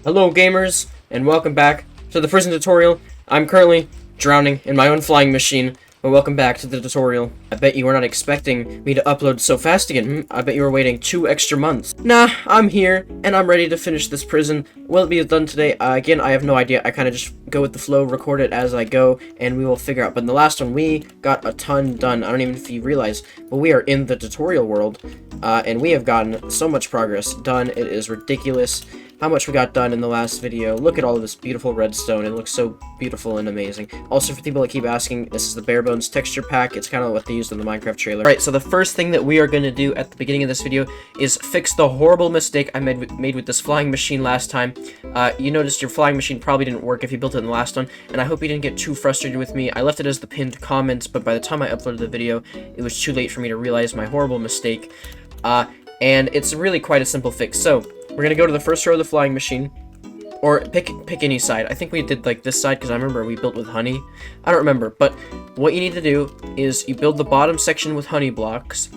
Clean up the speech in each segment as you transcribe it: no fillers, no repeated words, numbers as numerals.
Hello gamers, and welcome back to the prison tutorial. I'm currently drowning in my own flying machine, but welcome back to the tutorial. I bet you were not expecting me to upload so fast again. I bet you were waiting 2 extra months. Nah, I'm here, and I'm ready to finish this prison. Will it be done today? Again, I have no idea. I kind of just go with the flow, record it as I go, and we will figure out. But in the last one, we got a ton done. I don't even know if you realize, but we are in the tutorial world, and we have gotten so much progress done. It is ridiculous how much we got done in the last video. Look at all of this beautiful redstone. It looks so beautiful and amazing. Also, for people that keep asking, this is the bare bones texture pack. It's kind of what they used in the Minecraft trailer. Alright, so the first thing that we are going to do at the beginning of this video is fix the horrible mistake I made with this flying machine last time. You noticed your flying machine probably didn't work if you built it in the last one, and I hope you didn't get too frustrated with me. I left it as the pinned comment, but by the time I uploaded the video, it was too late for me to realize my horrible mistake. And it's really quite a simple fix. So we're gonna go to the first row of the flying machine, or pick any side. I think we did like this side because I remember we built with honey. I don't remember, but what you need to do is you build the bottom section with honey blocks,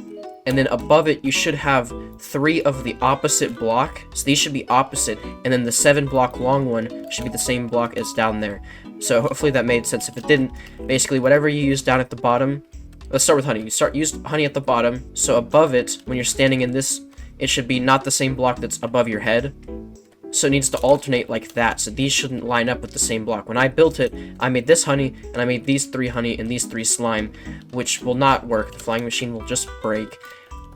and then above it you should have 3 of the opposite block. So these should be opposite, and then the 7 block long one should be the same block as down there. So hopefully that made sense. If it didn't, basically whatever you use down at the bottom. Let's start with honey. Use honey at the bottom, so above it, when you're standing in this, it should be not the same block that's above your head. So it needs to alternate like that, so these shouldn't line up with the same block. When I built it, I made this honey, and I made these 3 honey and these 3 slime, which will not work. The flying machine will just break.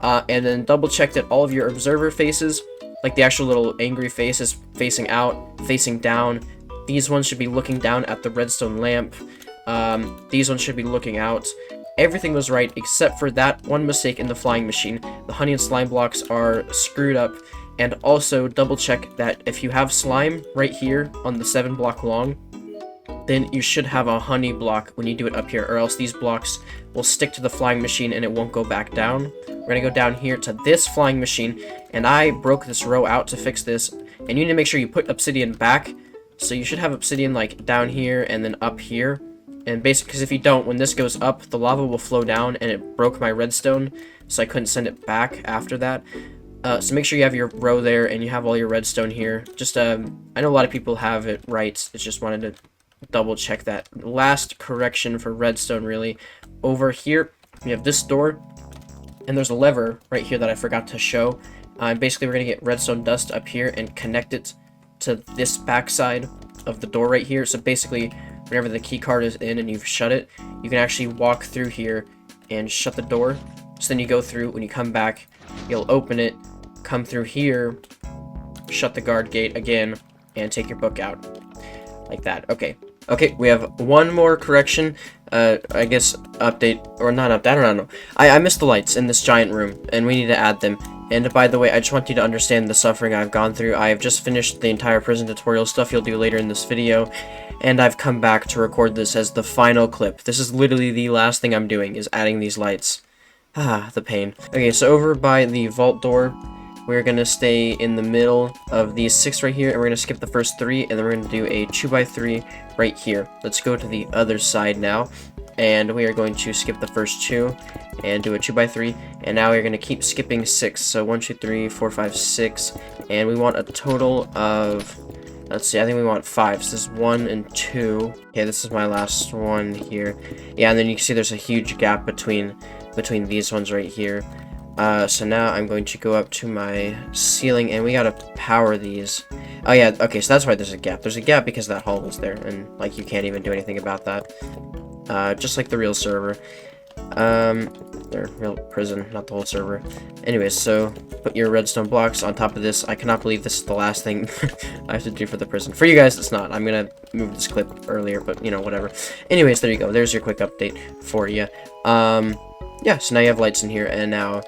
And then double check that all of your observer faces, like the actual little angry face, is facing out, facing down. These ones should be looking down at the redstone lamp. These ones should be looking out. Everything was right except for that one mistake in the flying machine. The honey and slime blocks are screwed up. And also double check that if you have slime right here on the 7 block long, then you should have a honey block when you do it up here, or else these blocks will stick to the flying machine and it won't go back down. We're gonna go down here to this flying machine, and I broke this row out to fix this, and you need to make sure you put obsidian back. So you should have obsidian like down here and then up here. And basically, because if you don't, when this goes up, the lava will flow down, and it broke my redstone, so I couldn't send it back after that. So make sure you have your row there, and you have all your redstone here. Just, I know a lot of people have it right. I just wanted to double check that. Last correction for redstone, really. Over here, we have this door, and there's a lever right here that I forgot to show. Basically, we're going to get redstone dust up here and connect it to this backside of the door right here. So basically, whenever the key card is in and you've shut it, you can actually walk through here and shut the door. So then you go through, when you come back, you'll open it, come through here, shut the guard gate again, and take your book out. Like that. Okay, we have one more correction. I guess update, or not update, I don't know. I missed the lights in this giant room, and we need to add them. And by the way, I just want you to understand the suffering I've gone through. I have just finished the entire prison tutorial stuff you'll do later in this video, and I've come back to record this as the final clip. This is literally the last thing I'm doing, is adding these lights. Ah, the pain. Okay, so over by the vault door, we're gonna stay in the middle of these 6 right here, and we're gonna skip the first 3, and then we're gonna do a 2x3 right here. Let's go to the other side now, and we are going to skip the first 2 and do a 2x3, and now we're gonna keep skipping 6. So 1, 2, 3, 4, 5, 6, and we want a total of, let's see, I think we want 5. So this is 1 and 2. Okay, this is my last one here. Yeah, and then you can see there's a huge gap between these ones right here. So now I'm going to go up to my ceiling, and we gotta power these. Oh yeah, okay, so that's why there's a gap. There's a gap because that hole was there, and like you can't even do anything about that. Just like the real server. Or real prison, not the whole server. Anyways, so put your redstone blocks on top of this. I cannot believe this is the last thing I have to do for the prison. For you guys, it's not. I'm gonna move this clip earlier, but you know, whatever. Anyways, there you go. There's your quick update for you. Yeah, so now you have lights in here, and now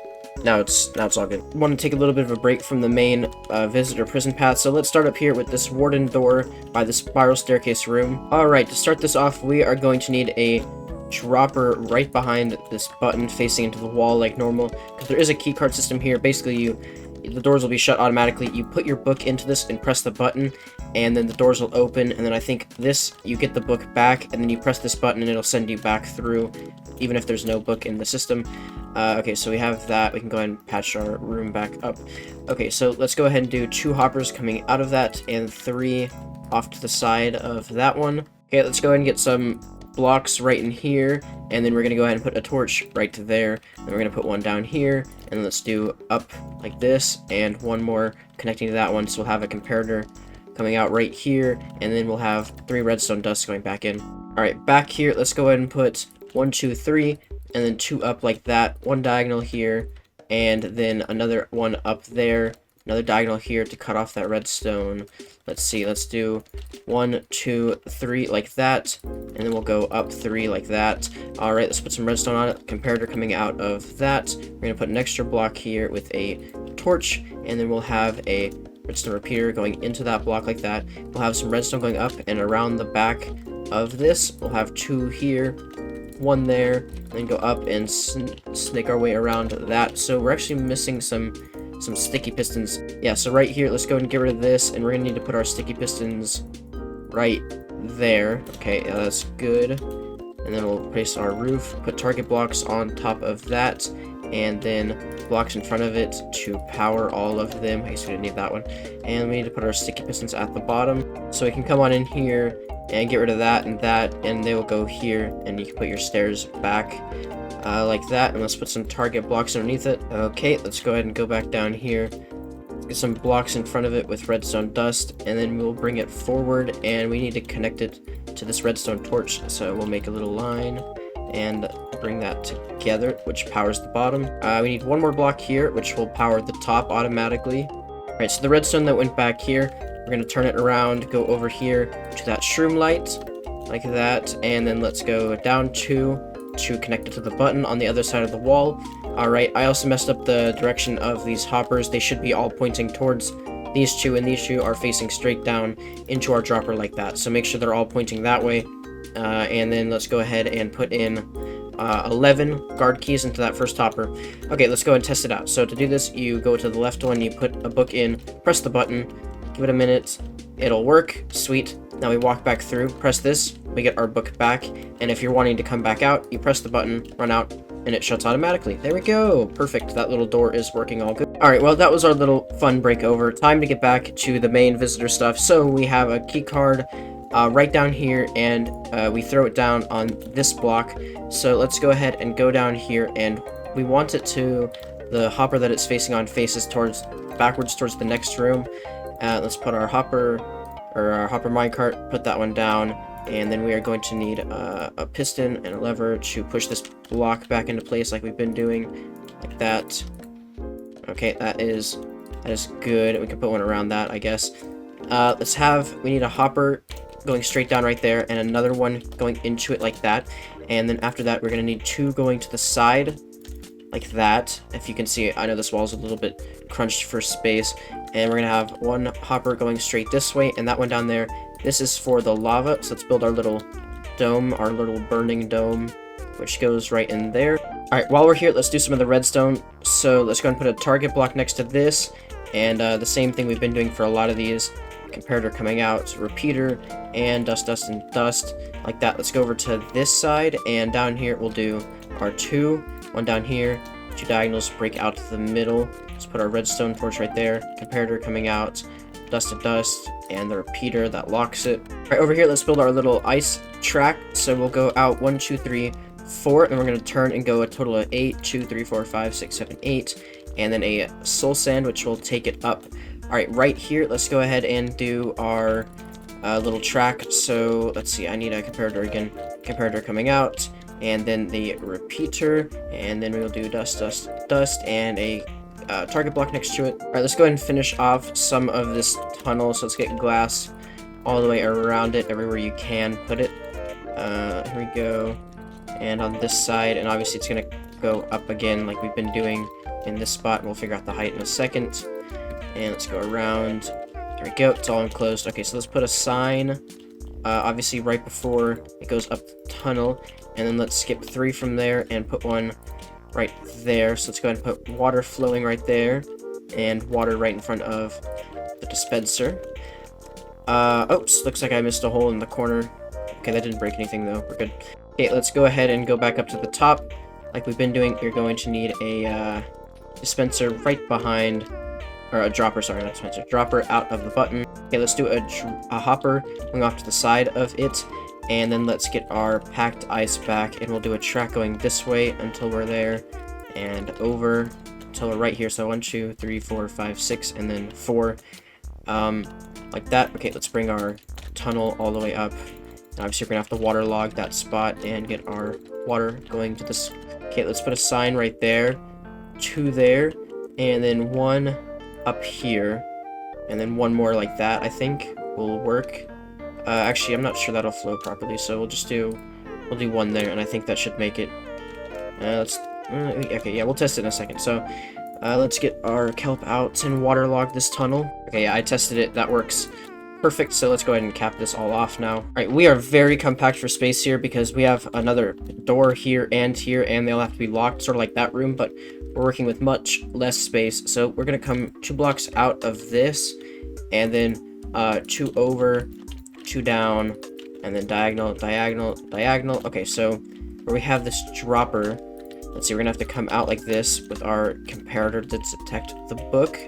it's all good. I want to take a little bit of a break from the main visitor prison path, so let's start up here with this warden door by the spiral staircase room. Alright, to start this off, we are going to need a dropper right behind this button facing into the wall like normal, because there is a keycard system here. Basically, you the doors will be shut automatically. You put your book into this and press the button, and then the doors will open, and then I think this, you get the book back, and then you press this button and it'll send you back through, even if there's no book in the system. Okay, so we have that. We can go ahead and patch our room back up. Okay, so let's go ahead and do 2 hoppers coming out of that, and 3 off to the side of that one. Okay, let's go ahead and get some blocks right in here, and then we're gonna go ahead and put a torch right to there, and we're gonna put one down here, and let's do up like this, and one more connecting to that one, so we'll have a comparator coming out right here, and then we'll have 3 redstone dusts going back in. Alright, back here, let's go ahead and put 1, 2, 3, and then 2 up like that, 1 diagonal here, and then another one up there, another diagonal here to cut off that redstone. Let's see, let's do 1, 2, 3 like that, and then we'll go up 3 like that. Alright, let's put some redstone on it, comparator coming out of that. We're going to put an extra block here with a torch, and then we'll have a redstone repeater going into that block like that. We'll have some redstone going up and around the back of this. We'll have 2 here, 1 there, and then go up and snake our way around that. So we're actually missing some sticky pistons. Yeah, so right here, let's go ahead and get rid of this, and we're gonna need to put our sticky pistons right there. Okay, yeah, that's good. And then we'll place our roof, put target blocks on top of that, and then blocks in front of it to power all of them. I guess we didn't need that one. And we need to put our sticky pistons at the bottom, so we can come on in here and get rid of that, and they will go here, and you can put your stairs back like that, and let's put some target blocks underneath it. Okay, let's go ahead and go back down here, get some blocks in front of it with redstone dust, and then we'll bring it forward, and we need to connect it to this redstone torch, so we'll make a little line and bring that together, which powers the bottom. We need 1 more block here, which will power the top automatically. Alright, so the redstone that went back here, we're going to turn it around, go over here to that shroom light, like that, and then let's go down 2 to connect it to the button on the other side of the wall. Alright, I also messed up the direction of these hoppers. They should be all pointing towards these 2, and these 2 are facing straight down into our dropper like that. So make sure they're all pointing that way. And then let's go ahead and put in 11 guard keys into that first hopper. Okay, let's go and test it out. So to do this, you go to the left one, you put a book in, press the button, give it a minute, it'll work, sweet. Now we walk back through, press this, we get our book back, and if you're wanting to come back out, you press the button, run out, and it shuts automatically. There we go, perfect, that little door is working all good. Alright, well that was our little fun breakover. Time to get back to the main visitor stuff. So we have a key card right down here, and we throw it down on this block. So let's go ahead and go down here, and we want it to, the hopper that it's facing on faces backwards towards the next room. Let's put our hopper minecart, put that one down, and then we are going to need a piston and a lever to push this block back into place like we've been doing, like that. Okay, that is good. We can put one around that, I guess. We need a hopper going straight down right there, and another one going into it like that, and then after that we're going to need 2 going to the side like that. If you can see, I know this wall is a little bit crunched for space, and we're gonna have 1 hopper going straight this way, and that one down there, this is for the lava. So let's build our little dome, our little burning dome, which goes right in there. Alright, while we're here, let's do some of the redstone. So let's go and put a target block next to this, and the same thing we've been doing for a lot of these. Comparator coming out, repeater, and dust, and dust, like that. Let's go over to this side, and down here we'll do our 2, 1 down here, 2 diagonals break out to the middle. Let's put our redstone torch right there, comparator coming out, dust to dust, and the repeater that locks it. Right over here, let's build our little ice track. So we'll go out 1, 2, 3, 4, and we're going to turn and go a total of 8, 2, 3, 4, 5, 6, 7, 8, and then a soul sand, which will take it up. Alright, right here, let's go ahead and do our little track. So let's see, I need a comparator again. Comparator coming out, and then the repeater, and then we'll do dust, dust, dust, and a target block next to it. Alright, let's go ahead and finish off some of this tunnel. So let's get glass all the way around it, everywhere you can put it. Here we go. And on this side, and obviously it's going to go up again like we've been doing in this spot. We'll figure out the height in a second. And let's go around. There we go, it's all enclosed. Okay, so let's put a sign, obviously right before it goes up the tunnel. And then let's skip 3 from there and put one right there. So let's go ahead and put water flowing right there. and water right in front of the dispenser. Oops, looks like I missed a hole in the corner. Okay, that didn't break anything though, we're good. Okay, let's go ahead and go back up to the top. Like we've been doing, you're going to need a dispenser right behind, or a dropper, sorry, not dispenser, dropper out of the button. Okay, let's do a hopper going off to the side of it, and then let's get our packed ice back, and we'll do a track going this way until we're there, and over until we're right here. So 1, 2, 3, 4, 5, 6, and then 4, like that. Okay, let's bring our tunnel all the way up. And obviously, we're gonna have to waterlog that spot and get our water going to this. Okay, let's put a sign right there, 2 there, and then 1 up here, and then 1 more like that. I think will work. Actually, I'm not sure that'll flow properly, so we'll do 1 there, and I think that should make it. Okay, yeah, we'll test it in a second. So, let's get our kelp out and waterlog this tunnel. Okay, yeah, I tested it. That works perfect. So let's go ahead and cap this all off now. All right, we are very compact for space here because we have another door here, and they all have to be locked, sort of like that room, but we're working with much less space. So we're gonna come 2 blocks out of this, and then 2 over, 2 down, and then diagonal, diagonal, diagonal. Okay, so where we have this dropper, let's see, we're gonna have to come out like this with our comparator to detect the book.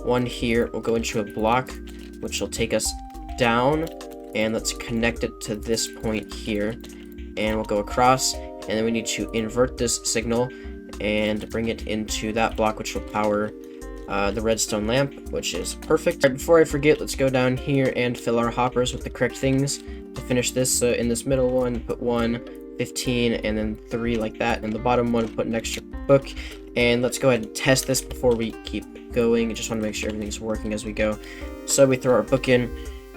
1 here will go into a block, which will take us down, and let's connect it to this point here, and we'll go across, and then we need to invert this signal and bring it into that block, which will power the redstone lamp, which is perfect. All right, before I forget, let's go down here and fill our hoppers with the correct things to finish this. So in this middle one, put 1, 15, and then 3 like that. In the bottom one, put an extra book. And let's go ahead and test this before we keep going. I just want to make sure everything's working as we go. So we throw our book in.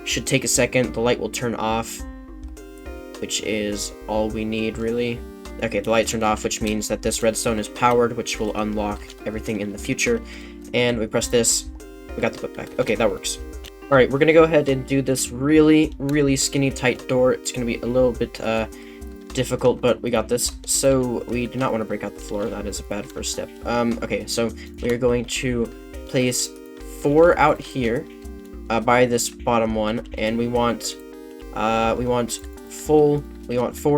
Should take a second. The light will turn off, which is all we need, really. Okay, the light turned off, which means that this redstone is powered, which will unlock everything in the future. And we press this. We got the book back. Okay, that works. All right, we're going to go ahead and do this really, really skinny tight door. It's going to be a little bit difficult, but we got this. So we do not want to break out the floor. That is a bad first step. Okay, so we are going to place 4 out here by this bottom one, and we want 4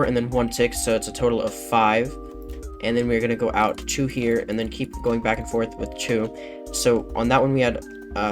and then 1 tick, so it's a total of 5. And then we're going to go out 2 here, and then keep going back and forth with 2. So on that one we had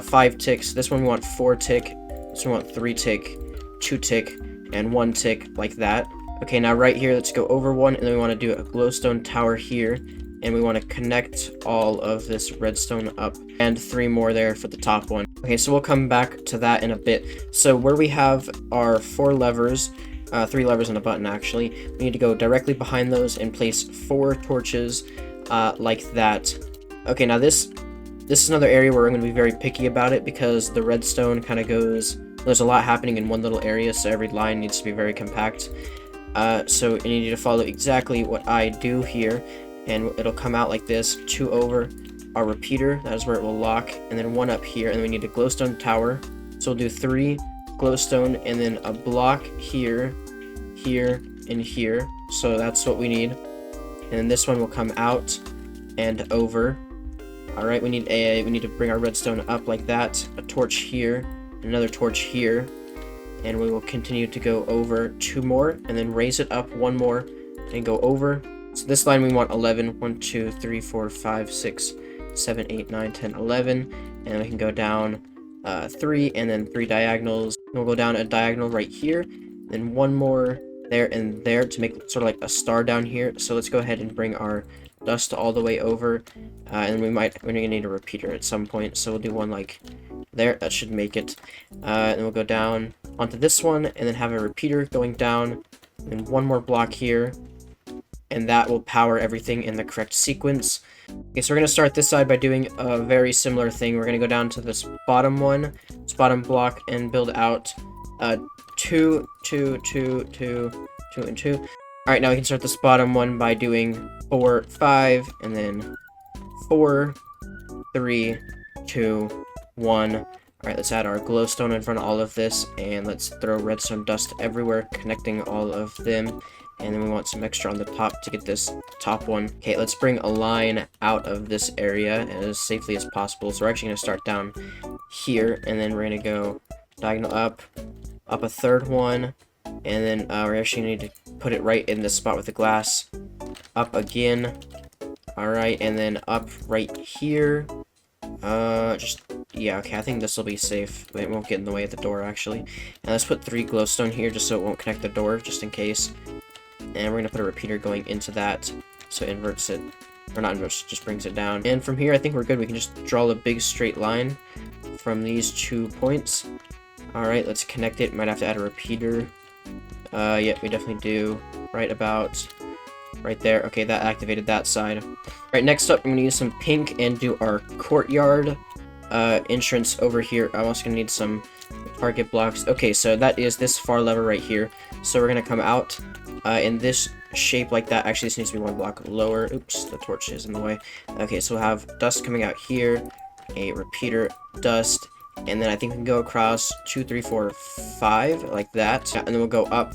5 ticks. This one we want 4 tick. This one we want 3 tick, 2 tick, and 1 tick, like that. Okay, now right here, let's go over 1, and then we want to do a glowstone tower here, and we want to connect all of this redstone up, and 3 more there for the top one. Okay, so we'll come back to that in a bit. So where we have our 4 levers, 3 levers and a button, actually, we need to go directly behind those and place 4 torches like that. Okay, now this is another area where I'm going to be very picky about it, because the redstone kind of goes, there's a lot happening in one little area, so every line needs to be very compact. So you need to follow exactly what I do here, and it'll come out like this. 2 over our repeater, that is where it will lock, and then 1 up here, and then we need a glowstone tower. So we'll do 3 glowstone, and then a block here, here, and here. So that's what we need. And then this one will come out and over. Alright, we need to bring our redstone up like that. A torch here, another torch here. And we will continue to go over 2 more, and then raise it up 1 more, and go over. So this line we want 11. 1, 2, 3, 4, 5, 6, 7, 8, 9, 10, 11. And we can go down 3, and then 3 diagonals. And we'll go down a diagonal right here, then 1 more there and there to make sort of like a star down here. So let's go ahead and bring our dust all the way over, and we're gonna need a repeater at some point, so we'll do 1 like there. That should make it. And we'll go down onto this one, and then have a repeater going down, and 1 more block here, and that will power everything in the correct sequence. Okay, so we're gonna start this side by doing a very similar thing. We're gonna go down to this bottom one, this bottom block, and build out 2, 2, 2, 2, 2, and 2. Alright, now we can start this bottom one by doing 4, 5, and then 4, 3, 2, 1. Alright, let's add our glowstone in front of all of this, and let's throw redstone dust everywhere, connecting all of them. and then we want some extra on the top to get this top one. Okay, let's bring a line out of this area as safely as possible. So we're actually going to start down here, and then we're going to go diagonal up a third one, and then we actually need to put it right in the spot with the glass. Up again. Alright, and then up right here. Yeah, okay, I think this will be safe. It won't get in the way of the door, actually. And let's put 3 glowstone here, just so it won't connect the door, just in case. And we're gonna put a repeater going into that, so it inverts it. Or not inverts, just brings it down. And from here, I think we're good. We can just draw a big straight line from these 2 points. Alright, let's connect it. Might have to add a repeater. Yeah, we definitely do. Right about right there. Okay, that activated that side. Alright, next up, I'm going to use some pink and do our courtyard entrance over here. I'm also going to need some target blocks. Okay, so that is this far lever right here. So we're going to come out in this shape like that. Actually, this needs to be 1 block lower. Oops, the torch is in the way. Okay, so we'll have dust coming out here, a repeater, dust, and then I think we can go across 2, 3, 4, 5 like that. And then we'll go up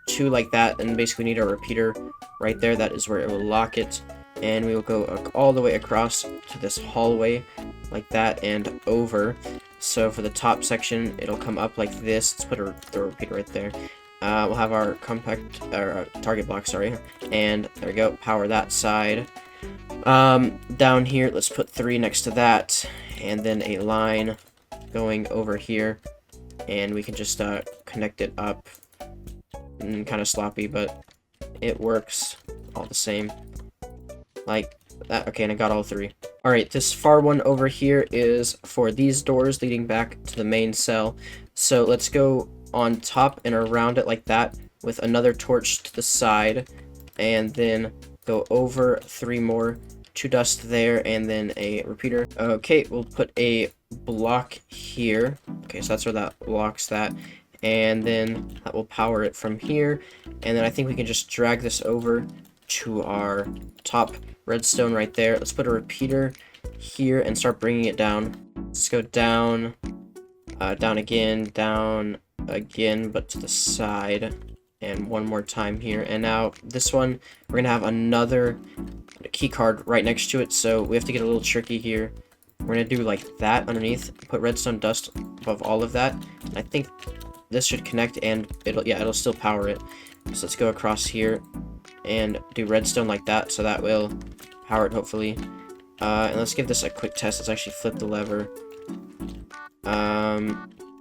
2 like that, and basically need a repeater right there. That is where it will lock it. And we will go all the way across to this hallway like that and over. So for the top section, it'll come up like this. Let's put the repeater right there. We'll have our target block, sorry. And there we go, power that side. Down here, let's put 3 next to that. And then a line going over here. And we can just connect it up. Kind of sloppy, but it works all the same. Like that. Okay, and I got all 3. Alright, this far one over here is for these doors leading back to the main cell. So let's go on top and around it like that with another torch to the side, and then go over 3 more, 2 dust there, and then a repeater. Okay, we'll put a block here. Okay, so that's where that blocks that. And then that will power it from here. And then I think we can just drag this over to our top redstone right there. Let's put a repeater here and start bringing it down. Let's go down, down again, but to the side. And 1 more time here. And now this one, we're going to have another key card right next to it. So we have to get a little tricky here. We're going to do like that underneath. Put redstone dust above all of that. And I think this should connect, and it'll still power it. So let's go across here and do redstone like that, so that will power it hopefully. And let's give this a quick test. Let's actually flip the lever.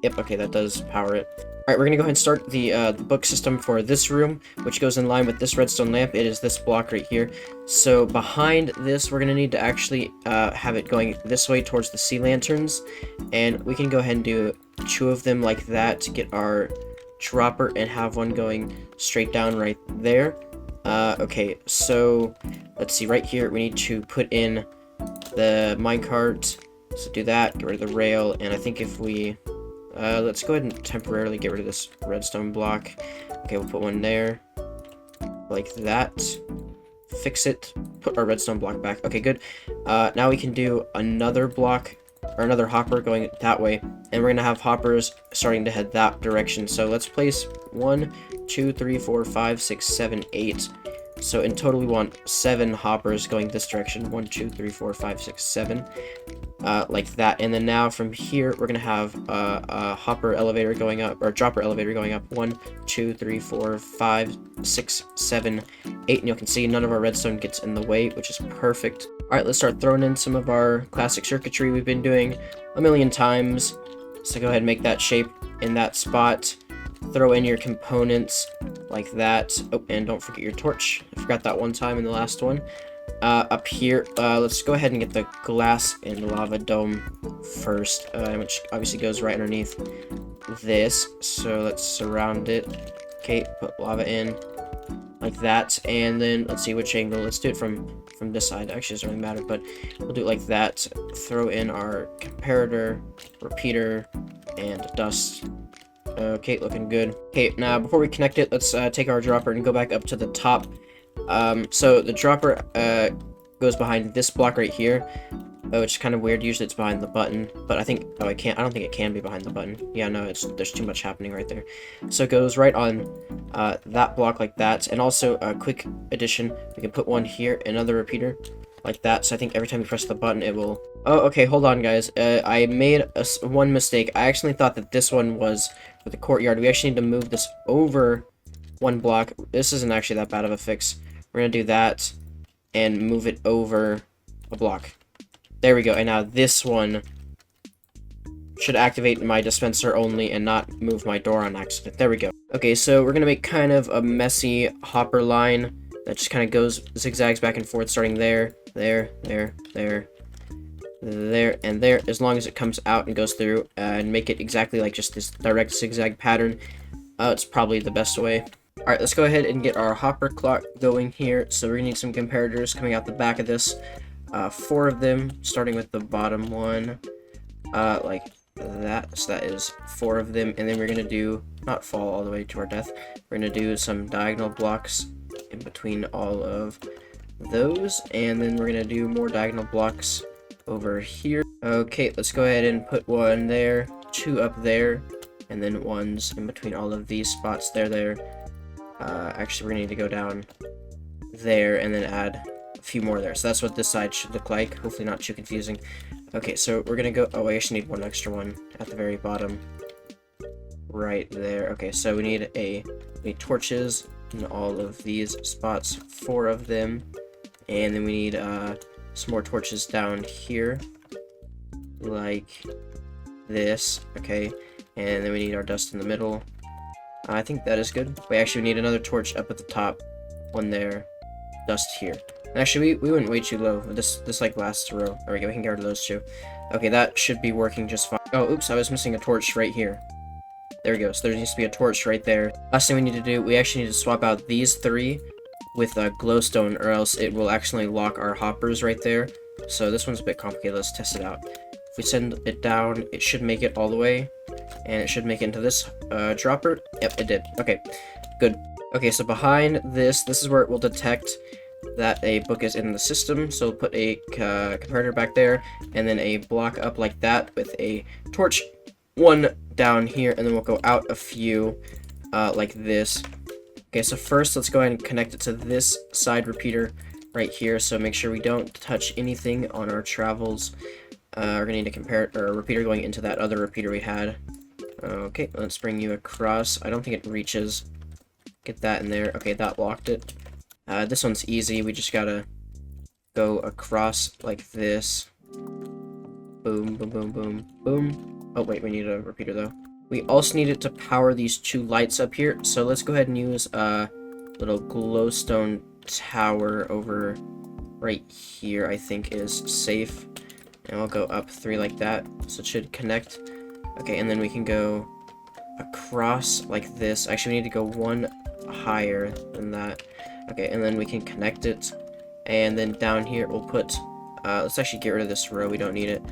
Yep, okay, that does power it. Alright, we're gonna go ahead and start the book system for this room, which goes in line with this redstone lamp. It is this block right here. So behind this, we're gonna need to actually have it going this way towards the sea lanterns, and we can go ahead and do 2 of them like that to get our dropper, and have 1 going straight down right there. Okay, so let's see, right here we need to put in the minecart. So do that, get rid of the rail, and I think if we let's go ahead and temporarily get rid of this redstone block. Okay, we'll put 1 there like that. Fix it, put our redstone block back. Okay, good. Now we can do another block, or another hopper going that way, and we're gonna have hoppers starting to head that direction. So let's place 1, 2, 3, 4, 5, 6, 7, 8. So in total we want 7 hoppers going this direction. 1, 2, 3, 4, 5, 6, 7. Like that. And then now from here we're gonna have a hopper elevator going up, or dropper elevator going up. 1, 2, 3, 4, 5, 6, 7, 8. And you can see none of our redstone gets in the way, which is perfect. Alright, let's start throwing in some of our classic circuitry we've been doing a million times. So go ahead and make that shape in that spot. Throw in your components like that. Oh, and don't forget your torch. I forgot that one time in the last one. Up here, let's go ahead and get the glass and lava dome first, which obviously goes right underneath this. So let's surround it. Okay, put lava in like that, and then let's see which angle. Let's do it from this side. Actually, it doesn't really matter, but we'll do it like that. Throw in our comparator, repeater, and dust. Okay, looking good. Okay, now before we connect it, let's take our dropper and go back up to the top. So the dropper goes behind this block right here. which is kind of weird. Usually it's behind the button, but I think, oh, I don't think it can be behind the button. Yeah, no, there's too much happening right there. So it goes right on that block like that. And also a quick addition, we can put one here, another repeater like that. So I think every time you press the button, it will, oh, okay, hold on guys. I made one mistake. I actually thought that this one was for the courtyard. We actually need to move this over one block. This isn't actually that bad of a fix. We're gonna do that and move it over a block. There we go. And now this one should activate my dispenser only and not move my door on accident. There we go. Okay, so we're gonna make kind of a messy hopper line that just kind of goes zigzags back and forth, starting there, there, there, there, there, and there, as long as it comes out and goes through, and make it exactly like just this direct zigzag pattern. It's probably the best way. Alright, let's go ahead and get our hopper clock going here. So we're gonna need some comparators coming out the back of this. 4 of them, starting with the bottom one, like that. So that is 4 of them, and then we're gonna do, not fall all the way to our death, we're gonna do some diagonal blocks in between all of those, and then we're gonna do more diagonal blocks over here. Okay, let's go ahead and put 1 there, 2 up there, and then 1s in between all of these spots there. Actually, we're gonna need to go down there and then add a few more there. So that's what this side should look like. Hopefully not too confusing. Okay, so we're gonna go, oh, I actually need 1 extra one at the very bottom right there. Okay, so we need torches in all of these spots, 4 of them, and then we need some more torches down here like this. Okay, and then we need our dust in the middle. I think that is good. We actually need another torch up at the top, 1 there, dust here. Actually, we went way too low. This like lasts a row. There we go, we can get rid of those 2. Okay, that should be working just fine. Oh, oops, I was missing a torch right here. There we go, so there needs to be a torch right there. Last thing we need to do, we actually need to swap out these 3 with glowstone, or else it will actually lock our hoppers right there. So this one's a bit complicated. Let's test it out. If we send it down, it should make it all the way, and it should make it into this dropper. Yep, it did. Okay, good. Okay, so behind this is where it will detect that a book is in the system. So we'll put a comparator back there, and then a block up like that with a torch, 1 down here, and then we'll go out a few like this. Okay, so first let's go ahead and connect it to this side repeater right here. So make sure we don't touch anything on our travels. We're gonna need a repeater going into that other repeater we had. Okay, let's bring you across. I don't think it reaches. Get that in there. Okay, that locked it. This one's easy. We just gotta go across like this. Boom, boom, boom, boom, boom. Oh, wait, we need a repeater, though. We also need it to power these 2 lights up here. So let's go ahead and use a little glowstone tower over right here, I think is safe. And we'll go up 3 like that. So it should connect. Okay, and then we can go across like this. Actually, we need to go 1 higher than that. Okay, and then we can connect it. And then down here, we'll put, let's actually get rid of this row. We don't need it.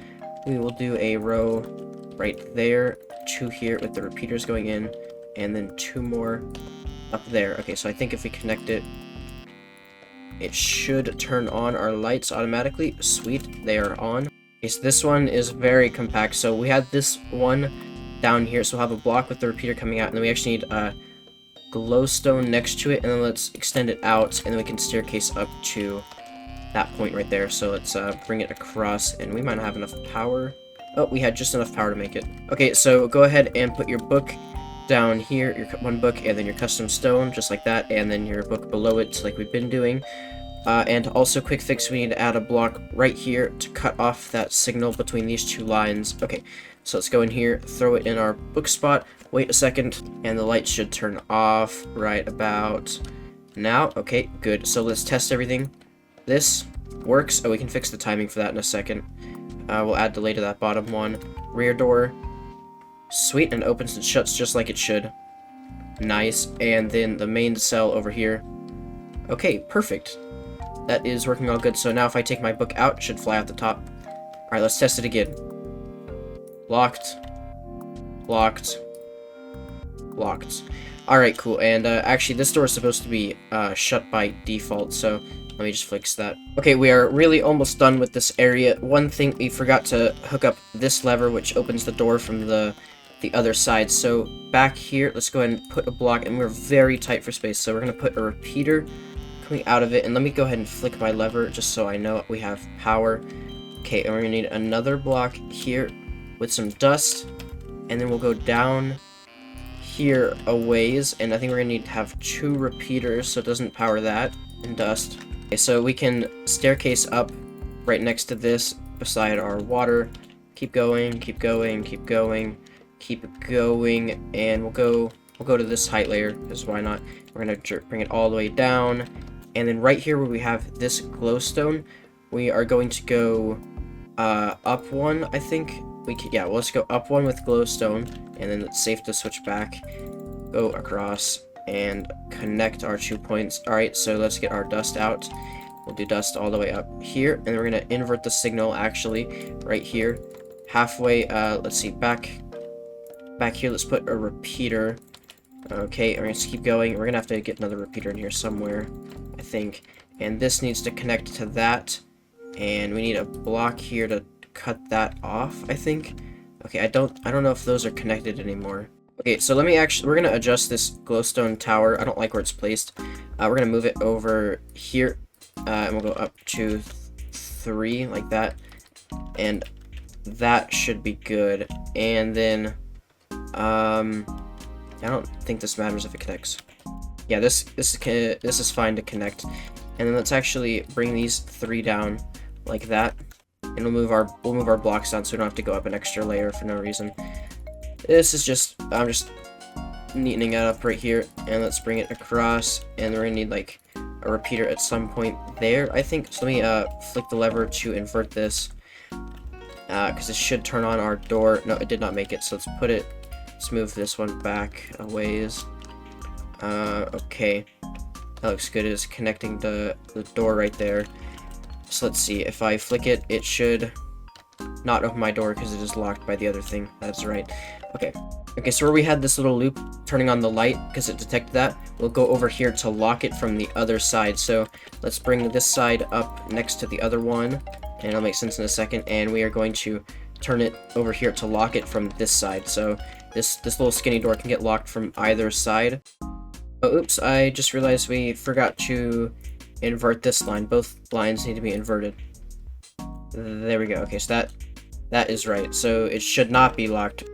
We will do a row right there, 2 here with the repeaters going in, and then 2 more up there. Okay, so I think if we connect it, it should turn on our lights automatically. Sweet, they are on. Okay, so this one is very compact. So we had this one down here, so we'll have a block with the repeater coming out, and then we actually need glowstone next to it, and then let's extend it out, and then we can staircase up to that point right there. So let's bring it across, and we might not have enough power. Oh, we had just enough power to make it. Okay, so go ahead and put your book down here, your 1 book, and then your custom stone, just like that, and then your book below it, like we've been doing. And also, quick fix, we need to add a block right here to cut off that signal between these 2 lines. Okay, so let's go in here, throw it in our book spot, wait a second, and the light should turn off right about now. Okay, good. So let's test everything. This works. Oh, we can fix the timing for that in a second. We'll add delay to that bottom one. Rear door. Sweet, and opens and shuts just like it should. Nice. And then the main cell over here. Okay, perfect. That is working all good. So now if I take my book out, it should fly out the top. Alright, let's test it again. Locked. Locked. Locked. Alright, cool. And actually, this door is supposed to be shut by default, so Let me just fix that. Okay, we are really almost done with this area. One thing, we forgot to hook up this lever, which opens the door from the other side. So back here, let's go ahead and put a block, and we're very tight for space. So we're going to put a repeater coming out of it, and let me go ahead and flick my lever just so I know we have power. Okay, and we're going to need another block here with some dust, and then we'll go down here a ways, and I think we're going to need to have 2 repeaters so it doesn't power that, and dust. Okay, so we can staircase up right next to this beside our water. Keep going, keep going, keep going, keep going, and we'll go to this height layer, because why not? We're gonna bring it all the way down, and then right here where we have this glowstone, we are going to go up 1, I think. Yeah, well, let's go up 1 with glowstone, and then it's safe to switch back, go across, and connect our 2 points. Alright, so let's get our dust out. We'll do dust all the way up here, and we're going to invert the signal, actually, right here. Halfway, let's see, back here, let's put a repeater. Okay, we're going to keep going. We're going to have to get another repeater in here somewhere, I think. And this needs to connect to that, and we need a block here to cut that off, I think. Okay, I don't know if those are connected anymore. Okay, so we're gonna adjust this glowstone tower. I don't like where it's placed. We're gonna move it over here, and we'll go up to 3 like that, and that should be good. And then I don't think this matters if it connects. Yeah, this is fine to connect. And then let's actually bring these 3 down like that, and we'll move our blocks down so we don't have to go up an extra layer for no reason. This is just, I'm just neatening it up right here, and let's bring it across, and we're gonna need like a repeater at some point there, I think. So let me flick the lever to invert this, because it should turn on our door. No, it did not make it, so let's move this one back a ways. Okay, that looks good. It's connecting the door right there. So let's see, if I flick it, it should not open my door because it is locked by the other thing. That's right. Okay, so where we had this little loop turning on the light because it detected that, we'll go over here to lock it from the other side. So let's bring this side up next to the other one, and it'll make sense in a second, and we are going to turn it over here to lock it from this side. So this little skinny door can get locked from either side. Oh, oops, I just realized we forgot to invert this line. Both lines need to be inverted. There we go. Okay, so that is right. So it should not be locked.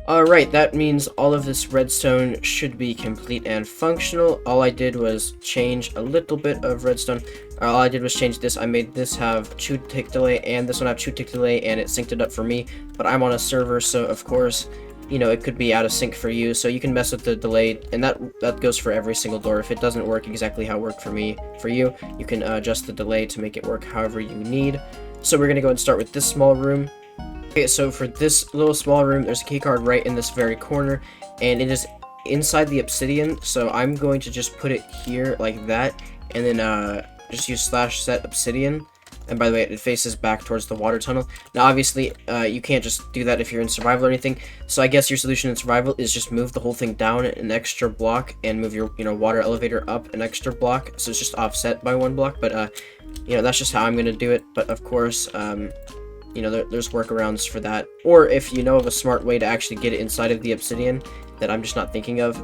Alright, that means all of this redstone should be complete and functional. All I did was change a little bit of redstone. All I did was change this. I made this have 2 tick delay and this one have 2 tick delay, and it synced it up for me. But I'm on a server, so of course, you know, it could be out of sync for you. So you can mess with the delay, and that goes for every single door. If it doesn't work exactly how it worked for you, you can adjust the delay to make it work however you need. So we're going to go and start with this small room. Okay, so for this little small room, there's a key card right in this very corner, and it is inside the obsidian, so I'm going to just put it here like that, and then just use /set obsidian. And by the way, it faces back towards the water tunnel. Now obviously, you can't just do that if you're in survival or anything, so I guess your solution in survival is just move the whole thing down an extra block, and move your, water elevator up an extra block, so it's just offset by 1 block. But that's just how I'm going to do it. But of course, there's workarounds for that. Or if you know of a smart way to actually get it inside of the obsidian that I'm just not thinking of,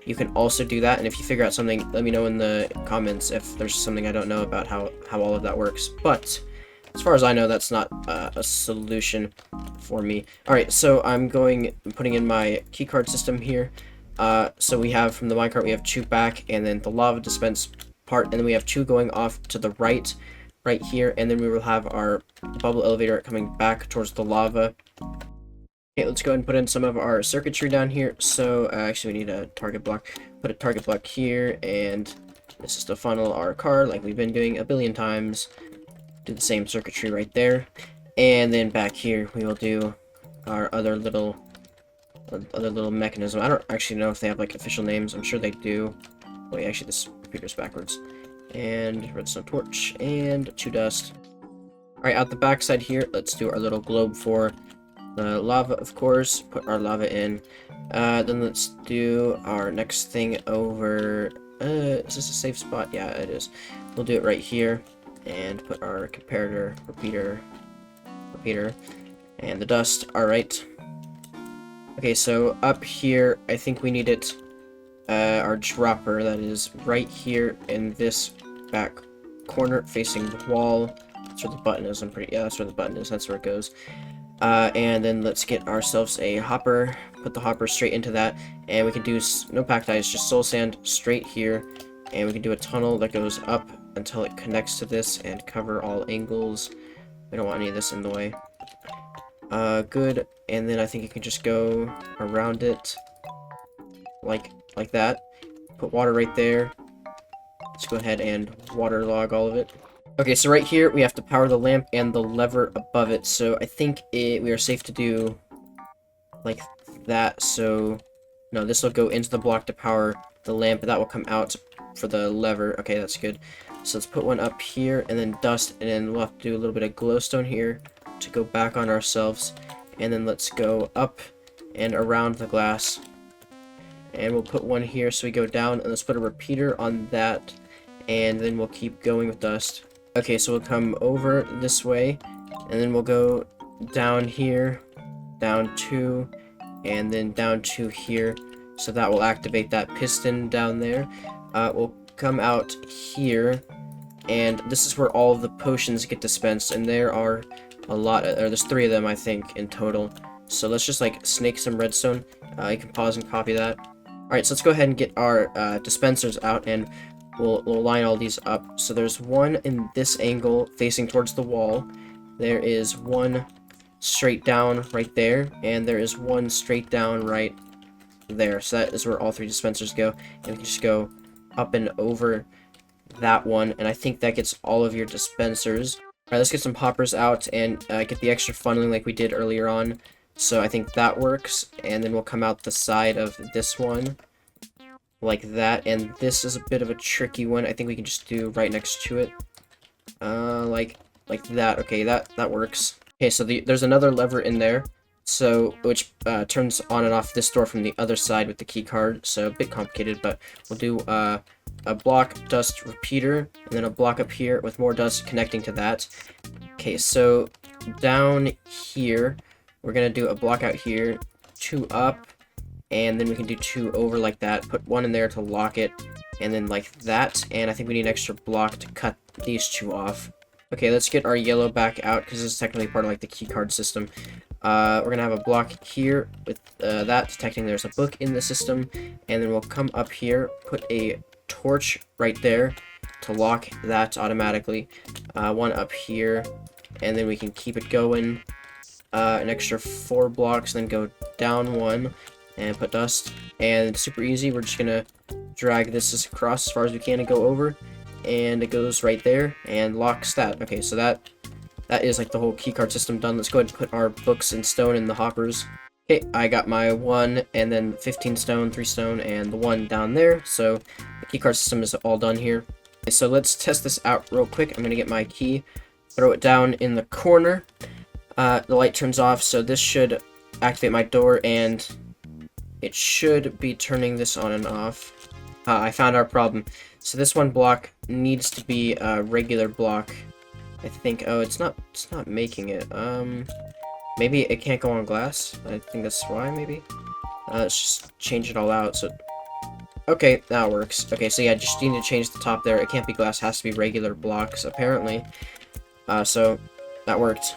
you can also do that. And if you figure out something, let me know in the comments if there's something I don't know about how all of that works. But as far as I know, that's not a solution for me. Alright, so I'm putting in my keycard system here. So we have, from the minecart, we have 2 back, and then the lava dispense part, and then we have 2 going off to the right here, and then we will have our bubble elevator coming back towards the lava. Okay, let's go ahead and put in some of our circuitry down here. So actually we need a target block. Put a target block here, and this is to funnel our car like we've been doing a billion times. Do the same circuitry right there, and then back here we will do our other little mechanism. I don't actually know if they have like official names. I'm sure they do. Wait, actually this computer's backwards. And redstone torch, and 2 dust. Alright, out the back side here, let's do our little globe for the lava, of course. Put our lava in. Then let's do our next thing over is this a safe spot? Yeah, it is. We'll do it right here, and put our comparator, repeater, and the dust. Alright. Okay, so up here, I think we need it, our dropper, that is right here in this back corner, facing the wall. That's where the button is, yeah, that's where the button is, that's where it goes. And then let's get ourselves a hopper, put the hopper straight into that, and we can do no packed ice, just soul sand straight here, and we can do a tunnel that goes up until it connects to this and cover all angles. We don't want any of this in the way. Good, and then I think you can just go around it like that. Put water right there. Let's go ahead and waterlog all of it. Okay, so right here we have to power the lamp and the lever above it, so I think we are safe to do like that. So no, this will go into the block to power the lamp, and that will come out for the lever. Okay, that's good. So let's put one up here, and then dust, and then we'll have to do a little bit of glowstone here to go back on ourselves, and then let's go up and around the glass, and we'll put one here so we go down, and let's put a repeater on that, and then we'll keep going with dust. Okay, so we'll come over this way, and then we'll go down here, down 2, and then down 2 here, so that will activate that piston down there. We'll come out here, and this is where all of the potions get dispensed, and there are a lot, or there's 3 of them, I think, in total. So let's just, like, snake some redstone. You can pause and copy that. Alright, so let's go ahead and get our dispensers out, and we'll line all these up. So there's one in this angle facing towards the wall. There is one straight down right there, and there is one straight down right there. So that is where all 3 dispensers go, and we can just go up and over that one, and I think that gets all of your dispensers. Alright, let's get some hoppers out and get the extra funneling like we did earlier on. So I think that works, and then we'll come out the side of this one like that, and this is a bit of a tricky one. I think we can just do right next to it, like that. Okay, that works. Okay, so there's another lever in there, so which turns on and off this door from the other side with the key card. So a bit complicated, but we'll do a block dust repeater, and then a block up here with more dust connecting to that. Okay, so down here we're gonna do a block out here, 2 up, and then we can do 2 over like that. Put 1 in there to lock it, and then like that. And I think we need an extra block to cut these 2 off. Okay, let's get our yellow back out, because this is technically part of like the key card system. We're gonna have a block here with that detecting there's a book in the system, and then we'll come up here, put a torch right there to lock that automatically. 1 up here, and then we can keep it going. An extra 4 blocks, then go down 1 and put dust. And super easy, we're just gonna drag this across as far as we can and go over, and it goes right there and locks that. Okay, so that is like the whole keycard system done. Let's go ahead and put our books and stone in the hoppers. Okay, I got my 1, and then 15 stone, 3 stone, and the 1 down there. So the keycard system is all done here. Okay, so let's test this out real quick. I'm gonna get my key, throw it down in the corner. The light turns off, so this should activate my door, and it should be turning this on and off. I found our problem. So this one block needs to be a regular block, I think. Oh, it's not making it. Maybe it can't go on glass. I think that's why, maybe. Let's just change it all out. So, okay, that works. Okay, so yeah, just need to change the top there. It can't be glass, it has to be regular blocks, apparently. So that worked.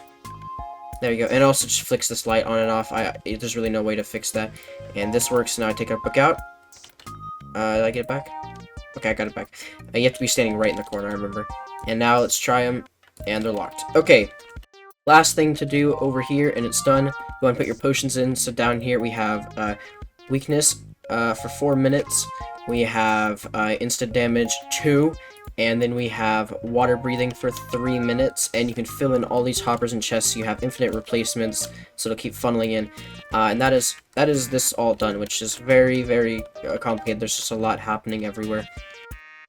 There you go. And it also just flicks this light on and off. There's really no way to fix that. And this works. Now I take our book out. Did I get it back? Okay, I got it back. You have to be standing right in the corner, I remember. And now let's try them, and they're locked. Okay, last thing to do over here, and it's done. Go and put your potions in. So down here we have weakness for 4 minutes. We have instant damage 2. And then we have water breathing for 3 minutes, and you can fill in all these hoppers and chests, so you have infinite replacements, so it'll keep funneling in. And that is this all done, which is very, very complicated. There's just a lot happening everywhere.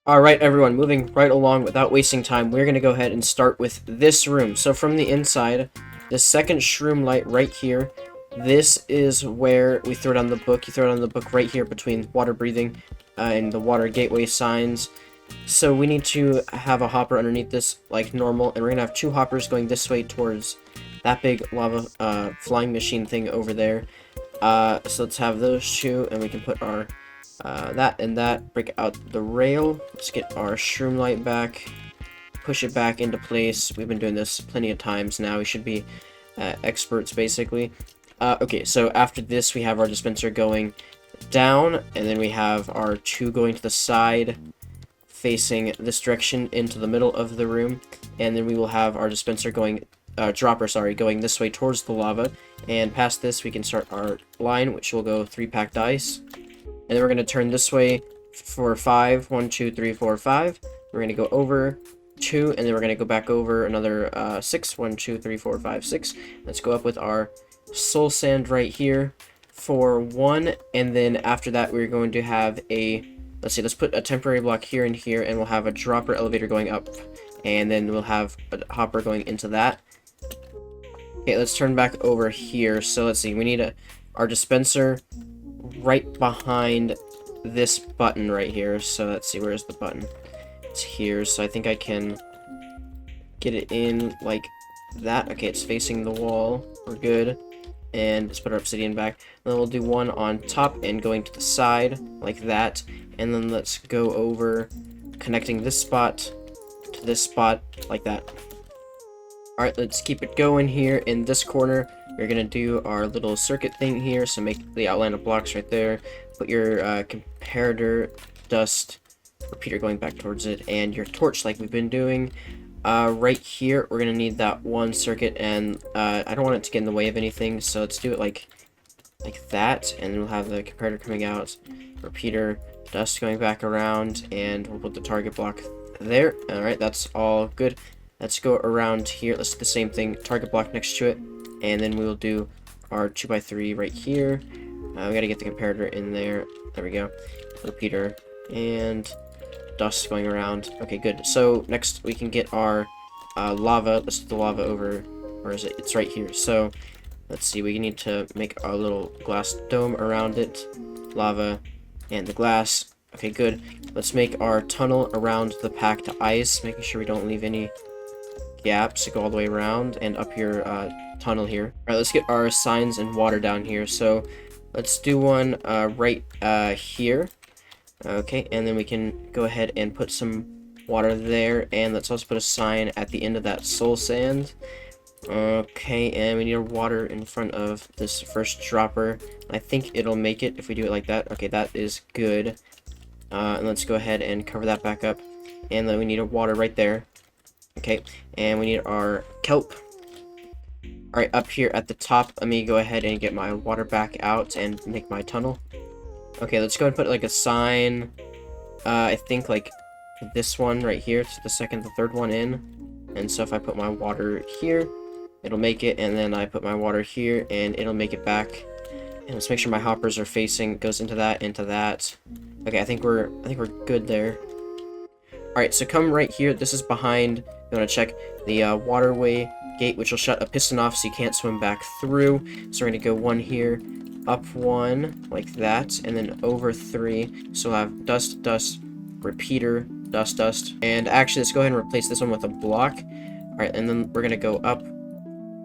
Alright everyone, moving right along without wasting time, we're going to go ahead and start with this room. So from the inside, the second shroom light right here this is where we throw down the book. You throw down the book right here between water breathing and the water gateway signs. So we need to have a hopper underneath this like normal, and we're gonna have two hoppers going this way towards that big lava flying machine thing over there. So let's have those two, and we can put our that and that, break out the rail. Let's get our shroom light back, push it back into place. We've been doing this plenty of times now. We should be experts basically. Okay, so after this we have our dispenser going down, and then we have our two going to the side facing this direction into the middle of the room, and then we will have our dispenser going dropper, going this way towards the lava, and past this we can start our line, which will go 3 packed ice, and then we're going to turn this way for 5. 1 2 3 4 5. We're going to go over 2, and then we're going to go back over another 6. 1 2 3 4 5 6. Let's go up with our soul sand right here for 1, and then after that we're going to have a, let's put a temporary block here and here, and we'll have a dropper elevator going up, and then we'll have a hopper going into that. Okay, let's turn back over here. So let's see, we need our dispenser right behind this button right here. So let's see, where's the button? It's here, so I think I can get it in like that. Okay, it's facing the wall. We're good. And let's put our obsidian back. And then we'll do one on top and going to the side like that. And then let's go over connecting this spot to this spot like that. Alright, let's keep it going here in this corner. We're going to do our little circuit thing here. So make the outline of blocks right there. Put your comparator dust repeater going back towards it. And your torch like we've been doing. Right here, we're going to need that one circuit. And I don't want it to get in the way of anything. So let's do it like that. And then we'll have the comparator coming out. Repeater dust going back around. And we'll put the target block there. Alright, that's all good. Let's go around here. Let's do the same thing. Target block next to it. And then we will do our 2x3 right here. We gotta get the comparator in there. There we go. Repeater. And dust going around. Okay, good. So next we can get our lava. Let's do the lava over. Where is it? It's right here. So let's see. We need to make our little glass dome around it. Lava and the glass. Okay, good. Let's make our tunnel around the packed ice, making sure we don't leave any gaps to go all the way around and up your tunnel here. All right, let's get our signs and water down here. So let's do one right here. Okay, and then we can go ahead and put some water there, and let's also put a sign at the end of that soul sand. Okay, and we need water in front of this first dropper. I think it'll make it if we do it like that. Okay, that is good. And let's go ahead and cover that back up, and then we need a water right there. Okay, and we need our kelp. Alright, up here at the top, let me go ahead and get my water back out and make my tunnel. Okay, let's go and put like a sign, I think like this one right here, it's the second, the third one in. And so if I put my water here, it'll make it, and then I put my water here, and it'll make it back. And let's make sure my hoppers are facing, goes into that, into that. Okay, I think we're good there. Alright, so come right here. This is behind, you want to check the Waterway Gate, which will shut a piston off so you can't swim back through. So we're going to go 1 here, up 1, like that, and then over 3. So we'll have dust, dust, repeater, dust, dust. And actually, let's go ahead and replace this one with a block. Alright, and then we're going to go up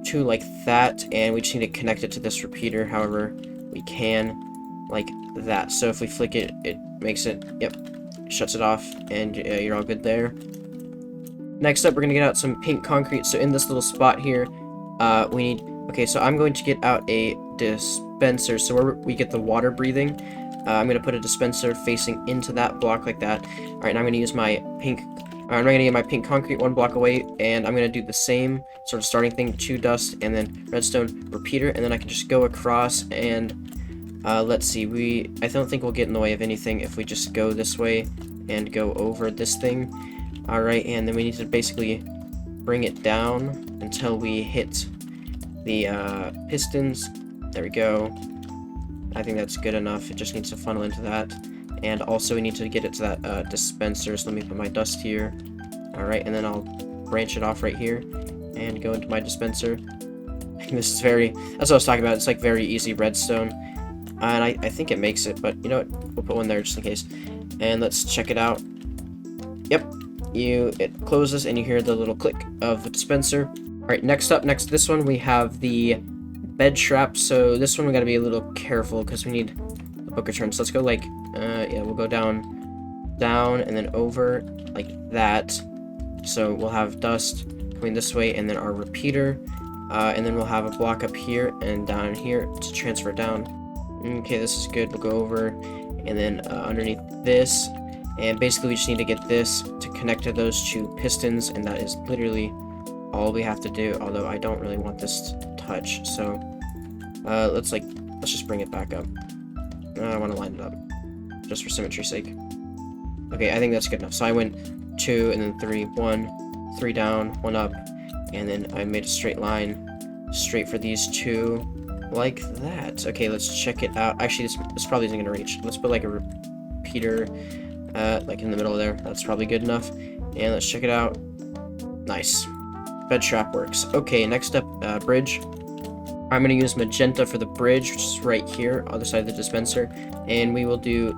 2 like that, and we just need to connect it to this repeater however we can, like that. So if we flick it, it makes it, yep, shuts it off, and you're all good there. Next up, we're gonna get out some pink concrete. So in this little spot here, we need, okay, so I'm going to get out a dispenser, so where we get the water breathing. I'm gonna put a dispenser facing into that block like that. All right, now I'm gonna use my pink, I'm gonna get my pink concrete 1 block away, and I'm gonna do the same sort of starting thing, 2 dust, and then redstone repeater, and then I can just go across, and let's see, I don't think we'll get in the way of anything if we just go this way and go over this thing. Alright, and then we need to basically bring it down until we hit the pistons. There we go. I think that's good enough. It just needs to funnel into that. And also we need to get it to that dispenser, so let me put my dust here. Alright, and then I'll branch it off right here and go into my dispenser. This is very, that's what I was talking about. It's like very easy redstone. And I think it makes it, but you know what? We'll put one there just in case. And let's check it out. Yep. It closes and you hear the little click of the dispenser. Alright, next to this one we have the bed trap. So this one we gotta be a little careful because we need the book return. So let's go like, yeah, we'll go down, and then over like that. So we'll have dust coming this way, and then our repeater, and then we'll have a block up here and down here to transfer down. Okay, this is good. We'll go over, and then underneath this, and basically we just need to get this to connect to those two pistons, and that is literally all we have to do. Although I don't really want this to touch, so let's just bring it back up. I want to line it up just for symmetry's sake. Okay, I think that's good enough. So I went 2 and then 3, 1, 3 down, 1 up, and then I made a straight line straight for these two like that. Okay, let's check it out. Actually, this probably isn't gonna reach. Let's put like a repeater like in the middle there. That's probably good enough. And let's check it out. Nice. Bed trap works. Okay, next up, bridge. I'm gonna use magenta for the bridge, which is right here, other side of the dispenser, and we will do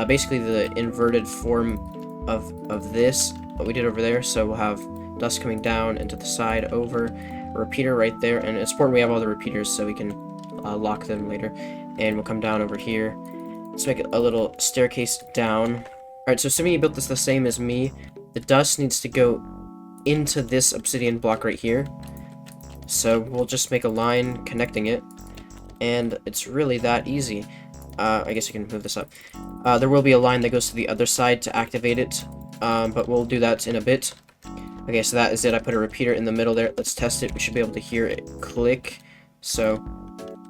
basically the inverted form of this, what we did over there. So we'll have dust coming down into the side over, a repeater right there, and it's important we have all the repeaters so we can lock them later. And we'll come down over here. Let's make it a little staircase down. Alright, so assuming you built this the same as me, the dust needs to go into this obsidian block right here. So we'll just make a line connecting it, and it's really that easy. I guess you can move this up. There will be a line that goes to the other side to activate it, but we'll do that in a bit. Okay, so that is it. I put a repeater in the middle there. Let's test it. We should be able to hear it click. So,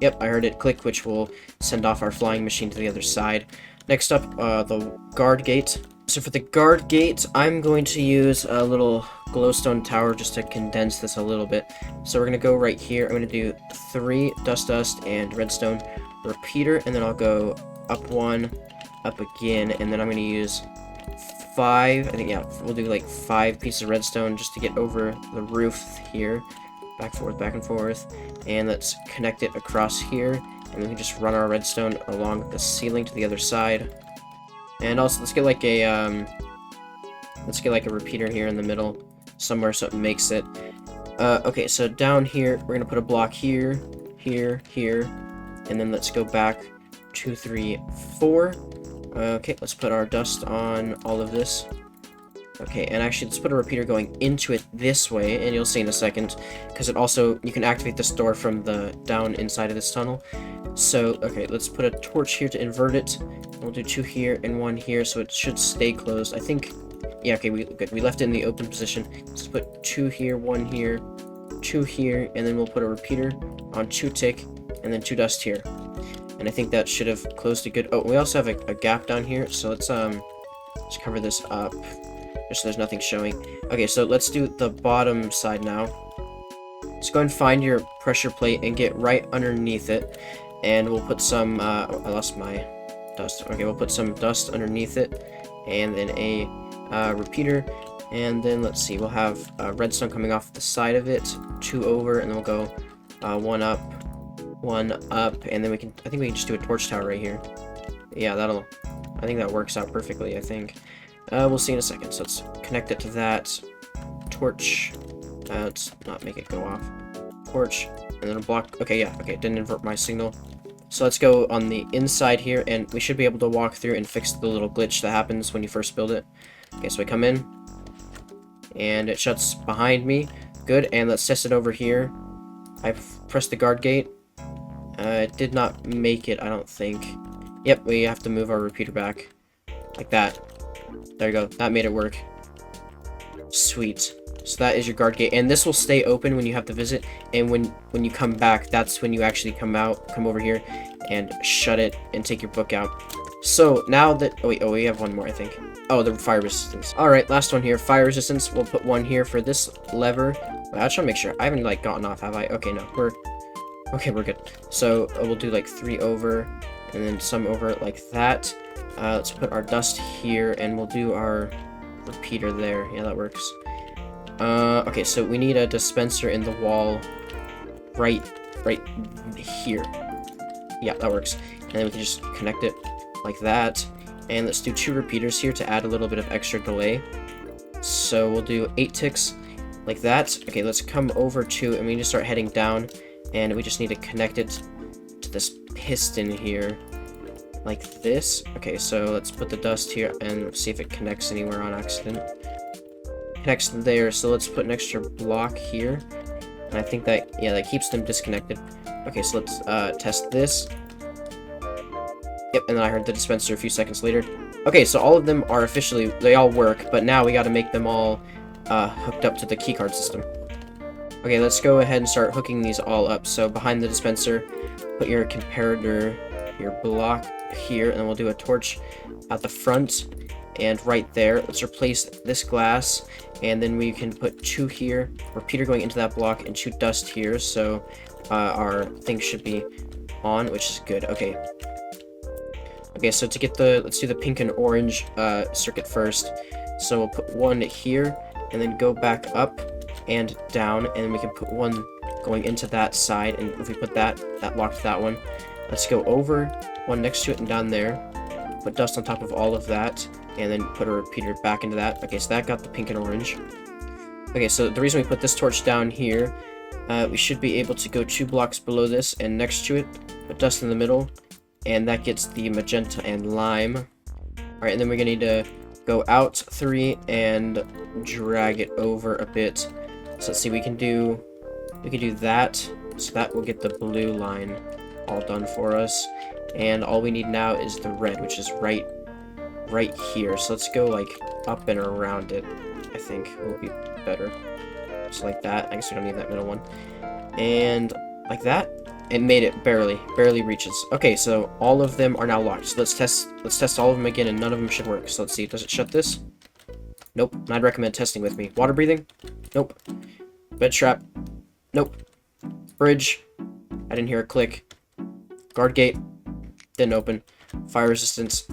yep, I heard it click, which will send off our flying machine to the other side. Next up, the guard gate. So for the guard gate, I'm going to use a little glowstone tower just to condense this a little bit. So we're going to go right here. I'm going to do 3 dust, and redstone repeater, and then I'll go up 1, up again, and then I'm going to use 5, I think, yeah, we'll do like 5 pieces of redstone just to get over the roof here. Back and forth, and let's connect it across here, and we can just run our redstone along the ceiling to the other side. And also, let's get like a repeater here in the middle somewhere so it makes it. Okay, so down here, we're gonna put a block here, here, and then let's go back 2, 3, 4. Okay, let's put our dust on all of this. Okay, and actually, let's put a repeater going into it this way, and you'll see in a second, because it also, you can activate this door from the down inside of this tunnel. So, okay, let's put a torch here to invert it. We'll do 2 here and 1 here, so it should stay closed. I think, yeah, okay, we left it in the open position. Let's put 2 here, 1 here, 2 here, and then we'll put a repeater on 2 tick, and then 2 dust here. And I think that should have closed it good. Oh, we also have a gap down here, so let's cover this up, just so there's nothing showing. Okay, so let's do the bottom side now. Let's go and find your pressure plate and get right underneath it, and we'll put some, I lost my dust. Okay, we'll put some dust underneath it, and then a repeater, and then let's see, we'll have redstone coming off the side of it, 2 over, and then we'll go 1 up, 1 up, and then I think we can just do a torch tower right here. Yeah, I think that works out perfectly, I think. We'll see in a second. So let's connect it to that torch. Let's not make it go off. Torch, and then a block. Okay, yeah, okay, it didn't invert my signal. So let's go on the inside here, and we should be able to walk through and fix the little glitch that happens when you first build it. Okay, so I come in, and it shuts behind me. Good, and let's test it over here. I've pressed the guard gate. It did not make it, I don't think. Yep, we have to move our repeater back. Like that. There you go. That made it work. Sweet. So that is your guard gate, and this will stay open when you have to visit, and when you come back, that's when you actually come over here and shut it and take your book out. So now that we have one more, I think. Oh, the fire resistance. All right, last one here, fire resistance. We'll put 1 here for this lever. Wait, I just want to make sure I haven't like gotten off, have I? Okay, no, we're good. So we'll do like 3 over, and then some over like that. Let's put our dust here, and we'll do our repeater there. Yeah, that works. Okay, so we need a dispenser in the wall right right here. Yeah, that works. And then we can just connect it like that. And let's do 2 repeaters here to add a little bit of extra delay. So we'll do 8 ticks like that. Okay, let's come over to, and we need to start heading down, and we just need to connect it to this piston here like this. Okay, so let's put the dust here and see if it connects anywhere on accident. Connects there, so let's put an extra block here. And I think that, yeah, that keeps them disconnected. Okay, so let's test this. Yep, and then I heard the dispenser a few seconds later. Okay, so all of them are officially, they all work, but now we gotta make them all hooked up to the keycard system. Okay, let's go ahead and start hooking these all up. So behind the dispenser, put your comparator, your block here, and then we'll do a torch at the front and right there. Let's replace this glass, and then we can put 2 here, repeater going into that block, and 2 dust here, so our thing should be on, which is good. Okay. Okay, so to get the, let's do the pink and orange circuit first. So we'll put 1 here, and then go back up and down, and then we can put 1 going into that side, and if we put that locked that one. Let's go over 1 next to it and down there, put dust on top of all of that, and then put a repeater back into that. Okay, so that got the pink and orange. Okay, so the reason we put this torch down here, we should be able to go 2 blocks below this and next to it, put dust in the middle, and that gets the magenta and lime. Alright, and then we're gonna need to go out 3 and drag it over a bit. So let's see, we can do that, so that will get the blue line all done for us. And all we need now is the red, which is right here. So let's go like up and around it. I think will be better. Just like that. I guess we don't need that middle one. And like that. It made it barely reaches. Okay, so all of them are now locked. So let's test all of them again, and none of them should work. So let's see. Does it shut this? Nope. And I'd recommend testing with me. Water breathing? Nope. Bed trap? Nope. Bridge? I didn't hear a click. Guard gate? Didn't open. Fire resistance?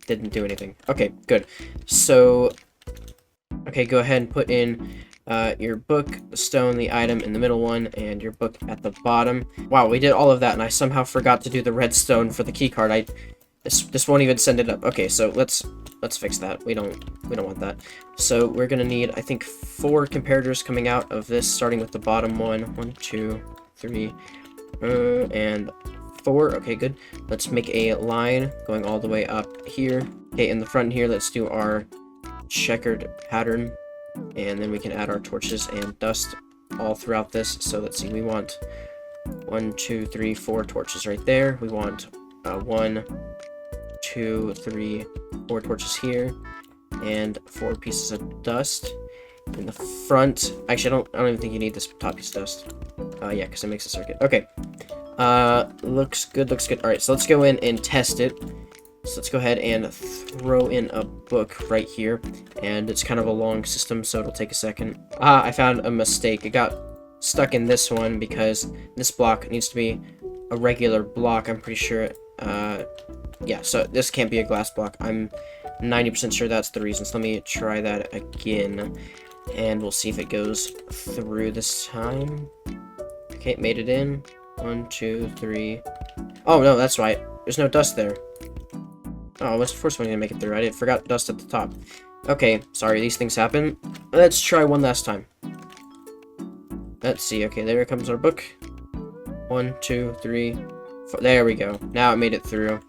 Didn't do anything. Okay, good. So, okay, go ahead and put in your book, the stone, the item in the middle one, and your book at the bottom. Wow, we did all of that, and I somehow forgot to do the redstone for the keycard. This won't even send it up. Okay, so let's fix that. We don't want that. So we're gonna need, I think, 4 comparators coming out of this, starting with the bottom one. 1, 2, 3, and 4. Okay, good. Let's make a line going all the way up here. Okay, in the front here, let's do our checkered pattern, and then we can add our torches and dust all throughout this. So let's see, we want 1, 2, 3, 4 torches right there. We want 1, 2, 3, 4 torches here, and 4 pieces of dust in the front. Actually, I don't even think you need this top piece of dust. Yeah, because it makes a circuit. Okay. Looks good. All right, so let's go in and test it. So let's go ahead and throw in a book right here, and it's kind of a long system, so it'll take a second. I found a mistake. It got stuck in this one because this block needs to be a regular block. I'm pretty sure. Yeah, so this can't be a glass block. I'm 90% sure that's the reason. So let me try that again, and we'll see if it goes through this time. Okay, it made it in. 1, 2, 3. Oh no, that's right. There's no dust there. Oh, what's the first one gonna make it through? I forgot dust at the top. Okay, sorry, these things happen. Let's try one last time. Let's see. Okay, there comes our book. 1, 2, 3, 4. There we go. Now it made it through,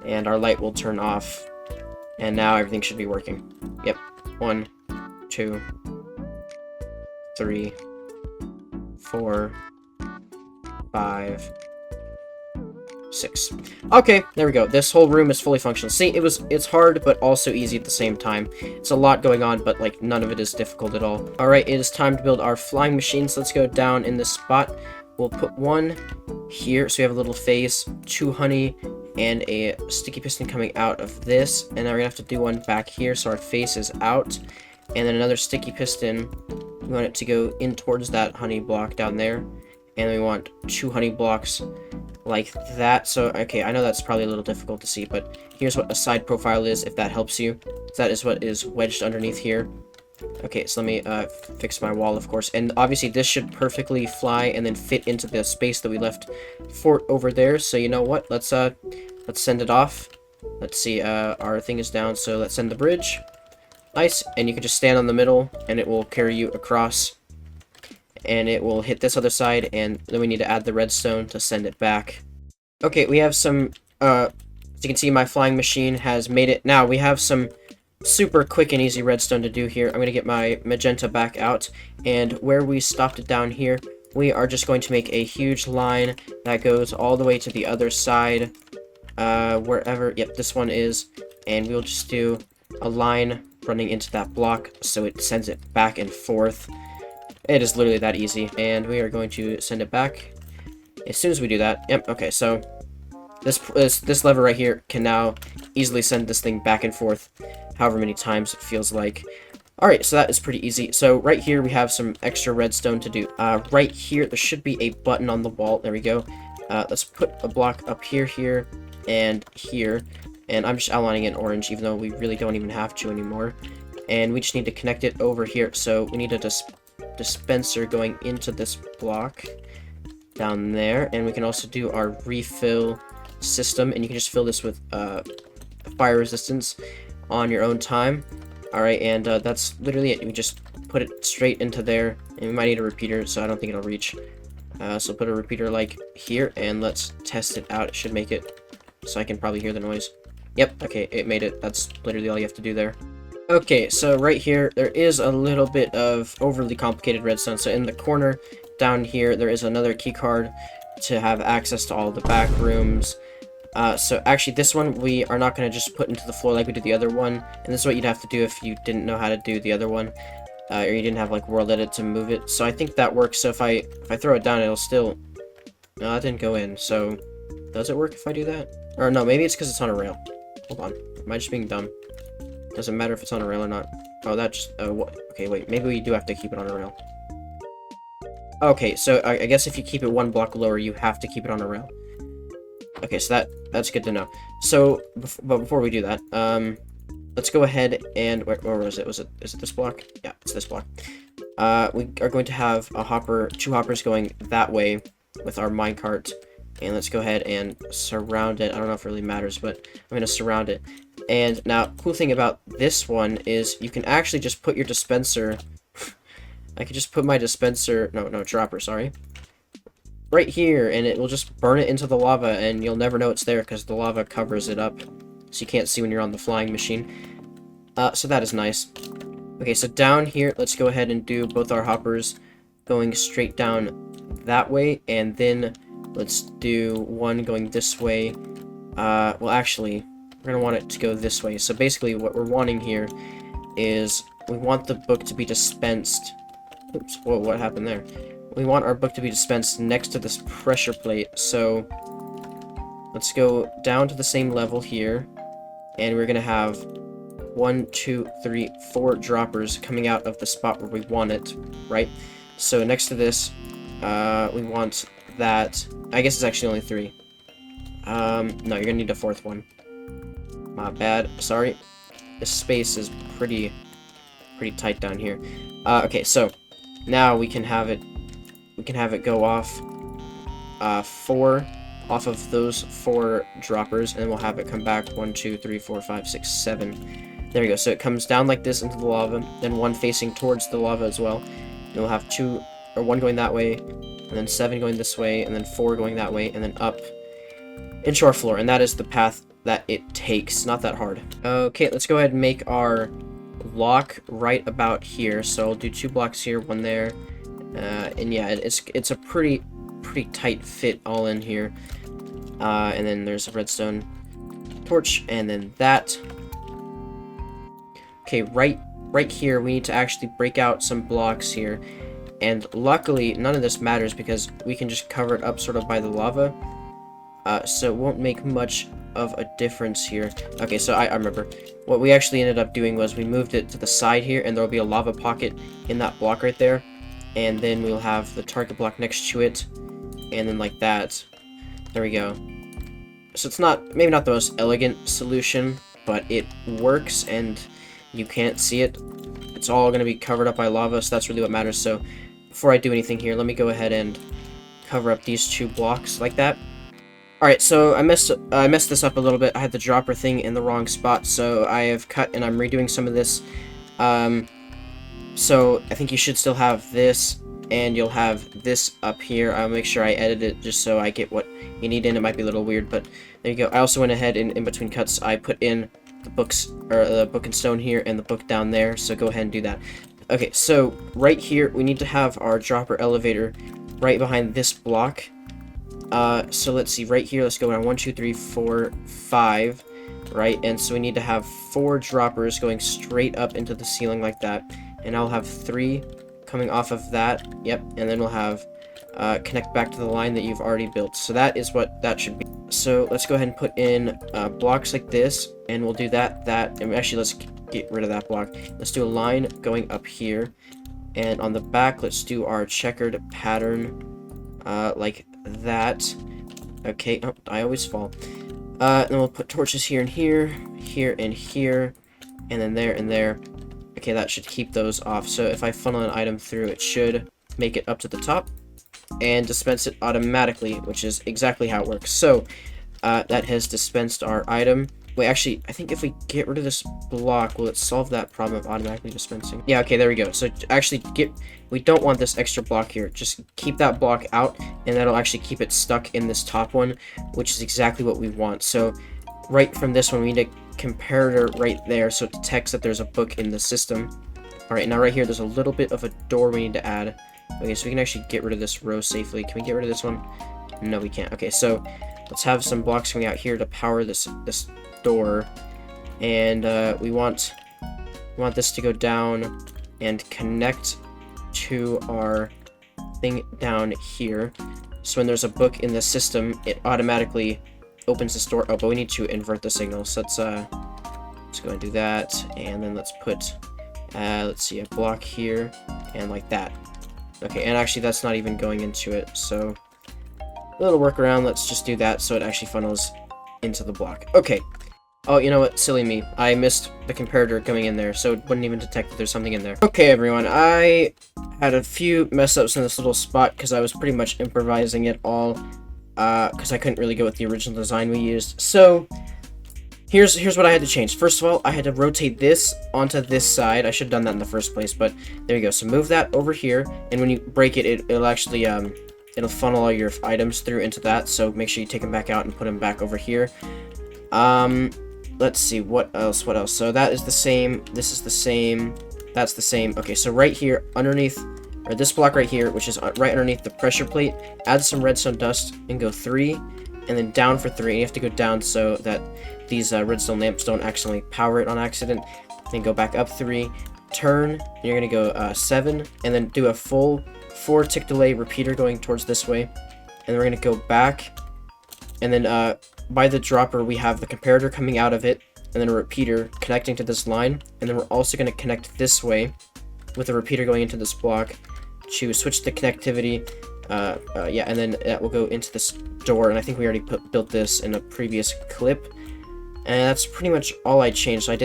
and our light will turn off, and now everything should be working. Yep. 1, 2, 3, 4, 5, 6. Okay, there we go. This whole room is fully functional. See, it's hard, but also easy at the same time. It's a lot going on, but like none of it is difficult at all. All right, it is time to build our flying machine. So let's go down in this spot. We'll put 1 here, so we have a little face, 2 honey, and a sticky piston coming out of this. And then we're gonna have to do 1 back here, so our face is out, and then another sticky piston. We want it to go in towards that honey block down there, and we want 2 honey blocks like that. So okay, I know that's probably a little difficult to see, but here's what a side profile is, if that helps you. That is what is wedged underneath here. Okay, so let me fix my wall, of course. And obviously this should perfectly fly and then fit into the space that we left for over there. So you know what? Let's send it off. Let's see, our thing is down, so let's send the bridge. Nice, and you can just stand on the middle and it will carry you across. And it will hit this other side, and then we need to add the redstone to send it back. Okay, we have some, as you can see, my flying machine has made it. Now, we have some super quick and easy redstone to do here. I'm going to get my magenta back out, and where we stopped it down here, we are just going to make a huge line that goes all the way to the other side, wherever, yep, this one is, and we'll just do a line running into that block so it sends it back and forth. It is literally that easy, and we are going to send it back as soon as we do that. Yep, okay, so this lever right here can now easily send this thing back and forth however many times it feels like. Alright, so that is pretty easy. So right here we have some extra redstone to do. Right here there should be a button on the wall. There we go. Let's put a block up here, and here. And I'm just outlining it in orange, even though we really don't even have to anymore. And we just need to connect it over here. So we need a dispenser going into this block down there. And we can also do our refill system. And you can just fill this with fire resistance on your own time. Alright, and that's literally it. We just put it straight into there. And we might need a repeater, so I don't think it'll reach. So put a repeater like here, and let's test it out. It should make it so I can probably hear the noise. Yep, okay, it made it. That's literally all you have to do there. Okay, so right here, there is a little bit of overly complicated redstone. So in the corner down here, there is another key card to have access to all the back rooms. So actually, this one, we are not going to just put into the floor like we did the other one. And this is what you'd have to do if you didn't know how to do the other one. Or you didn't have, like, world edit to move it. So I think that works. So if I throw it down, it'll still... No, that didn't go in. So does it work if I do that? Or no, maybe it's because it's on a rail. Hold on. Am I just being dumb? Doesn't matter if it's on a rail or not. Oh, that just... okay, wait. Maybe we do have to keep it on a rail. Okay, so I guess if you keep it one block lower, you have to keep it on a rail. Okay, so that's good to know. So, but before we do that, let's go ahead and... Where was it? Is it this block? Yeah, it's this block. We are going to have two hoppers going that way with our minecart. And let's go ahead and surround it. I don't know if it really matters, but I'm going to surround it. And now, cool thing about this one is you can actually just put your dispenser... I could just put my dispenser... No, dropper, sorry. Right here, and it will just burn it into the lava, and you'll never know it's there because the lava covers it up. So you can't see when you're on the flying machine. So that is nice. Okay, so down here, let's go ahead and do both our hoppers going straight down that way, and then... Let's do one going this way. Well, actually, we're going to want it to go this way. So basically, what we're wanting here is we want the book to be dispensed. Oops, whoa, what happened there? We want our book to be dispensed next to this pressure plate. So let's go down to the same level here. And we're going to have 1, 2, 3, 4 droppers coming out of the spot where we want it, right? So next to this, we want that... I guess it's actually only 3. No, you're gonna need a 4th one. My bad. Sorry. This space is pretty tight down here. Okay, so now we can have it go off 4 off of those 4 droppers, and then we'll have it come back 1, 2, 3, 4, 5, 6, 7. There we go. So it comes down like this into the lava, then 1 facing towards the lava as well. And we'll have 1 going that way, and then 7 going this way, and then 4 going that way, and then up into our floor. And that is the path that it takes. Not that hard. Okay, let's go ahead and make our lock right about here. So I'll do 2 blocks here, 1 there. And yeah, it's a pretty tight fit all in here. And then there's a redstone torch, and then that. Okay, right here, we need to actually break out some blocks here. And luckily, none of this matters because we can just cover it up sort of by the lava. So it won't make much of a difference here. Okay, so I remember. What we actually ended up doing was we moved it to the side here, and there will be a lava pocket in that block right there. And then we'll have the target block next to it. And then like that. There we go. So it's maybe not the most elegant solution, but it works, and you can't see it. it's all going to be covered up by lava, so that's really what matters. So before I do anything here, let me go ahead and cover up these 2 blocks like that. Alright, so I messed this up a little bit. I had the dropper thing in the wrong spot, so I have cut and I'm redoing some of this. So I think you should still have this, and you'll have this up here. I'll make sure I edit it just so I get what you need in. It might be a little weird, but there you go. I also went ahead and in between cuts, I put in the books, or the book and stone here, and the book down there, so go ahead and do that. Okay, so right here, we need to have our dropper elevator right behind this block. So let's see, right here, let's go down 1, 2, 3, 4, 5, right? And so we need to have 4 droppers going straight up into the ceiling like that. And I'll have 3 coming off of that, yep, and then we'll have, connect back to the line that you've already built. So that is what that should be. So let's go ahead and put in, blocks like this, and we'll do that, and actually, let's get rid of that block. Let's do a line going up here, and on the back, let's do our checkered pattern, like that. Okay, oh, I always fall. Then we'll put torches here and here, here and here, and then there and there. Okay, that should keep those off. So if I funnel an item through, it should make it up to the top and dispense it automatically, which is exactly how it works. So that has dispensed our item. Wait, actually, I think if we get rid of this block, will it solve that problem of automatically dispensing? Yeah, okay, there we go. So actually, we don't want this extra block here. Just keep that block out, and that'll actually keep it stuck in this top one, which is exactly what we want. So right from this one, we need a comparator right there, so it detects that there's a book in the system. All right, now right here, there's a little bit of a door we need to add. Okay, so we can actually get rid of this row safely. Can we get rid of this one? No, we can't. Okay, so let's have some blocks coming out here to power this door, and we want this to go down and connect to our thing down here. So when there's a book in the system, it automatically opens this door. Oh, but we need to invert the signal. So let's go and do that, and then let's put let's see, a block here and like that. Okay, and actually that's not even going into it, so a little workaround. Let's just do that so it actually funnels into the block. Okay. Oh, you know what? Silly me. I missed the comparator going in there, so it wouldn't even detect that there's something in there. Okay, everyone. I had a few mess-ups in this little spot because I was pretty much improvising it all, because I couldn't really go with the original design we used. So here's what I had to change. First of all, I had to rotate this onto this side. I should have done that in the first place, but there you go. So move that over here, and when you break it, it'll actually it'll funnel all your items through into that. So make sure you take them back out and put them back over here. Let's see, what else? So that is the same, this is the same, that's the same. Okay, so right here, underneath, or this block right here, which is right underneath the pressure plate, add some redstone dust and go 3, and then down for 3. And you have to go down so that these redstone lamps don't accidentally power it on accident. Then go back up 3, turn, and you're gonna go 7, and then do a full 4 tick delay repeater going towards this way. And we're gonna go back, and then by the dropper, we have the comparator coming out of it, and then a repeater connecting to this line, and then we're also going to connect this way with a repeater going into this block to switch the connectivity. Yeah, and then that will go into this door, and I think we already built this in a previous clip, and that's pretty much all I changed. So I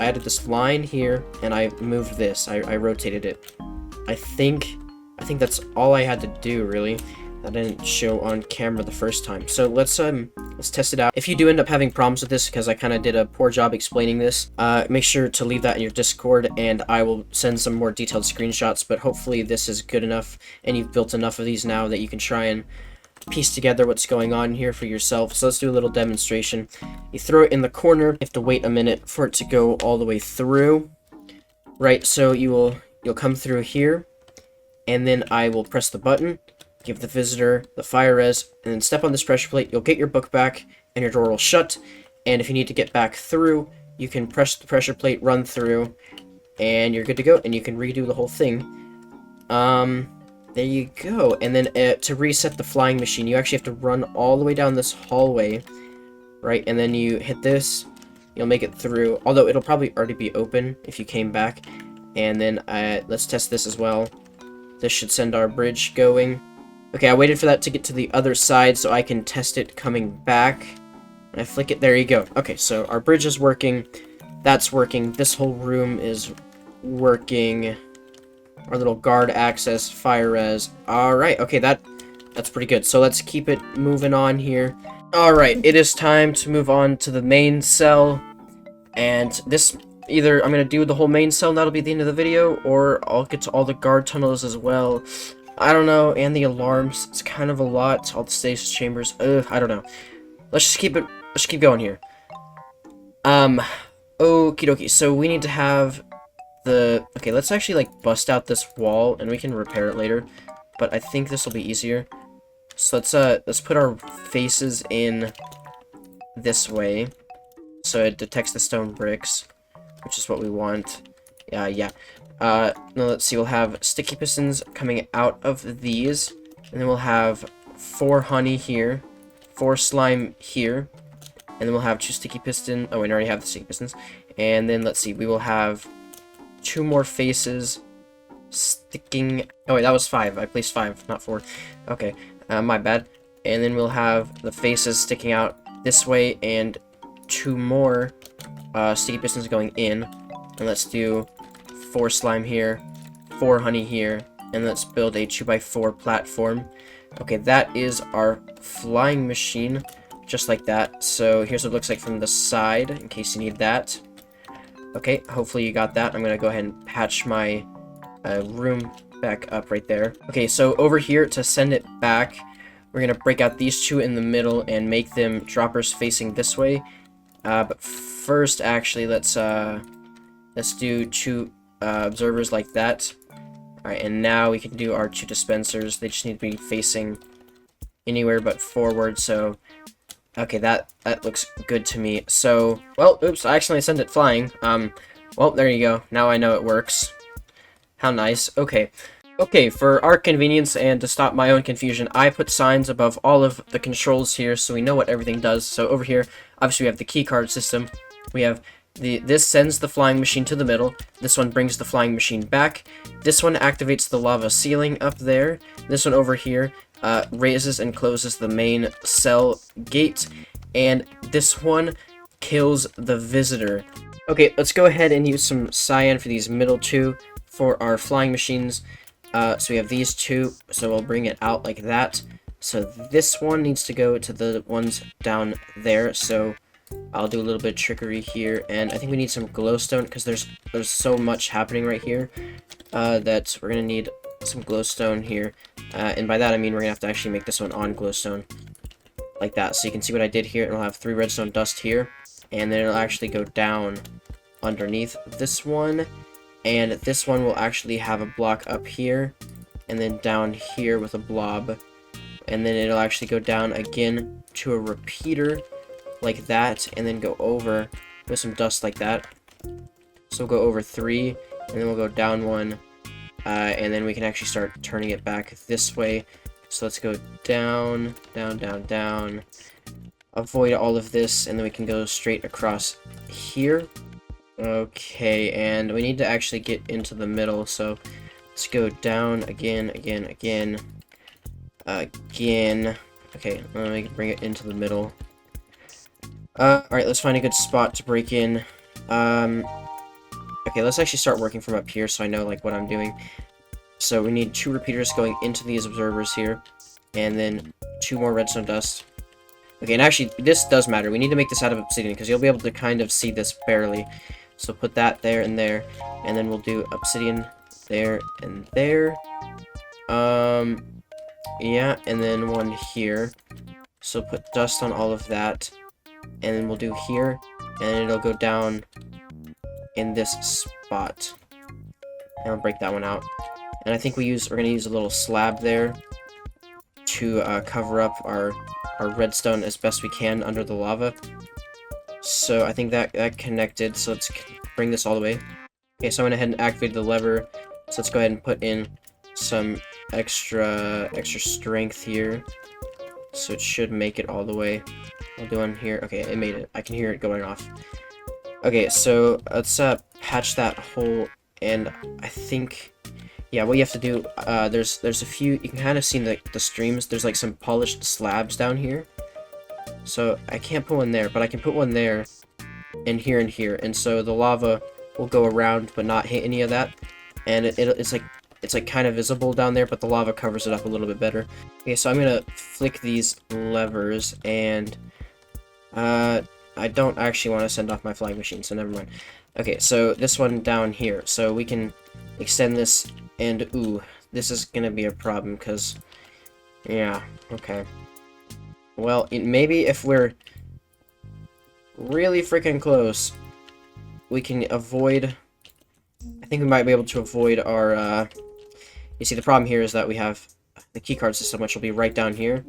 added this line here, and I moved this. I rotated it. I think that's all I had to do, really. That didn't show on camera the first time. So let's test it out. If you do end up having problems with this, because I kind of did a poor job explaining this, make sure to leave that in your Discord, and I will send some more detailed screenshots. But hopefully this is good enough, and you've built enough of these now that you can try and piece together what's going on here for yourself. So let's do a little demonstration. You throw it in the corner. You have to wait a minute for it to go all the way through. Right, so you'll come through here, and then I will press the button, give the visitor the fire res, and then step on this pressure plate. You'll get your book back, and your door will shut. And if you need to get back through, you can press the pressure plate, run through, and you're good to go, and you can redo the whole thing. There you go. And then to reset the flying machine, you actually have to run all the way down this hallway, right? And then you hit this, you'll make it through, although it'll probably already be open if you came back. And then let's test this as well. This should send our bridge going. Okay, I waited for that to get to the other side so I can test it coming back. And I flick it, there you go. Okay, so our bridge is working. That's working. This whole room is working. Our little guard access, fire res. Alright, okay, that's pretty good. So let's keep it moving on here. Alright, it is time to move on to the main cell. And this, either I'm going to do the whole main cell and that'll be the end of the video, or I'll get to all the guard tunnels as well. I don't know, and the alarms. It's kind of a lot. All the stasis chambers. I don't know. Let's keep going here. Okie dokie. So we need to have the... Okay, let's actually, like, bust out this wall, and we can repair it later. But I think this will be easier. So let's put our faces in this way. So it detects the stone bricks, which is what we want. Yeah. Now let's see, we'll have sticky pistons coming out of these, and then we'll have 4 honey here, 4 slime here, and then we'll have 2 sticky piston. Oh, we already have the sticky pistons. And then let's see, we will have 2 more faces sticking. Oh wait, that was 5. I placed 5, not 4. Okay, my bad. And then we'll have the faces sticking out this way, and 2 more sticky pistons going in. And let's do 4 slime here, 4 honey here, and let's build a 2x4 platform. Okay, that is our flying machine, just like that. So here's what it looks like from the side, in case you need that. Okay, hopefully you got that. I'm gonna go ahead and patch my room back up right there. Okay, so over here, to send it back, we're gonna break out these 2 in the middle and make them droppers facing this way. But first, actually, let's do 2 observers like that. Alright, and now we can do our 2 dispensers. They just need to be facing anywhere but forward, so... Okay, that looks good to me. So, well, oops, I accidentally sent it flying. Well, there you go. Now I know it works. How nice. Okay. Okay, for our convenience and to stop my own confusion, I put signs above all of the controls here so we know what everything does. So over here, obviously we have the keycard system. We have this sends the flying machine to the middle. This one brings the flying machine back. This one activates the lava ceiling up there. This one over here raises and closes the main cell gate. And this one kills the visitor. Okay, let's go ahead and use some cyan for these middle 2 for our flying machines. So we have these 2, so we'll bring it out like that. So this one needs to go to the ones down there, so I'll do a little bit of trickery here, and I think we need some glowstone, because there's so much happening right here, that we're going to need some glowstone here, and by that I mean we're going to have to actually make this one on glowstone, like that. So you can see what I did here, and we'll have 3 redstone dust here, and then it'll actually go down underneath this one. And this one will actually have a block up here, and then down here with a blob. And then it'll actually go down again to a repeater, like that, and then go over with some dust like that. So we'll go over 3, and then we'll go down 1, and then we can actually start turning it back this way. So let's go down, down, down, down. Avoid all of this, and then we can go straight across here. Okay, and we need to actually get into the middle, so let's go down again. Again. Okay, let me bring it into the middle. Alright, let's find a good spot to break in. Okay, let's actually start working from up here so I know, like, what I'm doing. So we need 2 repeaters going into these observers here, and then 2 more redstone dust. Okay, and actually, this does matter. We need to make this out of obsidian, because you'll be able to kind of see this barely. So put that there, and then we'll do obsidian there and there. Yeah, and then 1 here. So put dust on all of that, and then we'll do here, and it'll go down in this spot. And I'll break that one out. And I think we're gonna use a little slab there to cover up our redstone as best we can under the lava. So I think that connected, so let's bring this all the way. Okay, so I went ahead and activated the lever, so let's go ahead and put in some extra strength here, so it should make it all the way. I'll do one here. Okay, it made it. I can hear it going off. Okay, so let's patch that hole, and I think, yeah, what you have to do, there's a few, you can kind of see the streams, there's like some polished slabs down here. So I can't put one there, but I can put one there, and here, and so the lava will go around but not hit any of that, and it's like kind of visible down there, but the lava covers it up a little bit better. Okay, so I'm gonna flick these levers, and I don't actually want to send off my flying machine, so never mind. Okay, so this one down here, so we can extend this, and ooh, this is gonna be a problem, because, yeah, okay. Well, maybe if we're really freaking close, we can avoid, I think we might be able to avoid our, you see, the problem here is that we have the keycard system, which will be right down here,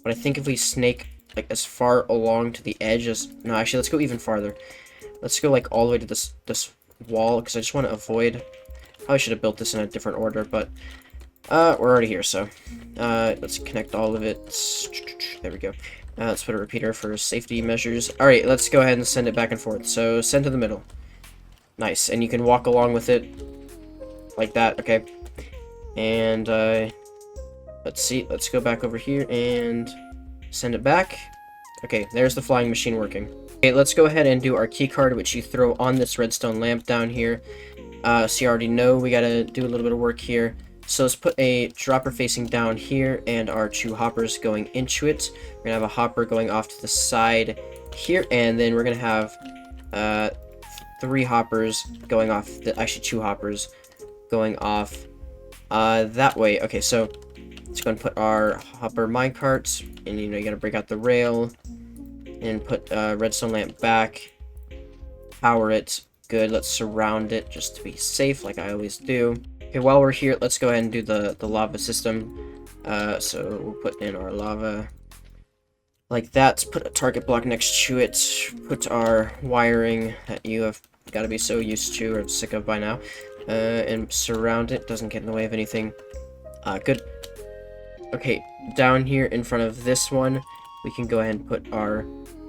but I think if we snake, like, as far along to the edge as, no, actually, let's go even farther. Let's go, like, all the way to this wall, because I just want to avoid, probably should have built this in a different order, but, we're already here, so, let's connect all of it. There we go. Let's put a repeater for safety measures. Alright, let's go ahead and send it back and forth. So, send to the middle. Nice, and you can walk along with it, like that, okay. And, let's see, let's go back over here and send it back. Okay, there's the flying machine working. Okay, let's go ahead and do our key card, which you throw on this redstone lamp down here. So you already know we gotta do a little bit of work here. So let's put a dropper facing down here and our 2 hoppers going into it. We're gonna have a hopper going off to the side here, and then we're gonna have 3 hoppers going off, actually 2 hoppers going off that way. Okay, so let's go and put our hopper minecarts, and you know, you gotta break out the rail and put redstone lamp back, power it. Good, let's surround it just to be safe, like I always do. Okay, while we're here, let's go ahead and do the lava system. So we'll put in our lava like that, put a target block next to it, put our wiring that you have got to be so used to or sick of by now, and surround it, doesn't get in the way of anything. Good. Okay, down here in front of this one, we can go ahead and put our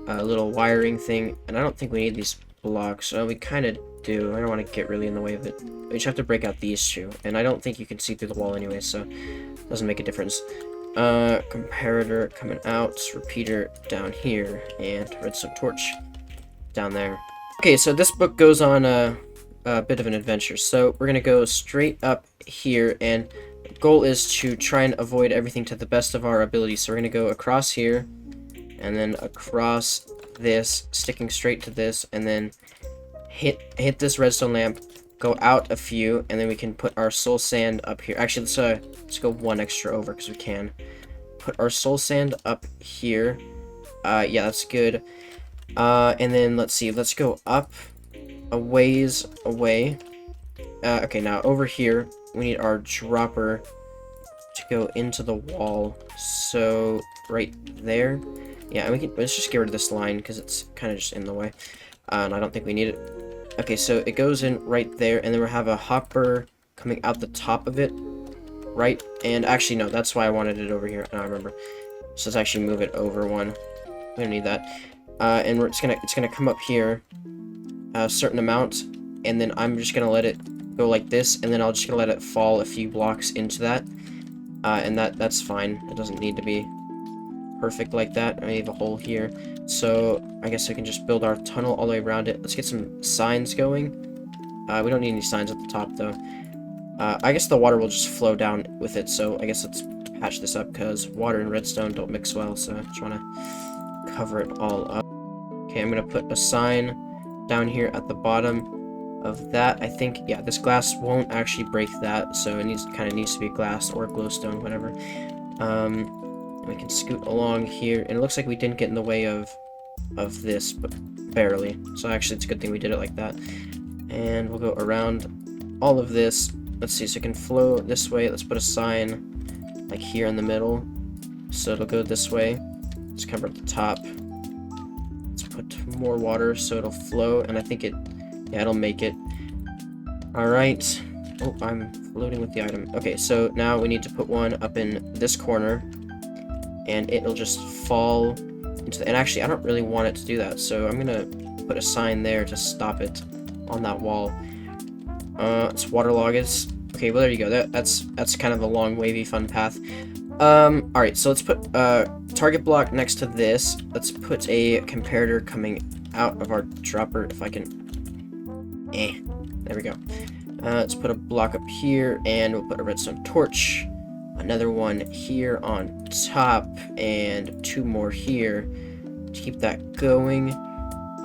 little wiring thing, and I don't think we need these blocks. We kind of do. I don't want to get really in the way of it. We just have to break out these 2, and I don't think you can see through the wall anyway, so it doesn't make a difference. Comparator coming out, repeater down here, and redstone torch down there. Okay, so this book goes on a bit of an adventure. So we're gonna go straight up here, and the goal is to try and avoid everything to the best of our ability. So we're gonna go across here, and then across this, sticking straight to this, and then hit this redstone lamp, go out a few, and then we can put our soul sand up here. Actually, let's go 1 extra over, because we can. Put our soul sand up here. Yeah, that's good. And then, let's see, let's go up a ways away. Okay, now over here, we need our dropper to go into the wall. So, right there. Yeah, and let's just get rid of this line, because it's kind of just in the way. And I don't think we need it. Okay, so it goes in right there, and then we'll have a hopper coming out the top of it, right? And actually, no, that's why I wanted it over here. Now I remember. So let's actually move it over 1. We don't need that. And it's gonna come up here a certain amount, and then I'm just gonna let it go like this, and then I'll just gonna let it fall a few blocks into that. And that's fine. It doesn't need to be perfect like that. I have a hole here, so I guess I can just build our tunnel all the way around it. Let's get some signs going. We don't need any signs at the top though. I guess the water will just flow down with it, so I guess let's patch this up, because water and redstone don't mix well, so I just want to cover it all up. Okay, I'm gonna put a sign down here at the bottom of that. I think, yeah, this glass won't actually break that, so it kind of needs to be glass or glowstone, whatever. We can scoot along here, and it looks like we didn't get in the way of this, but barely. So actually, it's a good thing we did it like that. And we'll go around all of this. Let's see, so it can flow this way. Let's put a sign like here in the middle, so it'll go this way. Let's cover up the top. Let's put more water so it'll flow, and I think it'll make it. All right. Oh, I'm floating with the item. Okay, so now we need to put one up in this corner, and it'll just fall into the, and actually I don't really want it to do that, so I'm gonna put a sign there to stop it on that wall. It's waterlog is okay. Well, there you go. That's kind of a long, wavy, fun path. All right, so let's put target block next to this. Let's put a comparator coming out of our dropper, if I can There we go. Let's put a block up here, and we'll put a redstone torch. Another one here on top, and 2 more here to keep that going.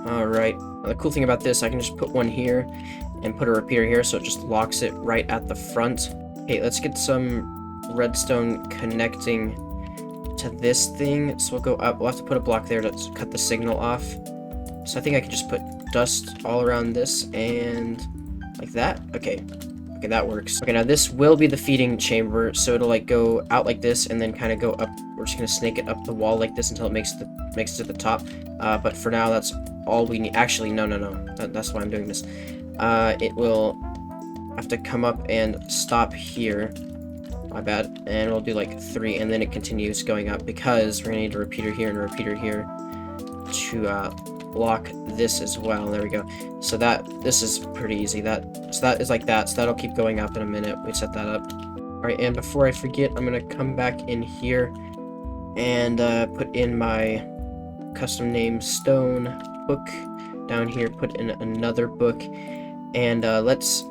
Alright, the cool thing about this, I can just put one here and put a repeater here, so it just locks it right at the front. Okay, let's get some redstone connecting to this thing. So we'll go up, we'll have to put a block there to cut the signal off. So I think I can just put dust all around this, and like that. Okay, that works. Okay, now this will be the feeding chamber, so it'll like go out like this and then kind of go up. We're just gonna snake it up the wall like this until it makes it to the top. But for now, that's all we need. Actually, no. That's why I'm doing this. It will have to come up and stop here. My bad. And we'll do like 3, and then it continues going up because we're gonna need a repeater here and a repeater here to block this as well. There we go. So this is pretty easy. So that is like that. So that'll keep going up in a minute. We set that up. All right, and before I forget, I'm gonna come back in here and put in my custom name stone book down here. Put in another book, and let's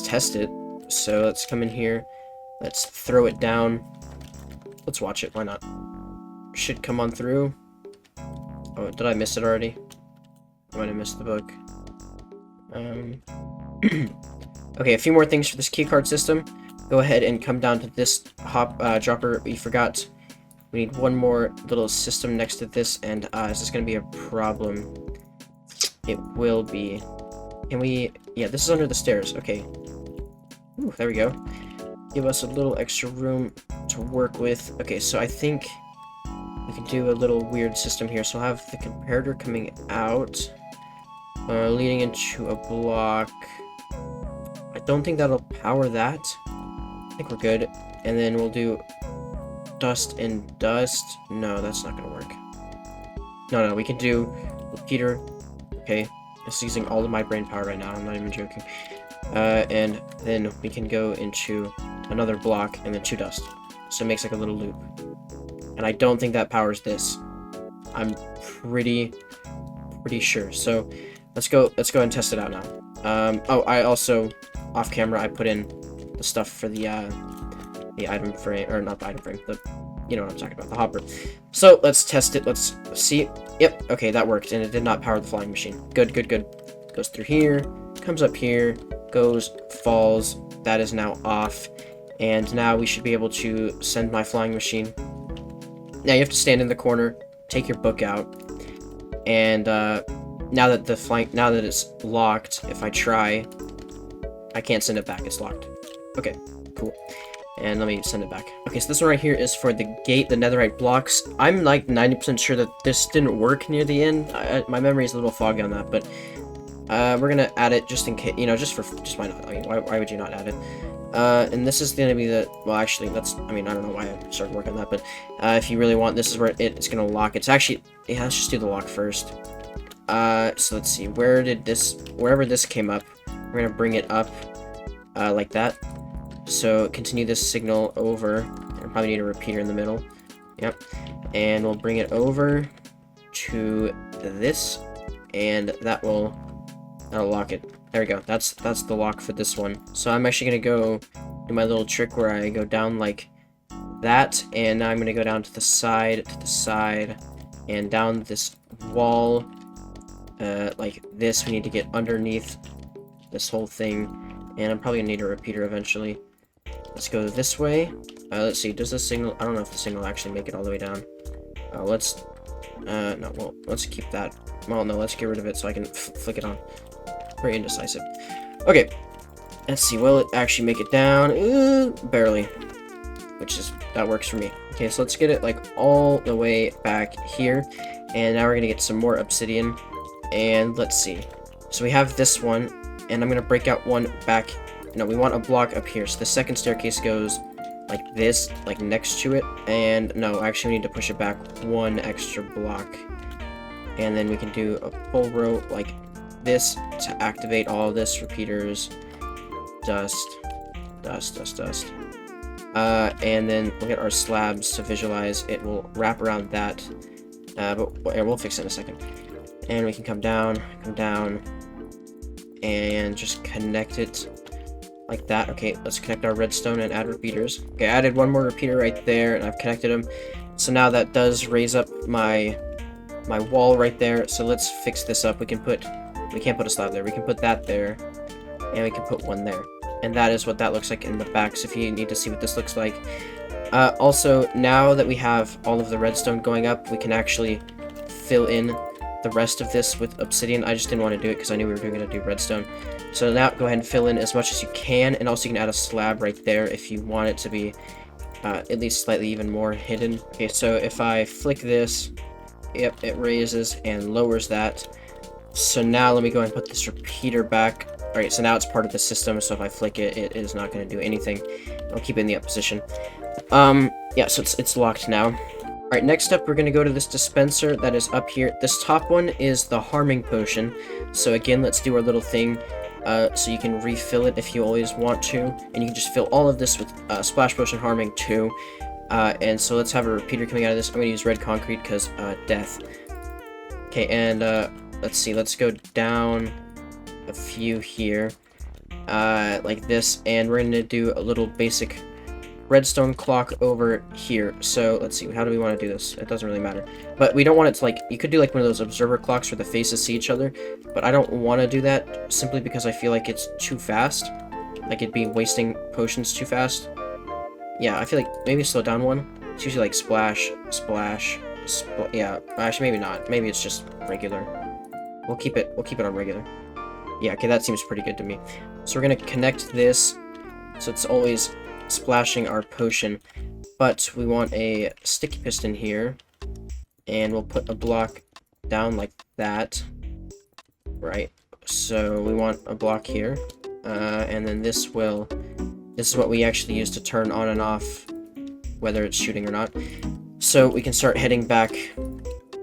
test it. So let's come in here. Let's throw it down. Let's watch it. Why not? Should come on through. Oh, did I miss it already? I might have missed the book. Okay, a few more things for this keycard system. Go ahead and come down to this dropper we forgot. We need one more little system next to this, and is this going to be a problem? It will be. Can we... Yeah, this is under the stairs. Okay. Ooh, there we go. Give us a little extra room to work with. Okay, so I think we can do a little weird system here. So I'll have the comparator coming out, leading into a block. I don't think that'll power that. I think we're good. And then we'll do dust and dust. No, that's not gonna work. No, we can do repeater. Okay, it's using all of my brain power right now. I'm not even joking. And then we can go into another block and then 2 dust. So it makes like a little loop. And I don't think that powers this. I'm pretty sure. So let's go and test it out now. Oh, I also, off camera, I put in the stuff for the item frame, or not the item frame, you know what I'm talking about, the hopper. So let's test it. Let's see. Yep. Okay, that worked, and it did not power the flying machine. Good. Goes through here, comes up here, goes, falls. That is now off, and now we should be able to send my flying machine. Now you have to stand in the corner, take your book out, and now that it's locked, if I try, I can't send it back. It's locked. Okay, cool. And let me send it back. Okay, so this one right here is for the gate, the netherite blocks. I'm like 90% sure that this didn't work near the end. My memory is a little foggy on that, but we're gonna add it just in case, you know, just why not? I mean, why would you not add it? And this is gonna be the, well, actually, I don't know why I started working on that, but if you really want, this is where it's gonna lock. It's actually, yeah, let's just do the lock first. So let's see, wherever this came up, we're gonna bring it up, like that. So continue this signal over, and I'll probably need a repeater in the middle. Yep. And we'll bring it over to this, and that'll lock it. There we go. That's the lock for this one. So I'm actually gonna go do my little trick where I go down like that, and now I'm gonna go down to the side, and down this wall, like this. We need to get underneath this whole thing, and I'm probably gonna need a repeater eventually. Let's go this way. Let's see, does the signal, I don't know if the signal will actually make it all the way down. No, well, let's keep that. Well, no, let's get rid of it so I can flick it on. Very indecisive. Okay, let's see, will it actually make it down? Barely. That works for me. Okay, so let's get it like all the way back here. And now we're gonna get some more obsidian. And let's see. So we have this one, and I'm gonna break out one back. No, we want a block up here. So the second staircase goes like this, like next to it. And no, actually we need to push it back one extra block. And then we can do a full row like this to activate all of this. Repeaters, dust. And then we'll get our slabs to visualize. It will wrap around that. But we'll fix it in a second. And we can come down, and just connect it like that. Okay, let's connect our redstone and add repeaters. Okay, I added one more repeater right there, and I've connected them. So now that does raise up my wall right there. So let's fix this up. We can't put a slab there. We can put that there, and we can put one there. And that is what that looks like in the back. So if you need to see what this looks like. Also, now that we have all of the redstone going up, we can actually fill in the rest of this with obsidian. I just didn't want to do it because I knew we were going to do redstone. So now go ahead and fill in as much as you can, and also you can add a slab right there if you want it to be at least slightly even more hidden. Okay, so if I flick this, yep, it raises and lowers that. So now let me go ahead and put this repeater back. Alright, so now it's part of the system, so if I flick it, it is not going to do anything. I'll keep it in the up position. Yeah, so it's locked now. Alright, next up, we're going to go to this dispenser that is up here. This top one is the harming potion. So again, let's do our little thing. So you can refill it if you always want to. And you can just fill all of this with splash potion harming too. And so let's have a repeater coming out of this. I'm going to use red concrete because death. Okay, and let's see. Let's go down a few here. Like this. And we're going to do a little basic redstone clock over here. So let's see, how do we want to do this? It doesn't really matter, but we don't want it to, like, you could do like one of those observer clocks where the faces see each other, but I don't want to do that simply because I feel like it's too fast. Like, it'd be wasting potions too fast. Yeah, I feel like maybe slow down one. It's usually like splash, splash, yeah, actually maybe not. Maybe it's just regular. We'll keep it on regular. Yeah, okay, that seems pretty good to me. So we're gonna connect this so it's always splashing our potion, but we want a sticky piston here, and we'll put a block down like that, right? So we want a block here, and then this is what we actually use to turn on and off whether it's shooting or not. So we can start heading back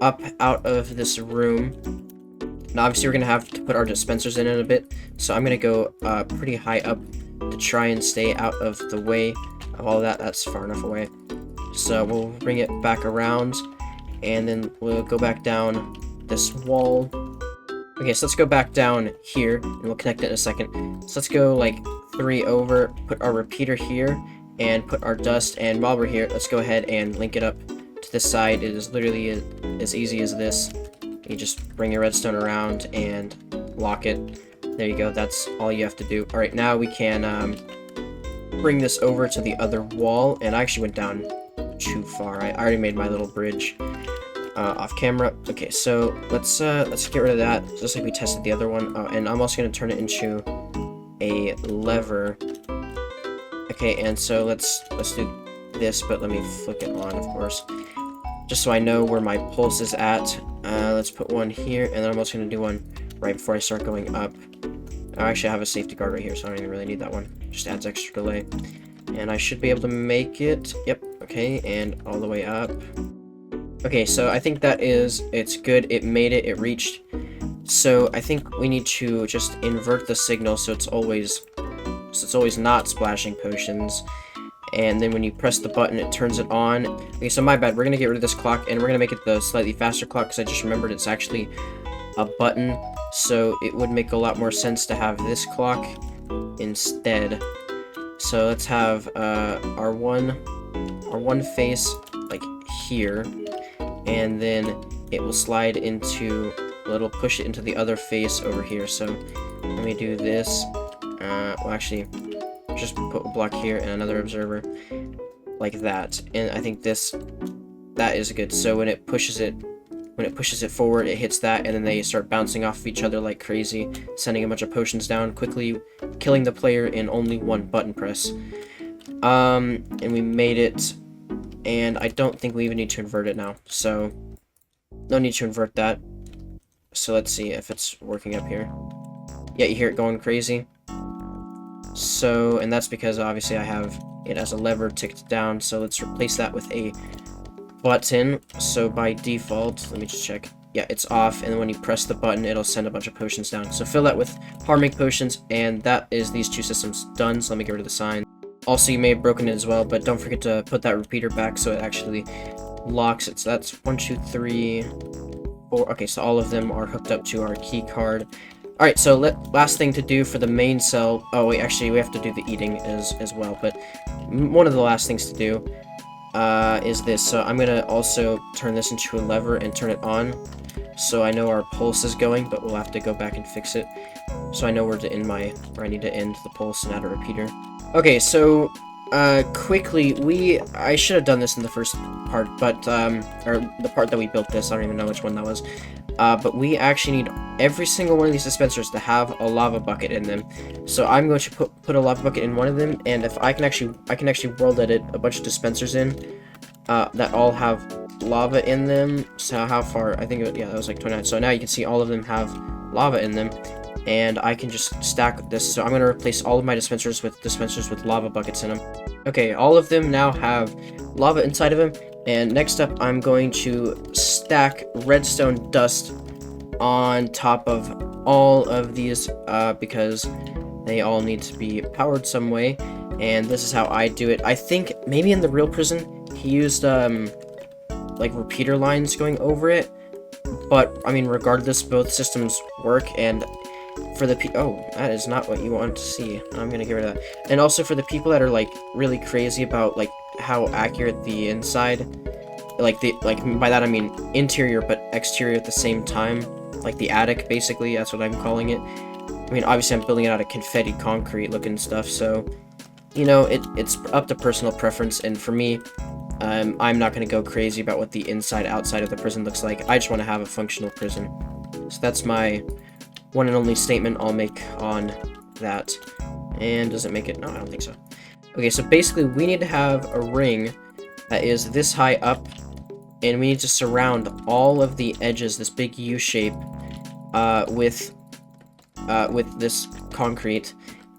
up out of this room. Now obviously we're gonna have to put our dispensers in a bit, so I'm gonna go pretty high up to try and stay out of the way of all that. That's far enough away. So we'll bring it back around, and then we'll go back down this wall. Okay, so let's go back down here, and we'll connect it in a second. So let's go like 3 over, put our repeater here, and put our dust, and while we're here, let's go ahead and link it up to this side. It is literally as easy as this. You just bring your redstone around and lock it. There you go, that's all you have to do. Alright, now we can bring this over to the other wall, and I actually went down too far. I already made my little bridge off camera. Okay, so let's get rid of that, just like we tested the other one. Oh, and I'm also going to turn it into a lever. Okay, and so let's do this, but let me flick it on, of course, just so I know where my pulse is at. Let's put one here, and then I'm also going to do one right before I start going up. I actually have a safety guard right here, so I don't even really need that one. Just adds extra delay. And I should be able to make it. Yep, okay, and all the way up. Okay, so I think it's good. It made it, it reached. So I think we need to just invert the signal so it's always not splashing potions. And then when you press the button, it turns it on. Okay, so my bad. We're going to get rid of this clock, and we're going to make it the slightly faster clock, because I just remembered it's actually a button. So it would make a lot more sense to have this clock instead. So let's have our one face like here, and then it will slide into, it'll push it into the other face over here. So let me do this. Well, actually, just put a block here and another observer like that, and I think that is good. So when it pushes it forward, it hits that, and then they start bouncing off of each other like crazy, sending a bunch of potions down, quickly killing the player in only one button press. And we made it, and I don't think we even need to invert it now, so no need to invert that. So let's see if it's working up here. Yeah, you hear it going crazy. So, and that's because obviously I have it as a lever ticked down, so let's replace that with a button. So by default, let me just check. Yeah, it's off, and then when you press the button, it'll send a bunch of potions down. So fill that with harming potions, and that is these two systems done. So let me get rid of the sign. Also, you may have broken it as well, but don't forget to put that repeater back so it actually locks it. So that's 1, 2, 3, 4. Okay, so all of them are hooked up to our key card. Alright, so last thing to do for the main cell. Oh wait, actually we have to do the eating as well, but one of the last things to do is this. So I'm gonna also turn this into a lever and turn it on, so I know our pulse is going, but we'll have to go back and fix it. So I know where I need to end the pulse and add a repeater. Okay, so quickly, I should have done this in the first part, but or the part that we built this, I don't even know which one that was. But we actually need every single one of these dispensers to have a lava bucket in them. So I'm going to put a lava bucket in one of them, and if I can actually world edit a bunch of dispensers in that all have lava in them. So how far? I think yeah, that was like 29. So now you can see all of them have lava in them, and I can just stack this. So I'm going to replace all of my dispensers with lava buckets in them. Okay, all of them now have lava inside of them. And next up, I'm going to stack redstone dust on top of all of these because they all need to be powered some way. And this is how I do it. I think maybe in the real prison, he used like repeater lines going over it. But I mean, regardless, both systems work. And for the oh, that is not what you want to see. I'm gonna get rid of that. And also for the people that are like really crazy about like how accurate the inside, like by that I mean interior but exterior at the same time, like the attic basically, that's what I'm calling it. I mean, obviously I'm building it out of confetti concrete looking stuff, so you know, it's up to personal preference. And for me, I'm not going to go crazy about what the inside outside of the prison looks like. I just want to have a functional prison. So that's my one and only statement I'll make on that. And does it make it? No, I don't think so. Okay, so basically we need to have a ring that is this high up, and we need to surround all of the edges, this big U shape, with this concrete,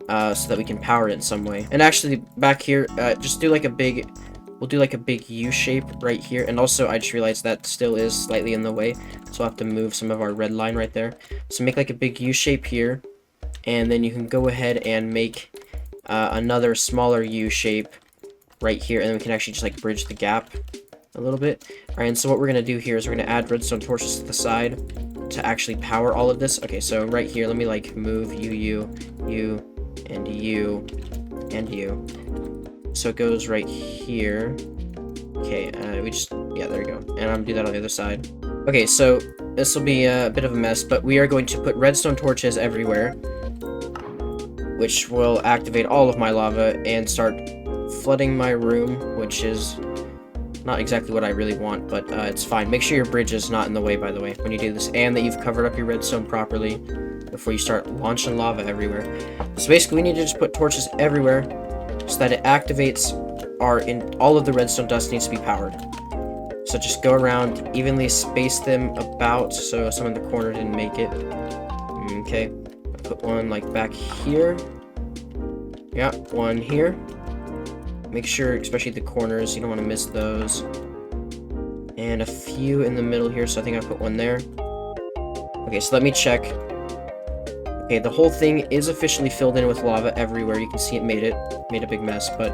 so that we can power it in some way. And actually back here, just do like a big, we'll do like a big U shape right here. And also I just realized that still is slightly in the way, so I'll have to move some of our red line right there. So make like a big U shape here, and then you can go ahead and make another smaller U shape right here, and then we can actually just like bridge the gap a little bit. Alright, and so what we're gonna do here is we're gonna add redstone torches to the side to actually power all of this. Okay, so right here, let me like move U, and U, and U. So it goes right here. Okay, we just, yeah, there we go. And I'm gonna do that on the other side. Okay, so this will be a bit of a mess, but we are going to put redstone torches everywhere, which will activate all of my lava and start flooding my room, which is not exactly what I really want, but it's fine. Make sure your bridge is not in the way, by the way, when you do this, and that you've covered up your redstone properly before you start launching lava everywhere. So basically, we need to just put torches everywhere so that it activates all of the redstone dust needs to be powered. So just go around, evenly space them about, so some in the corner didn't make it. Okay, put one like back here. Yeah, one here. Make sure, especially the corners, you don't want to miss those. And a few in the middle here, so I think I put one there. Okay, so let me check. Okay, the whole thing is officially filled in with lava everywhere. You can see it made a big mess, but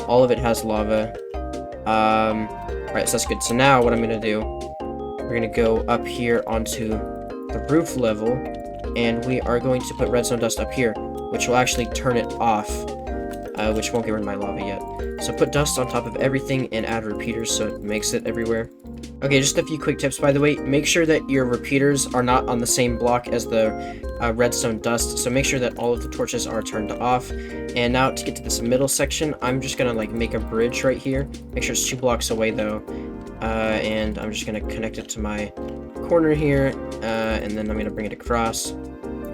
all of it has lava. Alright, so that's good. So now what I'm going to do, we're going to go up here onto the roof level, and we are going to put redstone dust up here, which will actually turn it off. Which won't get rid of my lava yet. So put dust on top of everything and add repeaters so it makes it everywhere. Okay, just a few quick tips, by the way. Make sure that your repeaters are not on the same block as the redstone dust, so make sure that all of the torches are turned off. And now to get to this middle section, I'm just gonna like make a bridge right here. Make sure it's 2 blocks away though. And I'm just gonna connect it to my corner here, and then I'm gonna bring it across.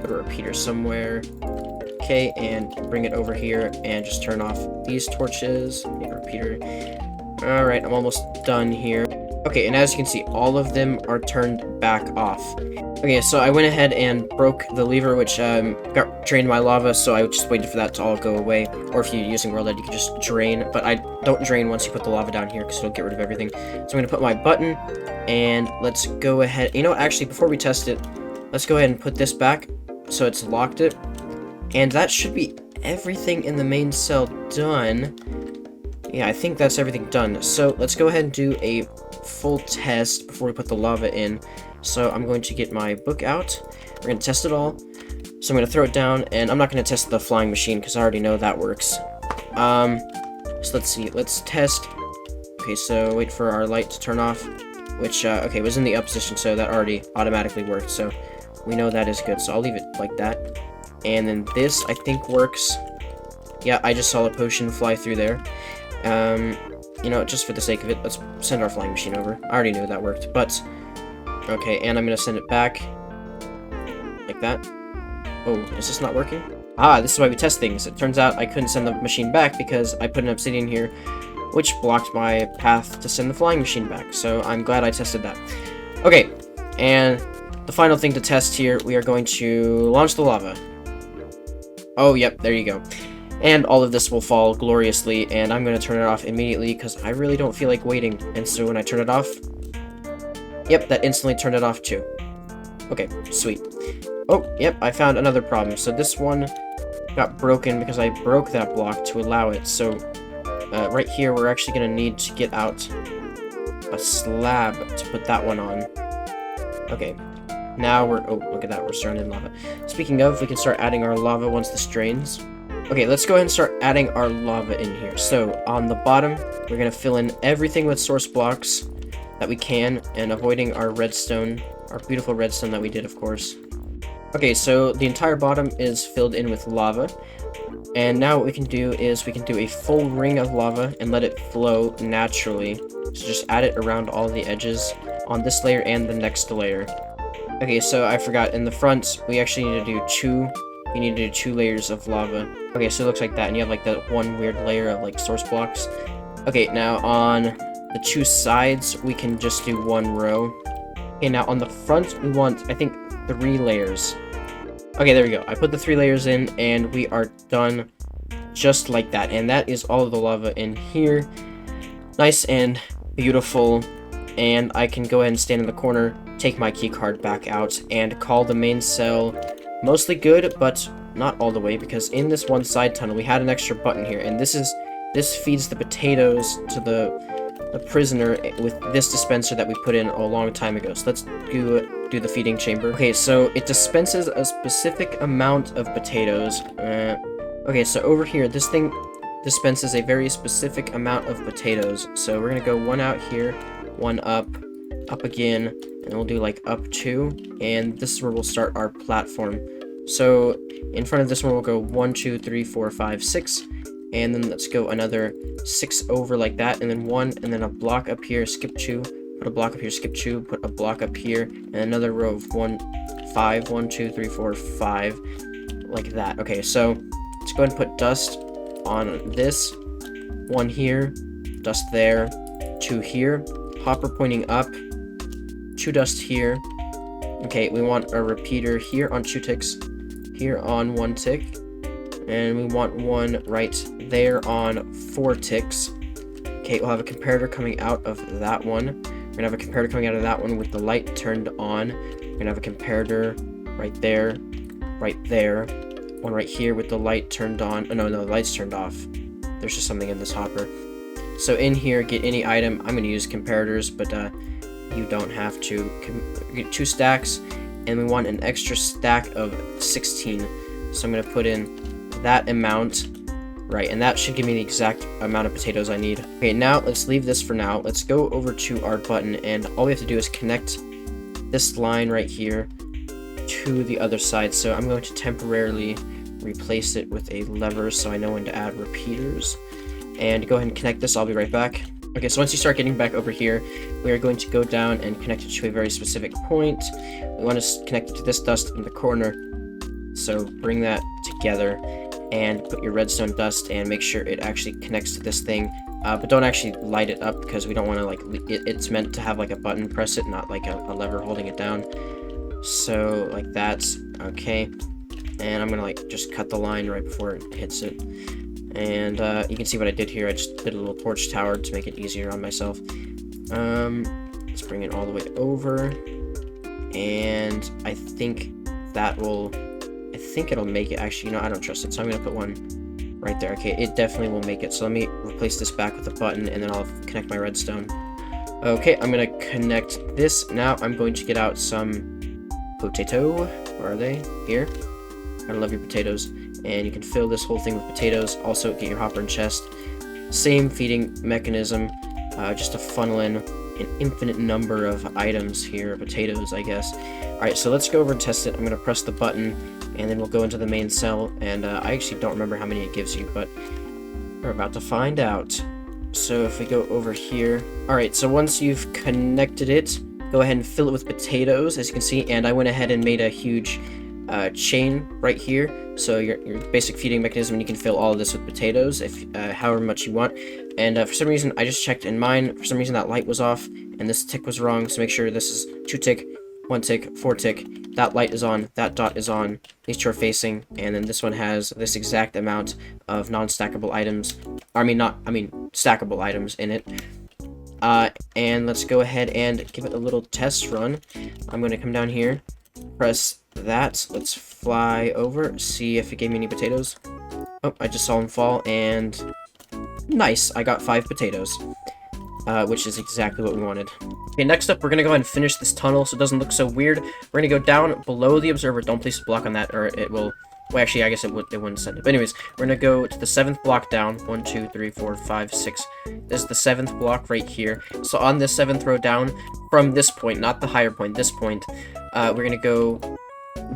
Put a repeater somewhere. Okay, and bring it over here and just turn off these torches. Make a repeater. Alright, I'm almost done here. Okay, and as you can see, all of them are turned back off. Okay, so I went ahead and broke the lever, which got drained my lava, so I just waited for that to all go away. Or if you're using world edit, you can just drain, but I don't drain once you put the lava down here, because it'll get rid of everything. So I'm going to put my button, and let's go ahead. You know, actually, before we test it, let's go ahead and put this back, so it's locked it. And that should be everything in the main cell done. Yeah, I think that's everything done. So let's go ahead and do a full test before we put the lava in. So I'm going to get my book out. We're gonna test it all. So I'm gonna throw it down, and I'm not gonna test the flying machine because I already know that works. So let's see. Let's test. Okay, so wait for our light to turn off, which okay, was in the up position, so that already automatically worked. So we know that is good. So I'll leave it like that. And then this I think works. Yeah, I just saw a potion fly through there. You know, just for the sake of it, let's send our flying machine over. I already knew that worked, but okay, and I'm gonna send it back like that. Oh, is this not working? Ah, this is why we test things. It turns out I couldn't send the machine back because I put an obsidian here, which blocked my path to send the flying machine back. So I'm glad I tested that. Okay, and the final thing to test here, we are going to launch the lava. Oh, yep, there you go. And all of this will fall gloriously, and I'm going to turn it off immediately because I really don't feel like waiting. And so when I turn it off, yep, that instantly turned it off too. Okay, sweet. Oh, yep, I found another problem. So this one got broken because I broke that block to allow it. So right here, we're actually going to need to get out a slab to put that one on. Okay, now we're... Oh, look at that, we're surrounded in lava. Speaking of, we can start adding our lava once this drains. Okay, let's go ahead and start adding our lava in here. So, on the bottom, we're going to fill in everything with source blocks that we can, and avoiding our redstone, our beautiful redstone that we did, of course. Okay, so the entire bottom is filled in with lava, and now what we can do is we can do a full ring of lava and let it flow naturally. So just add it around all the edges on this layer and the next layer. Okay, so I forgot, in the front, we actually need to do two layers of lava. Okay, so it looks like that, and you have like that one weird layer of like source blocks. Okay, now on the two sides, we can just do one row. Okay, now on the front, we want, I think, 3 layers. Okay, there we go. I put the 3 layers in, and we are done just like that. And that is all of the lava in here. Nice and beautiful. And I can go ahead and stand in the corner, take my key card back out, and call the main cell mostly good, but not all the way, because in this one side tunnel, we had an extra button here, and this feeds the potatoes to the prisoner with this dispenser that we put in a long time ago. So let's do the feeding chamber. Okay, so it dispenses a specific amount of potatoes. Okay, so over here, this thing dispenses a very specific amount of potatoes. So we're gonna go one out here, one up again, and we'll do like up 2, and this is where we'll start our platform. So in front of this one, we'll go 1, 2, 3, 4, 5, 6. And then let's go another 6 over like that, and then 1, and then a block up here, skip 2, put a block up here, skip 2, put a block up here, and another row of 1, 5, 1, 2, 3, 4, 5, like that. Okay, so let's go ahead and put dust on this, 1 here, dust there, 2 here, hopper pointing up, 2 dust here. Okay, we want a repeater here on 2 ticks, here on 1 tick, and we want one right there on 4 ticks. Okay, we'll have a comparator coming out of that one. We're gonna have a comparator coming out of that one with the light turned on. We're gonna have a comparator right there, one right here with the light turned on. Oh no, the light's turned off. There's just something in this hopper. So in here, get any item. I'm gonna use comparators, but you don't have to. Get 2 stacks, and we want an extra stack of 16. So I'm gonna put in that amount, right, and that should give me the exact amount of potatoes I need. Okay, now let's leave this for now. Let's go over to our button, and all we have to do is connect this line right here to the other side. So I'm going to temporarily replace it with a lever so I know when to add repeaters. And go ahead and connect this. I'll be right back. Okay, so once you start getting back over here, we are going to go down and connect it to a very specific point. We want to connect it to this dust in the corner. So bring that together and put your redstone dust and make sure it actually connects to this thing. But don't actually light it up because we don't want to, like, it's meant to have like a button press it, not like a lever holding it down. So like that. Okay. And I'm gonna like just cut the line right before it hits it. And you can see what I did here. I just did a little torch tower to make it easier on myself. Let's bring it all the way over. And I think it'll make it. Actually, I don't trust it, so I'm gonna put one right there. Okay, it definitely will make it. So let me replace this back with a button, and then I'll connect my redstone. Okay, I'm gonna connect this. Now I'm going to get out some potato. Where are they? Here. I love your potatoes. And you can fill this whole thing with potatoes. Also, get your hopper and chest. Same feeding mechanism, just to funnel in an infinite number of items here, potatoes, I guess. Alright, so let's go over and test it. I'm going to press the button, and then we'll go into the main cell, and I actually don't remember how many it gives you, but we're about to find out. So if we go over here, alright, so once you've connected it, go ahead and fill it with potatoes, as you can see, and I went ahead and made a huge chain right here, so your basic feeding mechanism, you can fill all of this with potatoes, if however much you want. And for some reason, I just checked in mine, for some reason that light was off, and this tick was wrong, so make sure this is 2 tick, 1 tick, 4 tick, that light is on, that dot is on, these two are facing, and then this one has this exact amount of non-stackable items, stackable items in it. And let's go ahead and give it a little test run. I'm going to come down here, press that, let's fly over, see if it gave me any potatoes. Oh, I just saw them fall, and nice, I got 5 potatoes, which is exactly what we wanted. Okay, next up, we're gonna go ahead and finish this tunnel so it doesn't look so weird. We're gonna go down below the observer. Don't place a block on that, or it will. Well, actually, I guess it wouldn't send it. But anyways, we're gonna go to the 7th block down. 1, 2, 3, 4, 5, 6. This is the 7th block right here. So on this 7th row down, from this point, not the higher point, this point, we're gonna go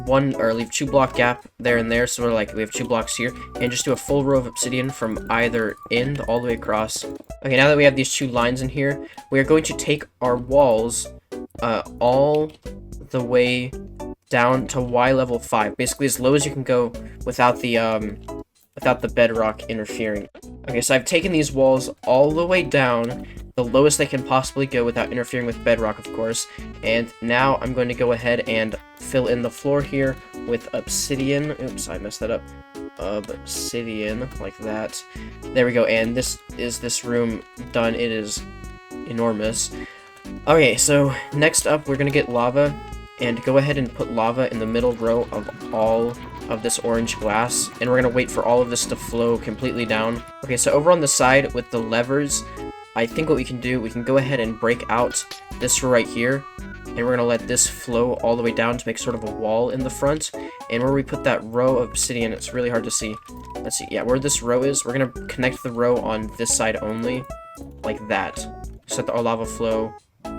leave 2 block gap there and there, so we have 2 blocks here, and just do a full row of obsidian from either end all the way across. Okay, now that we have these 2 lines in here, we are going to take our walls all the way down to Y level 5, basically as low as you can go without the bedrock interfering. Okay, so I've taken these walls all the way down, the lowest they can possibly go without interfering with bedrock, of course, and now I'm going to go ahead and fill in the floor here with obsidian. Oops, I messed that up. Obsidian, like that. There we go, and this room done. It is enormous. Okay, so next up, we're going to get lava, and go ahead and put lava in the middle row of all of this orange glass, and we're going to wait for all of this to flow completely down. Okay, so over on the side with the levers, I think what we can do, we can go ahead and break out this right here, and we're going to let this flow all the way down to make sort of a wall in the front. And where we put that row of obsidian, it's really hard to see. Let's see, yeah, where this row is, we're going to connect the row on this side only, like that, so that our lava flow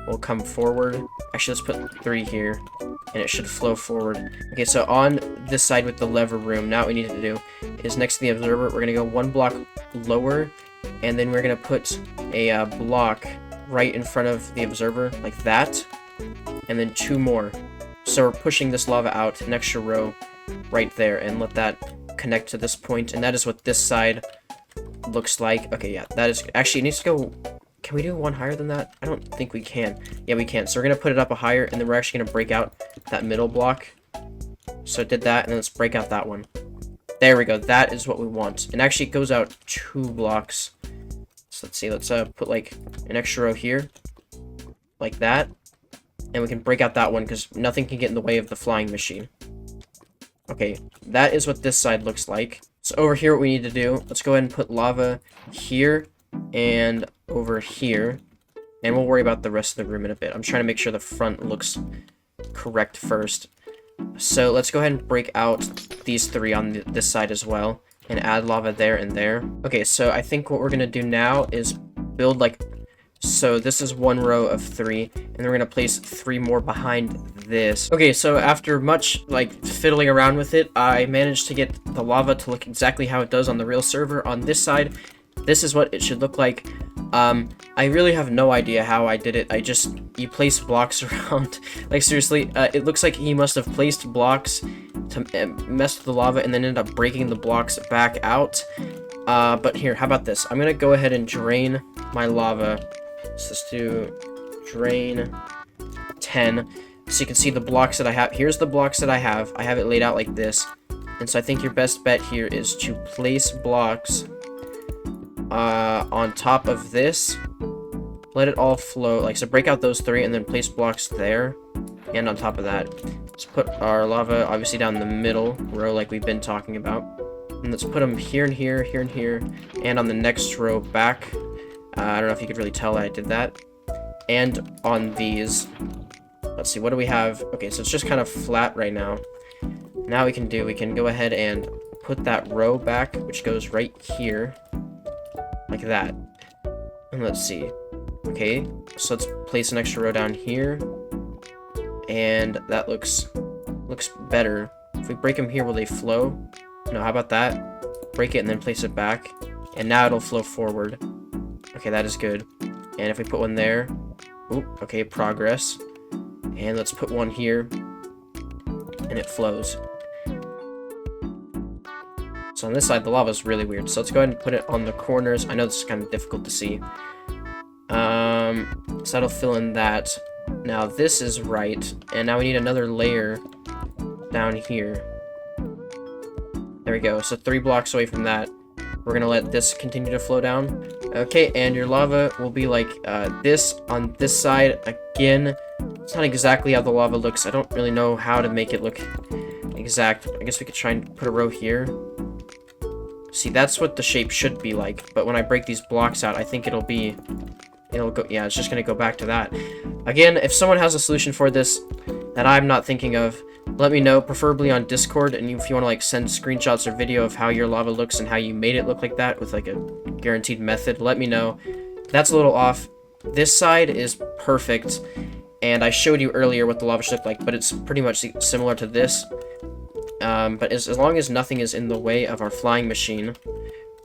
will come forward. Actually, let's put 3 here, and it should flow forward. Okay, so on this side with the lever room, now what we need to do is next to the observer, we're going to go 1 block lower, and then we're going to put a block right in front of the observer, like that, and then 2 more. So we're pushing this lava out, an extra row right there, and let that connect to this point, and that is what this side looks like. Okay, yeah, that is, actually, it needs to go, can we do 1 higher than that? I don't think we can. Yeah, we can. So we're going to put it up a higher, and then we're actually going to break out that middle block. So it did that, and then let's break out that one. There we go. That is what we want. And actually, it goes out 2 blocks. So let's see. Let's put, like, an extra row here. Like that. And we can break out that one, because nothing can get in the way of the flying machine. Okay, that is what this side looks like. So over here, what we need to do, let's go ahead and put lava here and over here, and we'll worry about the rest of the room in a bit. I'm trying to make sure the front looks correct first. So let's go ahead and break out these 3 on this side as well, and add lava there and there. Okay, so I think what we're gonna do now is build, like, so this is 1 row of 3, and we're gonna place 3 more behind this. Okay, so after much, like, fiddling around with it, I managed to get the lava to look exactly how it does on the real server. On this side, this is what it should look like. I really have no idea how I did it. You place blocks around. Like, seriously, it looks like he must have placed blocks to mess with the lava and then ended up breaking the blocks back out. But here, how about this? I'm gonna go ahead and drain my lava. So let's do drain 10. So you can see the blocks that I have. Here's the blocks that I have. I have it laid out like this. And so I think your best bet here is to place blocks on top of this. Let it all flow. Like, so break out those 3 and then place blocks there. And on top of that, let's put our lava obviously down the middle row like we've been talking about. And let's put them here and here, here and here, and on the next row back. I don't know if you could really tell I did that. And on these, let's see, what do we have? Okay, so it's just kind of flat right now. Now we can go ahead and put that row back, which goes right here, like that. And let's see. Okay, so let's place an extra row down here, and that looks better. If we break them here, will they flow? No, how about that? Break it and then place it back, and now it'll flow forward. Okay, that is good. And if we put one there, oop, okay, progress. And let's put one here, and it flows. So on this side, the lava is really weird. So let's go ahead and put it on the corners. I know this is kind of difficult to see. So that'll fill in that. Now this is right, and now we need another layer down here. There we go. So 3 blocks away from that. We're gonna let this continue to flow down. Okay, and your lava will be like this on this side again. It's not exactly how the lava looks. I don't really know how to make it look exact. I guess we could try and put a row here. See, that's what the shape should be like. But when I break these blocks out, I think it'll go, yeah, it's just gonna go back to that. Again, if someone has a solution for this that I'm not thinking of, let me know, preferably on Discord, and if you want to like send screenshots or video of how your lava looks and how you made it look like that with like a guaranteed method, let me know. That's a little off. This side is perfect, and I showed you earlier what the lava should look like, but it's pretty much similar to this. But as long as nothing is in the way of our flying machine,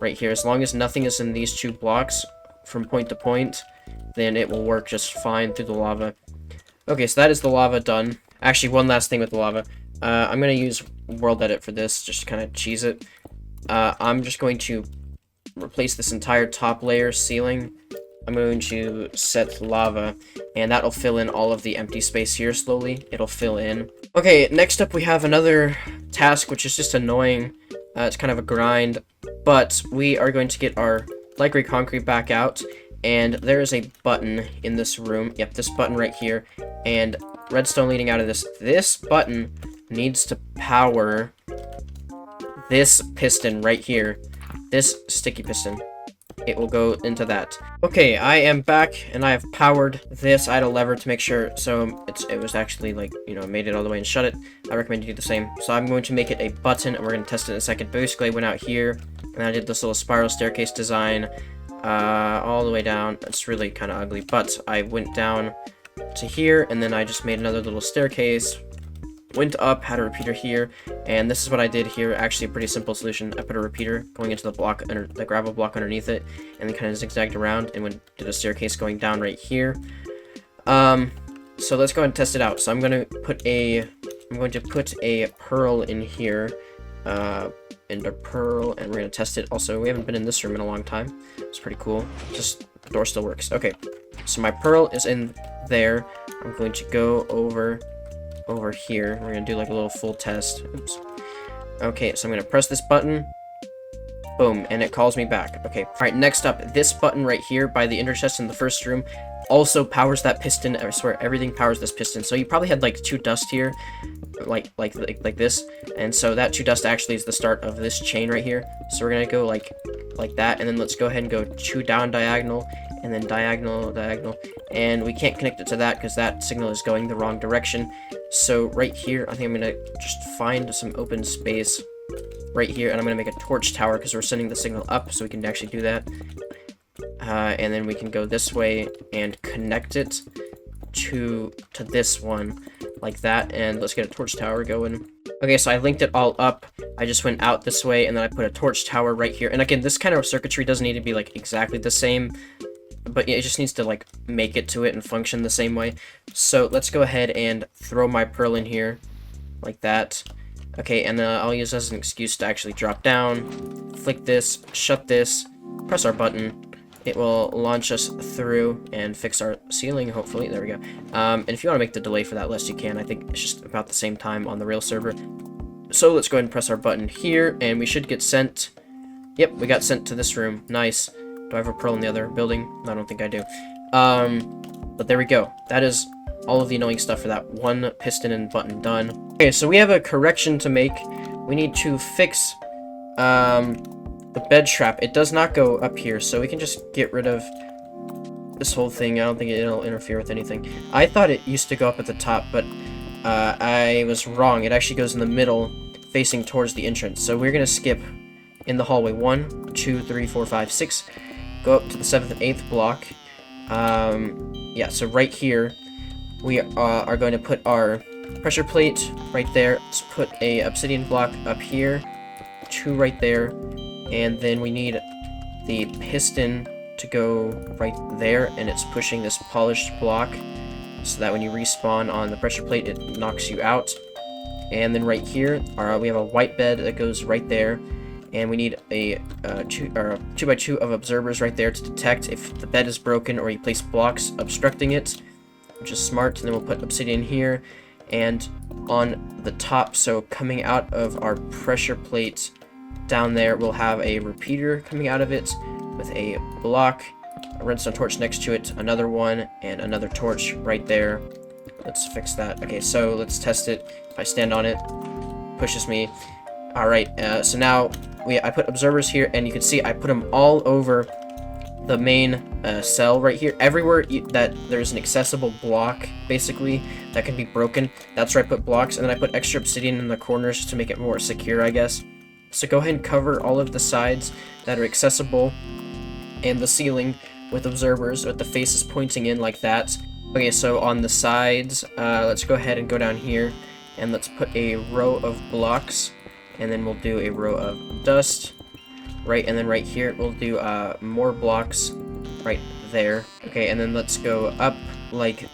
right here, as long as nothing is in these 2 blocks from point to point, then it will work just fine through the lava. Okay, so that is the lava done. Actually, one last thing with the lava. I'm going to use World Edit for this, just to kind of cheese it. I'm just going to replace this entire top layer ceiling. I'm going to set lava, and that'll fill in all of the empty space here slowly. It'll fill in. Okay, next up we have another task, which is just annoying. It's kind of a grind, but we are going to get our light gray concrete back out, and there is a button in this room. Yep, this button right here, and redstone leading out of this. This button needs to power this piston right here. This sticky piston. It will go into that. Okay, I am back, and I have powered this. I had a lever to make sure, so it was actually like, you know, made it all the way and shut it. I recommend you do the same. So I'm going to make it a button, and we're going to test it in a second. Basically, I went out here, and I did this little spiral staircase design all the way down. It's really kind of ugly, but I went down to here, and then I just made another little staircase, went up, had a repeater here, and this is what I did here. Actually, a pretty simple solution. I put a repeater going into the block, under the gravel block underneath it, and then kind of zigzagged around and did a staircase going down right here. So let's go ahead and test it out. So I'm going to put a pearl in here, into pearl, and we're going to test it. Also, we haven't been in this room in a long time. It's pretty cool. Just the door still works. Okay, so my pearl is in there. I'm going to go over here. We're gonna do like a little full test. Oops. Okay, so I'm gonna press this button. Boom, and it calls me back. Okay, all right, next up, this button right here by the ender chest in the first room also powers that piston. I swear, everything powers this piston. So you probably had like 2 dust here, like this, and so that 2 dust actually is the start of this chain right here. So we're gonna go like that, and then let's go ahead and go 2 down diagonal, and then diagonal, and we can't connect it to that because that signal is going the wrong direction. So right here, I think I'm gonna just find some open space right here, and I'm gonna make a torch tower because we're sending the signal up, so we can actually do that. And then we can go this way and connect it to this one like that, and let's get a torch tower going. Okay, so I linked it all up. I just went out this way, and then I put a torch tower right here. And again, this kind of circuitry doesn't need to be like exactly the same, but it just needs to like make it to it and function the same way. So let's go ahead and throw my pearl in here like that. Okay, and I'll use as an excuse to actually drop down, flick this, shut this, press our button. It will launch us through and fix our ceiling, hopefully. There we go. And if you want to make the delay for that less, you can. I think it's just about the same time on the real server. So let's go ahead and press our button here, and we should get sent. Yep, we got sent to this room. Nice. Do I have a pearl in the other building? I don't think I do. But there we go. That is all of the annoying stuff for that one piston and button done. Okay, so we have a correction to make. We need to fix the bed trap. It does not go up here, so we can just get rid of this whole thing. I don't think it'll interfere with anything. I thought it used to go up at the top, but I was wrong. It actually goes in the middle, facing towards the entrance. So we're gonna skip in the hallway 1, 2, 3, 4, 5, 6. Go up to the 7th and 8th block. Yeah, so right here, we are going to put our pressure plate right there. Let's put a obsidian block up here, 2 right there, and then we need the piston to go right there, and it's pushing this polished block so that when you respawn on the pressure plate, it knocks you out. And then right here, we have a white bed that goes right there, and we need a 2x2 of observers right there to detect if the bed is broken or you place blocks obstructing it, which is smart. And then we'll put obsidian here, and on the top, so coming out of our pressure plate down there, we'll have a repeater coming out of it with a block, a redstone torch next to it, another one, and another torch right there. Let's fix that. Okay, so let's test it. If I stand on it, pushes me. Alright, so now I put observers here, and you can see I put them all over the main cell right here. Everywhere that there's an accessible block, basically, that can be broken, that's where I put blocks, and then I put extra obsidian in the corners to make it more secure, I guess. So go ahead and cover all of the sides that are accessible and the ceiling with observers with the faces pointing in like that. Okay, so on the sides, let's go ahead and go down here, and let's put a row of blocks, and then we'll do a row of dust, right, and then right here we'll do more blocks right there. Okay, and then let's go up like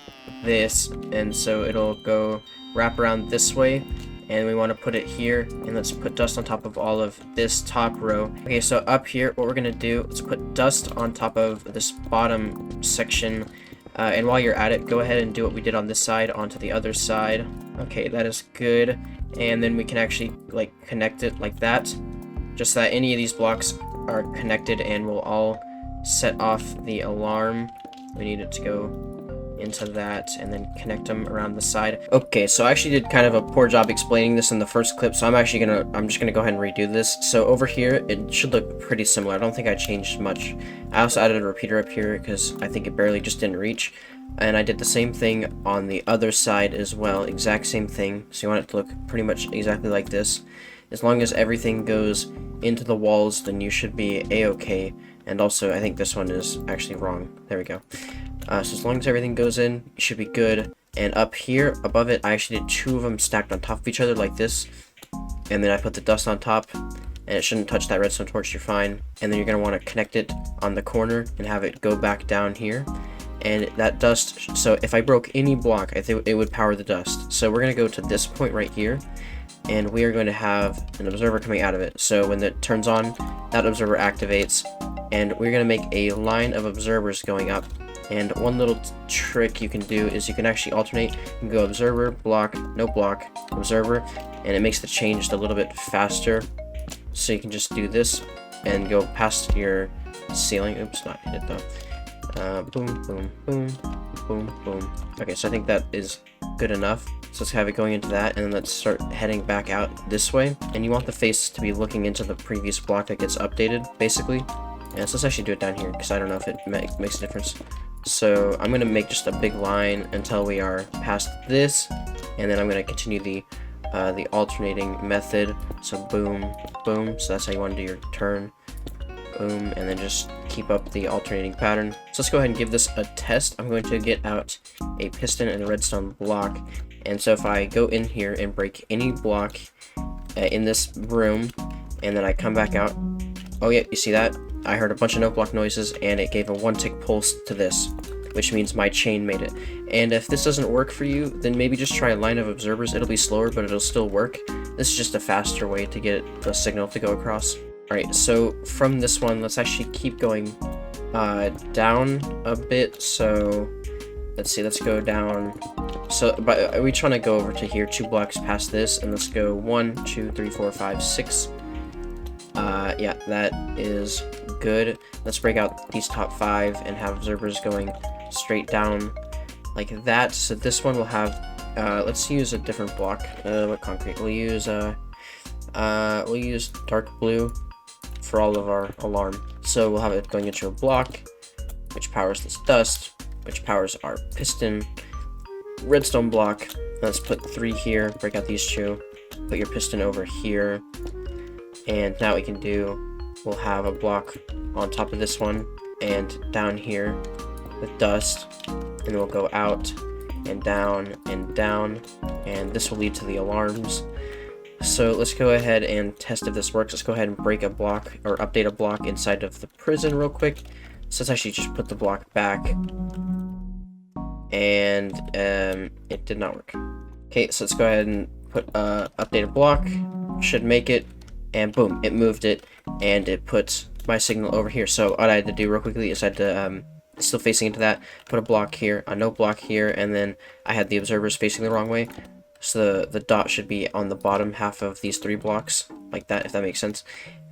this, and so it'll go wrap around this way, and we want to put it here, and let's put dust on top of all of this top row. Okay, so up here, what we're gonna do, let's put dust on top of this bottom section, and while you're at it, go ahead and do what we did on this side onto the other side. Okay, that is good, and then we can actually like connect it like that, just so that any of these blocks are connected, and we'll all set off the alarm. We need it to go into that, and then connect them around the side. Okay, so I actually did kind of a poor job explaining this in the first clip, so I'm just gonna go ahead and redo this. So over here, it should look pretty similar. I don't think I changed much. I also added a repeater up here because I think it barely just didn't reach. And I did the same thing on the other side as well, exact same thing. So you want it to look pretty much exactly like this. As long as everything goes into the walls, then you should be a-okay. And also, I think this one is actually wrong. There we go. So as long as everything goes in, you should be good. And up here, above it, I actually did 2 of them stacked on top of each other like this. And then I put the dust on top, and it shouldn't touch that redstone torch, you're fine. And then you're going to want to connect it on the corner and have it go back down here. And that dust, so if I broke any block, I think it would power the dust. So we're going to go to this point right here, and we are going to have an observer coming out of it. So when it turns on, that observer activates, and we're going to make a line of observers going up. And one little trick you can do is you can actually alternate. You can go observer, block, no block, observer, and it makes the change just a little bit faster. So you can just do this and go past your ceiling. Oops, not hit it though. Boom, boom, boom, boom, boom. Okay, so I think that is good enough. So let's have it going into that, and then let's start heading back out this way. And you want the face to be looking into the previous block that gets updated, basically. And so let's actually do it down here, because I don't know if it makes a difference. So I'm going to make just a big line until we are past this, and then I'm going to continue the alternating method. So boom, boom. So that's how you want to do your turn. Boom, and then just keep up the alternating pattern. So let's go ahead and give this a test. I'm going to get out a piston and a redstone block. And so if I go in here and break any block in this room, and then I come back out, oh yeah, you see that? I heard a bunch of no block noises, and it gave a 1-tick pulse to this, which means my chain made it. And if this doesn't work for you, then maybe just try a line of observers. It'll be slower, but it'll still work. This is just a faster way to get the signal to go across. Alright, so from this one, let's actually keep going down a bit. So let's see, let's go down. So but are we trying to go over to here, 2 blocks past this, and let's go 1, 2, 3, 4, 5, 6. Yeah, that is good. Let's break out these top 5 and have observers going straight down like that. So this one will have, let's use a different block. What concrete? We'll use dark blue for all of our alarm. So we'll have it going into a block, which powers this dust, which powers our piston, redstone block. Let's put 3 here, break out these 2, put your piston over here, and now what we can do, we'll have a block on top of this one and down here with dust, and we'll go out and down, and this will lead to the alarms. So let's go ahead and test if this works. Let's go ahead and break a block or update a block inside of the prison real quick. So let's actually just put the block back, and it did not work. Okay, so let's go ahead and put update a block. Should make it, and boom, it moved it, and it puts my signal over here. So what I had to do real quickly is I had to still facing into that, put a block here, a no block here, and then I had the observers facing the wrong way. So the dot should be on the bottom half of these 3 blocks, like that, if that makes sense.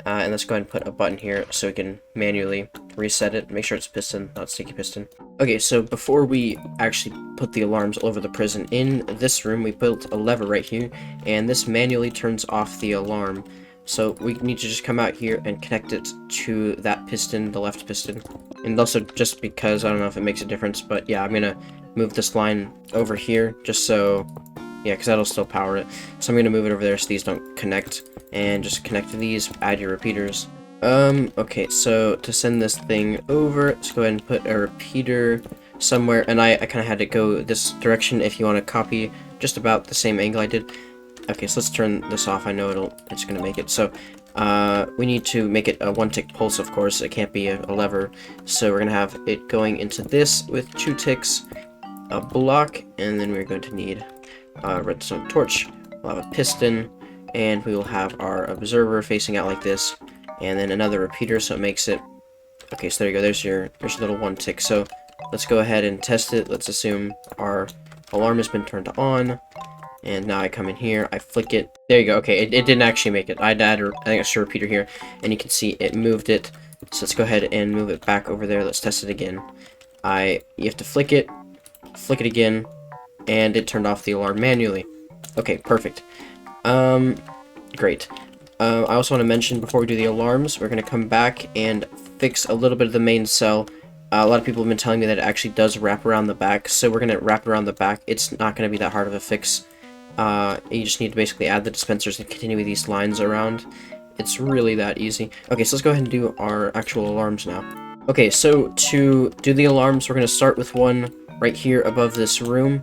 And let's go ahead and put a button here so we can manually reset it. Make sure it's piston, not sticky piston. Okay, so before we actually put the alarms all over the prison, in this room we built a lever right here, and this manually turns off the alarm. So we need to just come out here and connect it to that piston, the left piston. And also, just because, I don't know if it makes a difference, but yeah, I'm gonna move this line over here just so, yeah, because that'll still power it. So I'm gonna move it over there so these don't connect, and just connect to these, add your repeaters. Okay, so to send this thing over, let's go ahead and put a repeater somewhere, and I kind of had to go this direction if you want to copy just about the same angle I did. Okay, so let's turn this off. I know it's gonna make it. So we need to make it a 1-tick pulse, of course. It can't be a lever. So we're gonna have it going into this with 2 ticks, a block, and then we're going to need a redstone torch. We'll have a piston, and we will have our observer facing out like this, and then another repeater, so it makes it. Okay, so there you go. There's your little 1-tick. So let's go ahead and test it. Let's assume our alarm has been turned on. And now I come in here, I flick it. There you go. Okay, it didn't actually make it. I'd add an extra repeater here, and you can see it moved it. So let's go ahead and move it back over there. Let's test it again. You have to flick it again, and it turned off the alarm manually. Okay, perfect. Great. I also want to mention before we do the alarms, we're going to come back and fix a little bit of the main cell. A lot of people have been telling me that it actually does wrap around the back, so we're going to wrap it around the back. It's not going to be that hard of a fix. You just need to basically add the dispensers and continue with these lines around. It's really that easy. Okay, so let's go ahead and do our actual alarms now. Okay, so to do the alarms, we're going to start with one right here above this room.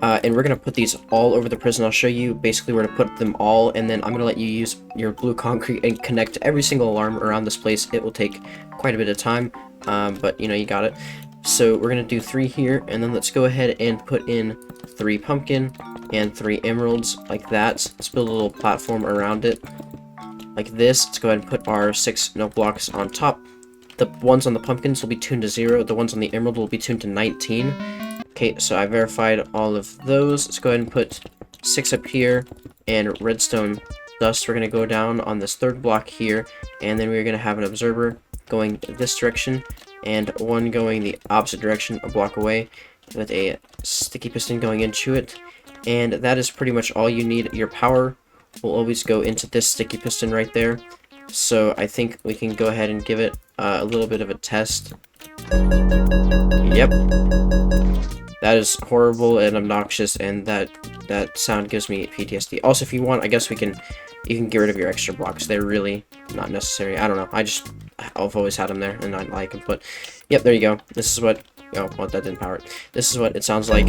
And we're going to put these all over the prison. I'll show you basically where to put them all, and then I'm going to let you use your blue concrete and connect every single alarm around this place. It will take quite a bit of time, but you know, you got it. So we're going to do 3 here, and then let's go ahead and put in 3 pumpkin and 3 emeralds, like that. Let's build a little platform around it, like this. Let's go ahead and put our 6 no blocks on top. The ones on the pumpkins will be tuned to 0. The ones on the emerald will be tuned to 19. Okay, so I verified all of those. Let's go ahead and put 6 up here, and redstone dust. We're going to go down on this 3rd block here, and then we're going to have an observer going this direction, and one going the opposite direction, a block away, with a sticky piston going into it. And that is pretty much all you need. Your power will always go into this sticky piston right there. So I think we can go ahead and give it a little bit of a test. Yep. That is horrible and obnoxious, and that sound gives me PTSD. Also, if you want, I guess you can get rid of your extra blocks. They're really not necessary. I don't know. I've always had them there, and I like them. But yep, there you go. This is what. Oh, well, that didn't power it. This is what it sounds like.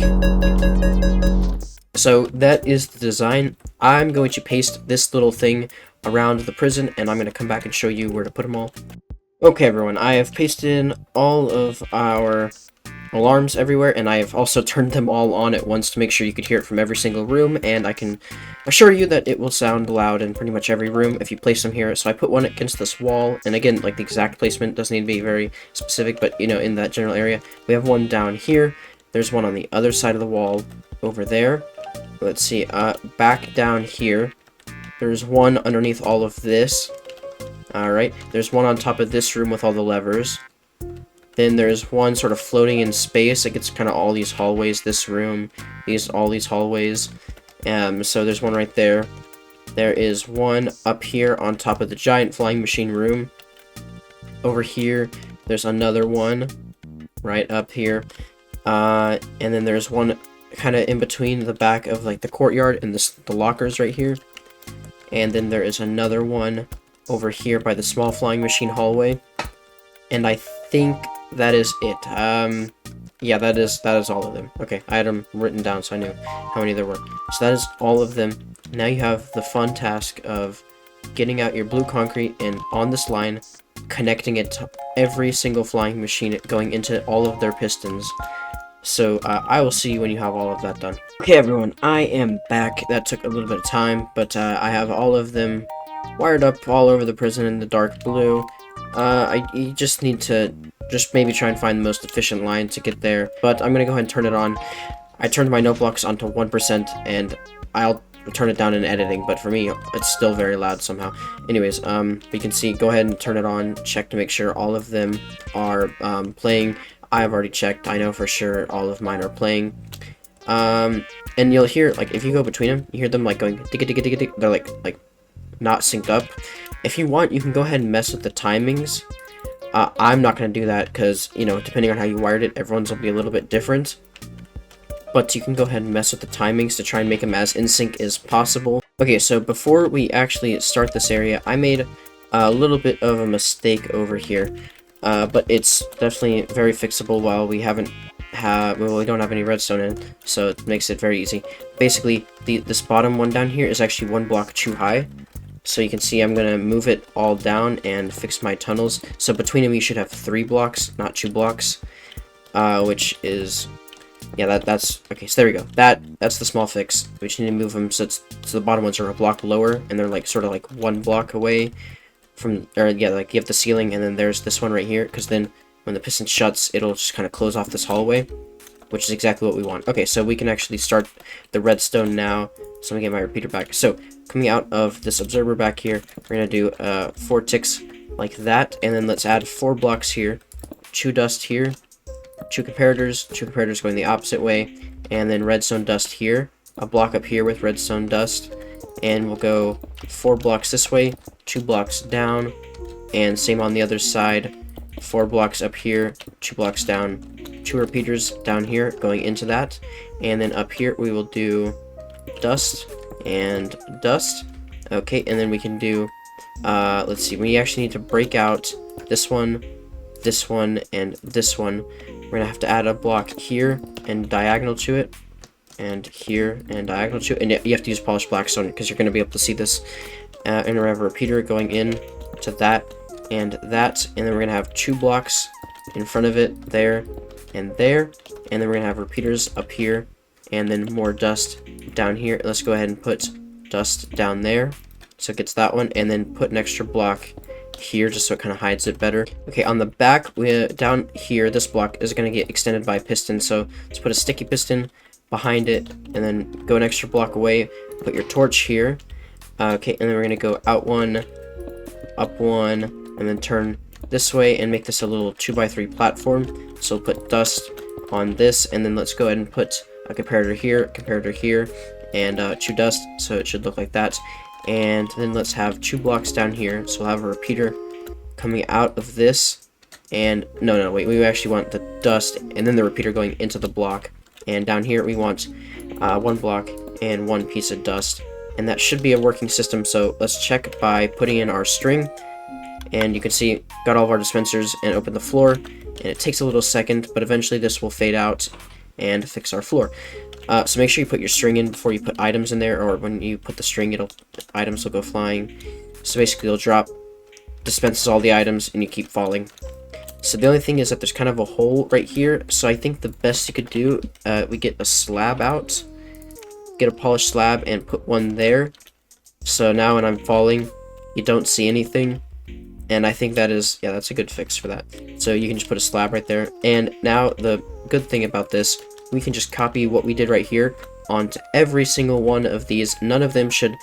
So that is the design. I'm going to paste this little thing around the prison, and I'm going to come back and show you where to put them all. Okay, everyone, I have pasted in all of our alarms everywhere, and I have also turned them all on at once to make sure you could hear it from every single room, and I can assure you that it will sound loud in pretty much every room if you place them here. So I put one against this wall, and again, like the exact placement doesn't need to be very specific, but you know, in that general area. We have one down here. There's one on the other side of the wall over there. Let's see, back down here. There's one underneath all of this. Alright, there's one on top of this room with all the levers. Then there's one sort of floating in space. It gets kind of all these hallways, this room, all these hallways. So there's one right there. There is one up here on top of the giant flying machine room. Over here, there's another one right up here. And then there's one kind of in between the back of like the courtyard and the lockers right here. and then there is another one over here by the small flying machine hallway, and I think that is it. Yeah, that is all of them. Okay, I had them written down so I knew how many there were. So that is all of them. Now you have the fun task of getting out your blue concrete and on this line, connecting it to every single flying machine, going into all of their pistons. So I will see you when you have all of that done. Okay, everyone, I am back. That took a little bit of time, but I have all of them wired up all over the prison in the dark blue. You just need to maybe try and find the most efficient line to get there, but I'm gonna go ahead and turn it on. I turned my note blocks onto 1%, and I'll turn it down in editing, but for me, it's still very loud somehow. Anyways, you can see, go ahead and turn it on, check to make sure all of them are playing. I've already checked, I know for sure all of mine are playing. And you'll hear, like, if you go between them, you hear them, like, going digga digga digga digga. They're, like, not synced up. If you want, you can go ahead and mess with the timings. I'm not going to do that because, you know, depending on how you wired it, everyone's will be a little bit different. But you can go ahead and mess with the timings to try and make them as in sync as possible. Okay, so before we actually start this area, I made a little bit of a mistake over here. But it's definitely very fixable while we don't have any redstone in, so it makes it very easy. Basically, this bottom one down here is actually one block too high. So you can see I'm going to move it all down and fix my tunnels. So between them you should have 3 blocks, not 2 blocks. Which is, yeah, that's, okay, so there we go. That's the small fix. We just need to move them so the bottom ones are a block lower, and they're like sort of like 1 block away from, or yeah, like you have the ceiling, and then there's this one right here, because then when the piston shuts, it'll just kind of close off this hallway, which is exactly what we want. Okay, so we can actually start the redstone now. So let me get my repeater back. So coming out of this observer back here, we're gonna do 4 ticks like that, and then let's add 4 blocks here, 2 dust here, 2 comparators going the opposite way, and then redstone dust here, a block up here with redstone dust, and we'll go 4 blocks this way, 2 blocks down, and same on the other side, 4 blocks up here, 2 blocks down, 2 repeaters down here going into that, and then up here we will do dust and dust. Okay, and then we can do let's see, we actually need to break out this one, and this one. We're gonna have to add a block here and diagonal to it, and here and diagonal to it, and you have to use polished blackstone because you're gonna be able to see this. And we have a repeater going in to that, and then we're gonna have 2 blocks in front of it, there and there, and then we're gonna have repeaters up here, and then more dust down here. Let's go ahead and put dust down there so it gets that one, and then put an extra block here just so it kind of hides it better. Okay, on the back, down here, this block is going to get extended by a piston, so let's put a sticky piston behind it, and then go an extra block away, put your torch here. Okay, and then we're going to go out 1, up 1, and then turn this way and make this a little 2x3 platform. So we'll put dust on this, and then let's go ahead and put a comparator here, and 2 dust, so it should look like that. And then let's have 2 blocks down here, so we'll have a repeater coming out of this, and no, wait, we actually want the dust and then the repeater going into the block, and down here we want 1 block and 1 piece of dust, and that should be a working system. So let's check by putting in our string, and you can see got all of our dispensers and open the floor, and it takes a little second, but eventually this will fade out and fix our floor. So make sure you put your string in before you put items in there, or when you put the string, items will go flying. So basically it'll drop, dispenses all the items, and you keep falling. So the only thing is that there's kind of a hole right here, so I think the best you could do, we get a slab out, get a polished slab and put one there. So now when I'm falling, you don't see anything. And I think that is, yeah, that's a good fix for that. So you can just put a slab right there. And now the good thing about this, we can just copy what we did right here onto every single one of these. None of them should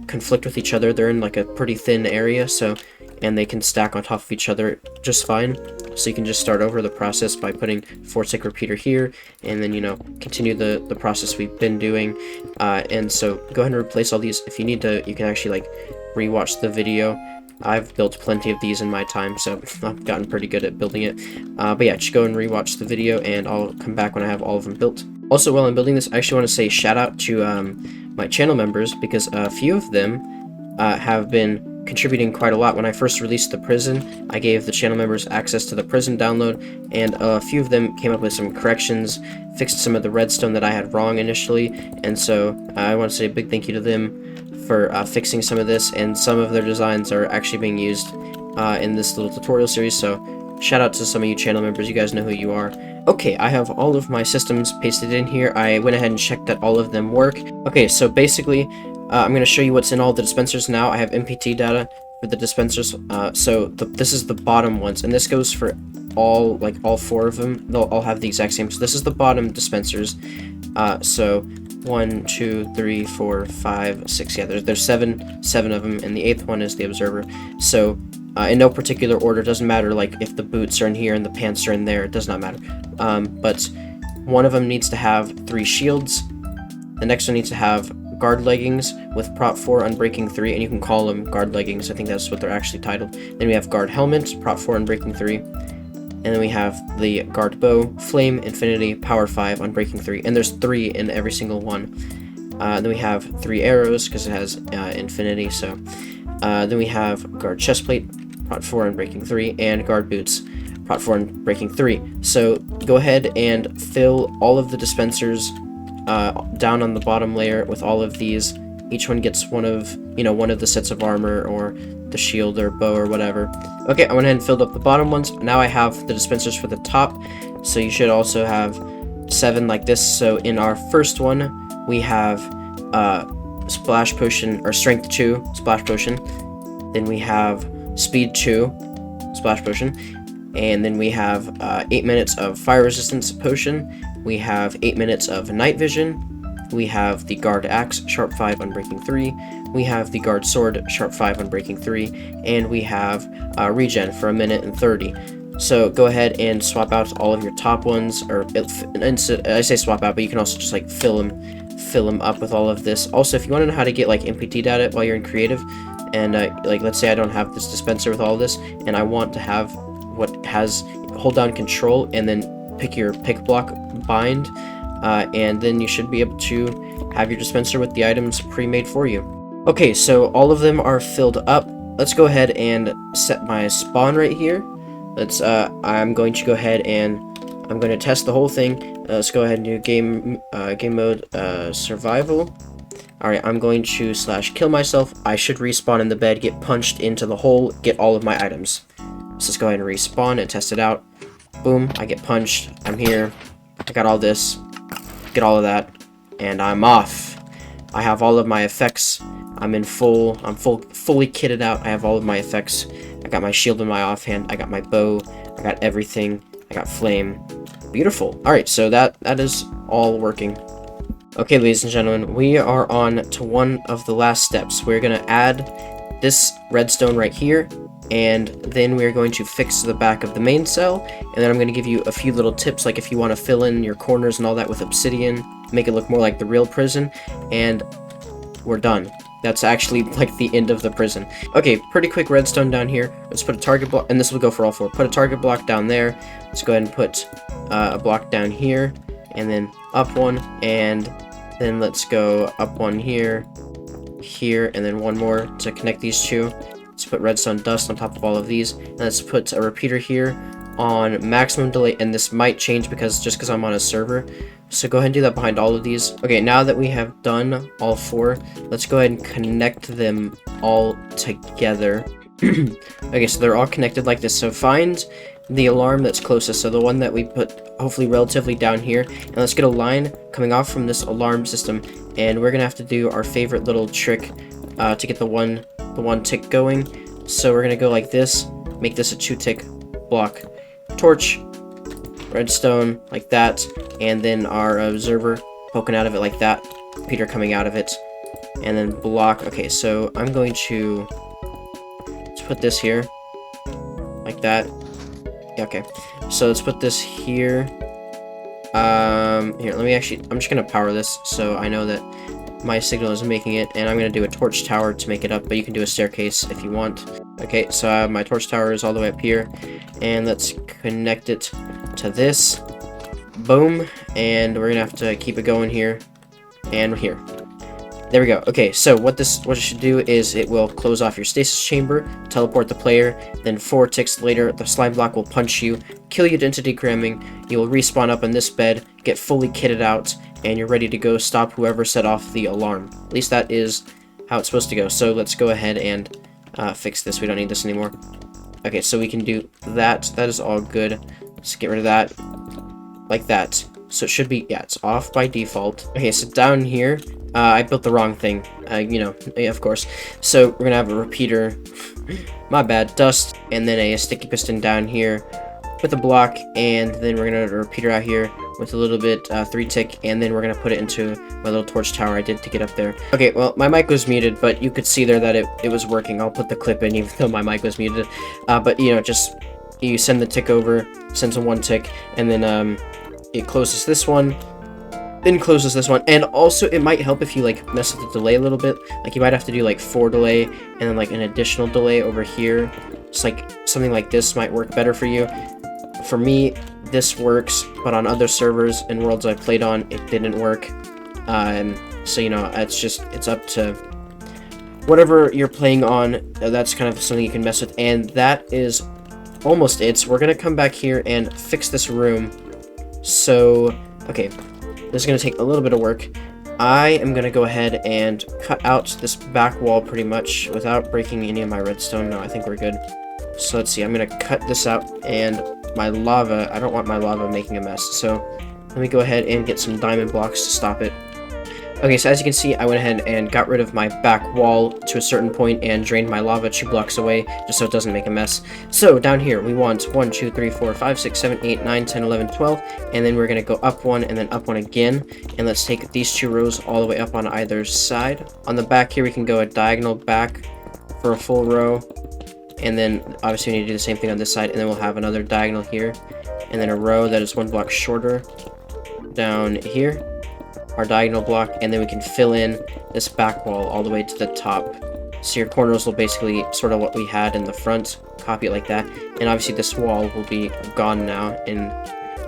conflict with each other. They're in like a pretty thin area, so, and they can stack on top of each other just fine. So you can just start over the process by putting 4-tick repeater here, and then, you know, continue the process we've been doing. And so go ahead and replace all these. If you need to, you can actually like rewatch the video. I've built plenty of these in my time, so I've gotten pretty good at building it. But yeah, just go and rewatch the video, and I'll come back when I have all of them built. Also, while I'm building this, I actually want to say shout out to my channel members, because a few of them have been contributing quite a lot. When I first released the prison, I gave the channel members access to the prison download, and a few of them came up with some corrections, fixed some of the redstone that I had wrong initially, and so I want to say a big thank you to them for fixing some of this, and some of their designs are actually being used in this little tutorial series, so shout out to some of you channel members. You guys know who you are. Okay, I have all of my systems pasted in here. I went ahead and checked that all of them work. Okay, so basically, I'm going to show you what's in all the dispensers now. I have MPT data for the dispensers. This is the bottom ones, and this goes for all 4 of them. They'll all have the exact same. So this is the bottom dispensers. So 1, 2, 3, 4, 5, 6. Yeah, there's seven of them, and the 8th one is the observer. So in no particular order. Doesn't matter like if the boots are in here and the pants are in there. It does not matter. But one of them needs to have 3 shields. The next one needs to have guard leggings with prop 4 unbreaking 3, and you can call them guard leggings. I think that's what they're actually titled. Then we have guard helmet, prop 4 unbreaking 3. And then we have the guard bow, flame, infinity, power 5, unbreaking 3. And there's 3 in every single one. Then we have 3 arrows because it has infinity. So then we have guard chestplate, prop 4 unbreaking 3, and guard boots, prop 4 unbreaking 3. So go ahead and fill all of the dispensers down on the bottom layer with all of these. Each one gets one of the sets of armor or the shield or bow or whatever. Okay, I went ahead and filled up the bottom ones. Now I have the dispensers for the top, so you should also have 7 like this. So in our first one, we have splash potion or strength 2 splash potion. Then we have speed 2 splash potion, and then we have 8 minutes of fire resistance potion. We have 8 minutes of night vision. We have the guard axe, sharp 5 unbreaking 3. We have the guard sword, sharp 5 unbreaking 3, and we have regen for 1 minute and 30. So go ahead and swap out all of your top ones, or I say swap out, but you can also just like fill them up with all of this. Also, if you want to know how to get like MPT data while you're in creative, and like let's say I don't have this dispenser with all of this, and I want to have what has hold down control and then pick your pick block bind, and then you should be able to have your dispenser with the items pre-made for you. Okay, so all of them are filled up. Let's go ahead and set my spawn right here. I'm going to go ahead and I'm going to test the whole thing. Let's go ahead and do game mode survival. Alright, I'm going to /kill myself. I should respawn in the bed, get punched into the hole, get all of my items. So let's go ahead and respawn and test it out. Boom, I get punched. I'm here. I got all this. Get all of that. And I'm off. I have all of my effects. I'm fully kitted out. I have all of my effects. I got my shield in my offhand. I got my bow. I got everything. I got flame. Beautiful. Alright, so that is all working. Okay, ladies and gentlemen, we are on to one of the last steps. We're going to add this redstone right here, and then we're going to fix the back of the main cell, and then I'm going to give you a few little tips, like if you want to fill in your corners and all that with obsidian, make it look more like the real prison, and we're done. That's actually like the end of the prison. Okay, pretty quick redstone down here. Let's put a target block, and this will go for all 4. Put a target block down there. Let's go ahead and put a block down here, and then up one, and then let's go up one here, and then one more to connect these two. Let's put redstone dust on top of all of these, and let's put a repeater here on maximum delay, and this might change because I'm on a server. So go ahead and do that behind all of these. Okay, now that we have done all 4, let's go ahead and connect them all together. Okay, so they're all connected like this. So find the alarm that's closest, so the one that we put hopefully relatively down here, and let's get a line coming off from this alarm system, and we're gonna have to do our favorite little trick to get the one tick going. So we're gonna go like this, make this a 2-tick block, torch, redstone like that, and then our observer poking out of it like that, Peter coming out of it, and then block. Okay, so I'm going to put this here like that. Yeah, okay, so let's put this here. Here, let me actually, I'm just gonna power this so I know that my signal is making it, and I'm gonna do a torch tower to make it up, but you can do a staircase if you want. Okay, so my torch tower is all the way up here, and let's connect it to this. Boom, and we're gonna have to keep it going here and here. There we go. Okay, so what it should do is it will close off your stasis chamber, teleport the player, then 4 ticks later, the slime block will punch you, kill you into decramming, you will respawn up on this bed, get fully kitted out, and you're ready to go stop whoever set off the alarm. At least that is how it's supposed to go. So let's go ahead and fix this. We don't need this anymore. Okay, so we can do that. That is all good. Let's get rid of that. Like that. So it should be, yeah, it's off by default. Okay, so down here, I built the wrong thing, you know, yeah, of course. So we're gonna have a repeater, my bad, dust, and then a sticky piston down here with a block, and then we're gonna have a repeater out here with a little bit 3 tick, and then we're gonna put it into my little torch tower I did to get up there. Okay, well, my mic was muted, but you could see there that it was working. I'll put the clip in even though my mic was muted. But, you know, just, you send the tick over, sends a 1 tick, and then, it closes this one, then closes this one, and also it might help if you like mess with the delay a little bit. Like you might have to do like 4 delay and then like an additional delay over here. Just like something like this might work better for you. For me, this works, but on other servers and worlds I've played on, it didn't work. So you know, it's up to whatever you're playing on. That's kind of something you can mess with, and that is almost it. So we're gonna come back here and fix this room. So okay, this is going to take a little bit of work. I am going to go ahead and cut out this back wall pretty much without breaking any of my redstone. No, I think we're good. So let's see, I'm going to cut this out, and my lava, I don't want my lava making a mess. So let me go ahead and get some diamond blocks to stop it. Okay, so as you can see, I went ahead and got rid of my back wall to a certain point and drained my lava 2 blocks away, just so it doesn't make a mess. So down here, we want 1, 2, 3, 4, 5, 6, 7, 8, 9, 10, 11, 12, and then we're going to go up 1 and then up 1 again, and let's take these 2 rows all the way up on either side. On the back here, we can go a diagonal back for a full row, and then obviously we need to do the same thing on this side, and then we'll have another diagonal here, and then a row that is 1 block shorter down here. Our diagonal block, and then we can fill in this back wall all the way to the top. So your corners will basically sort of what we had in the front, copy it like that, and obviously this wall will be gone now, and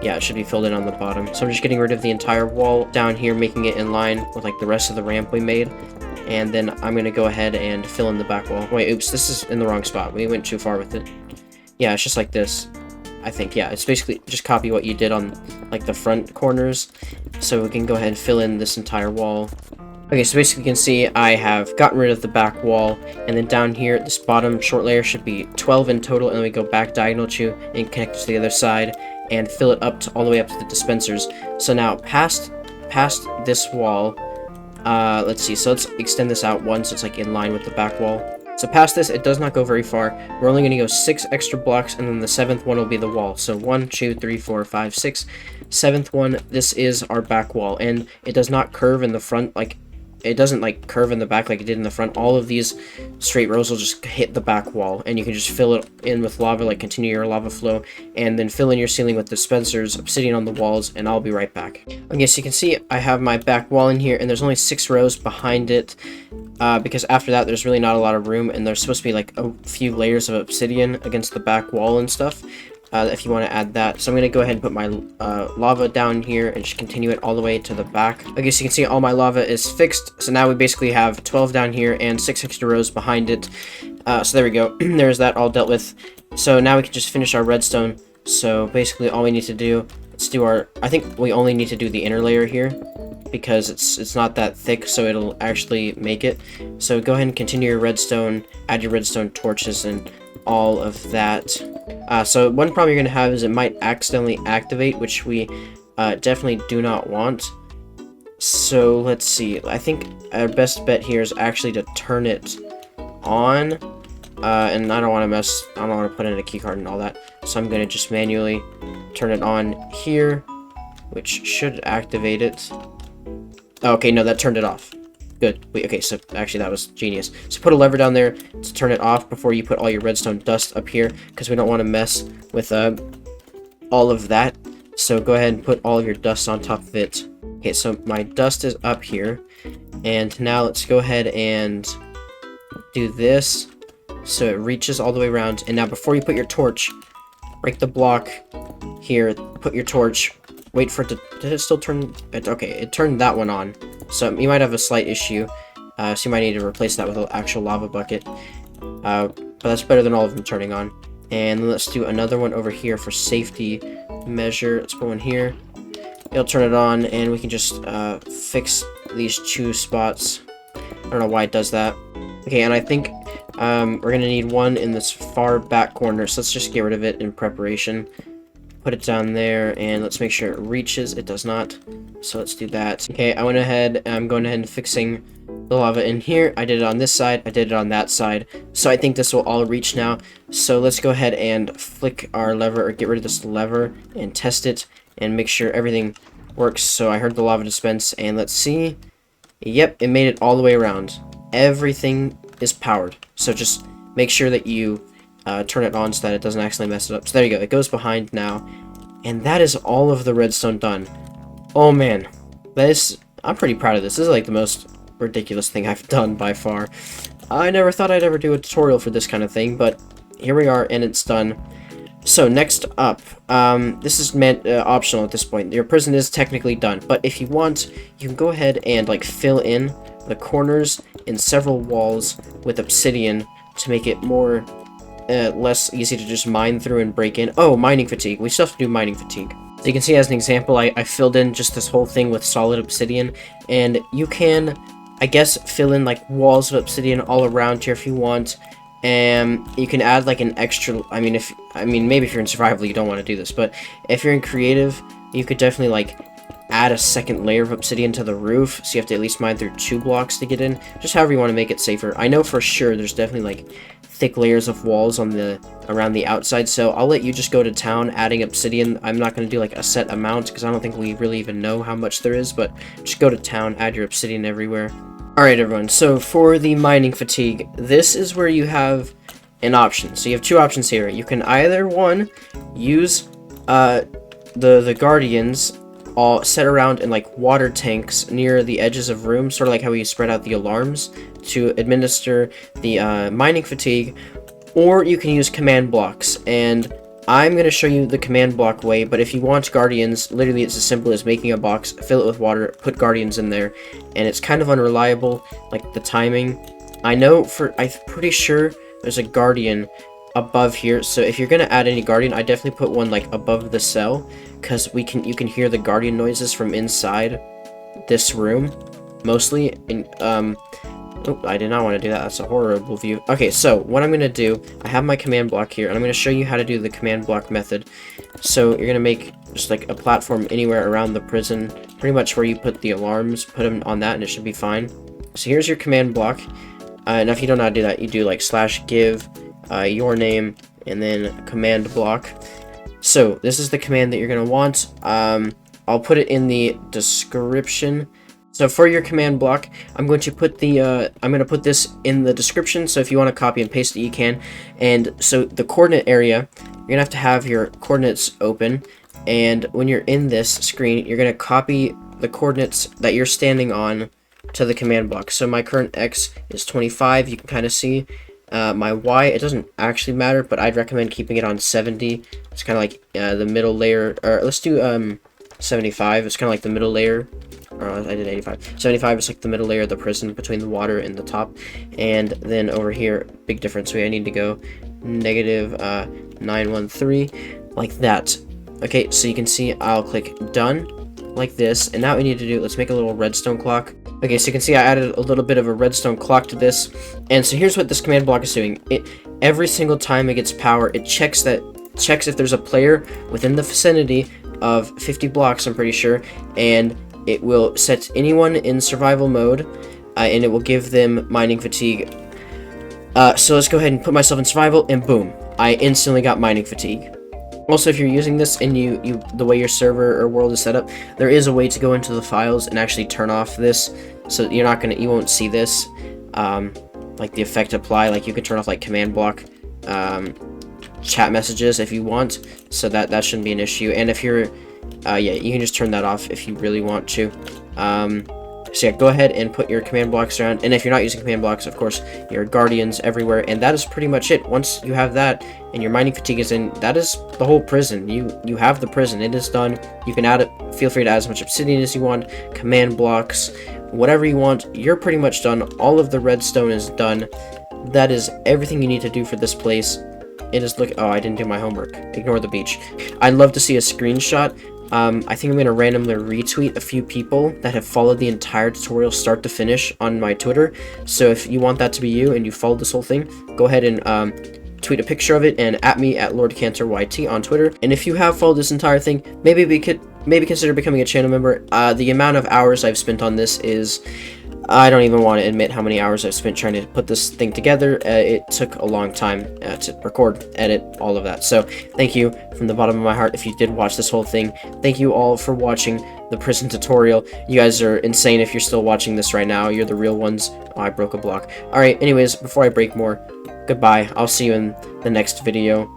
yeah, it should be filled in on the bottom. So I'm just getting rid of the entire wall down here, making it in line with like the rest of the ramp we made, and then I'm gonna go ahead and fill in the back wall. Wait, oops, this is in the wrong spot. We went too far with it. Yeah, it's just like this. I think, yeah, it's basically just copy what you did on like the front corners. So we can go ahead and fill in this entire wall. Okay, so basically you can see I have gotten rid of the back wall, and then down here, this bottom short layer should be 12 in total, and then we go back diagonal to and connect it to the other side and fill it up to all the way up to the dispensers. So now past this wall, let's see, so let's extend this out 1 so it's like in line with the back wall. So past this, it does not go very far. We're only going to go 6 extra blocks, and then the 7th one will be the wall. So 1, 2, 3, 4, 5, 6. 7th one, this is our back wall, and it does not curve in the front, like, it doesn't like curve in the back like it did in the front. All of these straight rows will just hit the back wall, and you can just fill it in with lava, like continue your lava flow, and then fill in your ceiling with dispensers, obsidian on the walls, and I'll be right back. Okay, so you can see I have my back wall in here, and there's only 6 rows behind it, because after that there's really not a lot of room, and there's supposed to be like a few layers of obsidian against the back wall and stuff. If you want to add that. So I'm going to go ahead and put my lava down here and just continue it all the way to the back. Okay, so you can see all my lava is fixed. So now we basically have 12 down here and 6 extra rows behind it. So there we go. There's that all dealt with. So now we can just finish our redstone. So basically all we need to do, let's do our, I think we only need to do the inner layer here, because it's not that thick, so it'll actually make it. So go ahead and continue your redstone, add your redstone torches and all of that. So one problem you're going to have is it might accidentally activate, which we definitely do not want. So let's see, I think our best bet here is actually to turn it on, and I don't want to put in a keycard and all that, so I'm going to just manually turn it on here, which should activate it. Okay, no, that turned it off. Good. Wait, okay, so actually that was genius. So put a lever down there to turn it off before you put all your redstone dust up here, because we don't want to mess with all of that. So go ahead and put all of your dust on top of it. Okay, so my dust is up here, and now let's go ahead and do this so it reaches all the way around. And now before you put your torch, break the block here, put your torch, wait for it to, did it still turn it? Okay, it turned that one on. So you might have a slight issue. So you might need to replace that with an actual lava bucket. But that's better than all of them turning on. And then let's do another one over here for safety measure. Let's put one here. It'll turn it on, and we can just fix these 2 spots. I don't know why it does that. Okay, and I think we're going to need one in this far back corner, so let's just get rid of it in preparation. Put it down there, and let's make sure it reaches. It does not, so let's do that. Okay, I went ahead, I'm going ahead and fixing the lava in here. I did it on this side, I did it on that side, so I think this will all reach now. So let's go ahead and flick our lever, or get rid of this lever, and test it, and make sure everything works. So I heard the lava dispense, and let's see. Yep, it made it all the way around. Everything is powered, so just make sure that you turn it on so that it doesn't actually mess it up. So there you go, it goes behind now, and that is all of the redstone done. Oh man, I'm pretty proud of this. This is like the most ridiculous thing I've done by far. I never thought I'd ever do a tutorial for this kind of thing, but here we are, and it's done. So next up, this is optional at this point. Your prison is technically done, but if you want, you can go ahead and like fill in the corners in several walls with obsidian to make it more less easy to just mine through and break in. Oh, mining fatigue. We still have to do mining fatigue. So you can see, as an example, I filled in just this whole thing with solid obsidian, and you can, I guess, fill in like walls of obsidian all around here if you want. And you can add like an extra, maybe if you're in survival you don't want to do this, but if you're in creative, you could definitely like add a second layer of obsidian to the roof, so you have to at least mine through 2 blocks to get in. Just however you want to make it safer. I know for sure there's definitely like thick layers of walls on around the outside, so I'll let you just go to town adding obsidian. I'm not going to do like a set amount because I don't think we really even know how much there is, but just go to town, add your obsidian everywhere. Alright everyone, so for the mining fatigue, this is where you have an option. So you have 2 options here. You can either, one, use the guardians all set around in like water tanks near the edges of rooms, sort of like how we spread out the alarms to administer the mining fatigue, or you can use command blocks. And I'm going to show you the command block way, but if you want guardians, literally it's as simple as making a box, fill it with water, put guardians in there, and it's kind of unreliable, like the timing. I'm pretty sure there's a guardian above here, so if you're going to add any guardian, I definitely put one like above the cell, because you can hear the guardian noises from inside this room, mostly. And oh, I did not want to do that. That's a horrible view. Okay, so what I'm going to do, I have my command block here, and I'm going to show you how to do the command block method. So you're going to make just like a platform anywhere around the prison, pretty much where you put the alarms, put them on that, and it should be fine. So here's your command block. And if you don't know how to do that, you do like /give your name and then command block. So this is the command that you're going to want. I'll put it in the description. So for your command block, I'm going to put this in the description, so if you want to copy and paste it, you can. And so the coordinate area, you're going to have your coordinates open, and when you're in this screen, you're going to copy the coordinates that you're standing on to the command block. So my current X is 25, you can kind of see. My Y, it doesn't actually matter, but I'd recommend keeping it on 70. It's kind of like the middle layer, or let's do 75, it's kind of like the middle layer. I did 85. 75 is like the middle layer of the prison between the water and the top. And then over here, big difference. I need to go negative 913, like that. Okay, so you can see I'll click done, like this. And now what we need to do, let's make a little redstone clock. Okay, so you can see I added a little bit of a redstone clock to this. And so here's what this command block is doing. Every single time it gets power, it checks if there's a player within the vicinity of 50 blocks, I'm pretty sure, and it will set anyone in survival mode, and it will give them mining fatigue. So let's go ahead and put myself in survival, and boom, I instantly got mining fatigue. Also, if you're using this and the way your server or world is set up, there is a way to go into the files and actually turn off this, so you won't see this, like the effect apply. Like you can turn off like command block chat messages if you want, so that shouldn't be an issue. And if you're yeah, you can just turn that off if you really want to. So yeah, go ahead and put your command blocks around, and if you're not using command blocks, of course, your guardians everywhere, and that is pretty much it. Once you have that, and your mining fatigue is in, that is the whole prison. You have the prison. It is done. You can add it. Feel free to add as much obsidian as you want, command blocks, whatever you want. You're pretty much done. All of the redstone is done. That is everything you need to do for this place. It is oh, I didn't do my homework. Ignore the beach. I'd love to see a screenshot. I think I'm going to randomly retweet a few people that have followed the entire tutorial start to finish on my Twitter. So if you want that to be you and you followed this whole thing, go ahead and tweet a picture of it and at me at LordKanterYT on Twitter. And if you have followed this entire thing, maybe consider becoming a channel member. The amount of hours I've spent on this is... I don't even want to admit how many hours I've spent trying to put this thing together. It took a long time to record, edit, all of that. So thank you from the bottom of my heart if you did watch this whole thing. Thank you all for watching the prison tutorial. You guys are insane if you're still watching this right now. You're the real ones. Oh, I broke a block. Alright, anyways, before I break more, goodbye. I'll see you in the next video.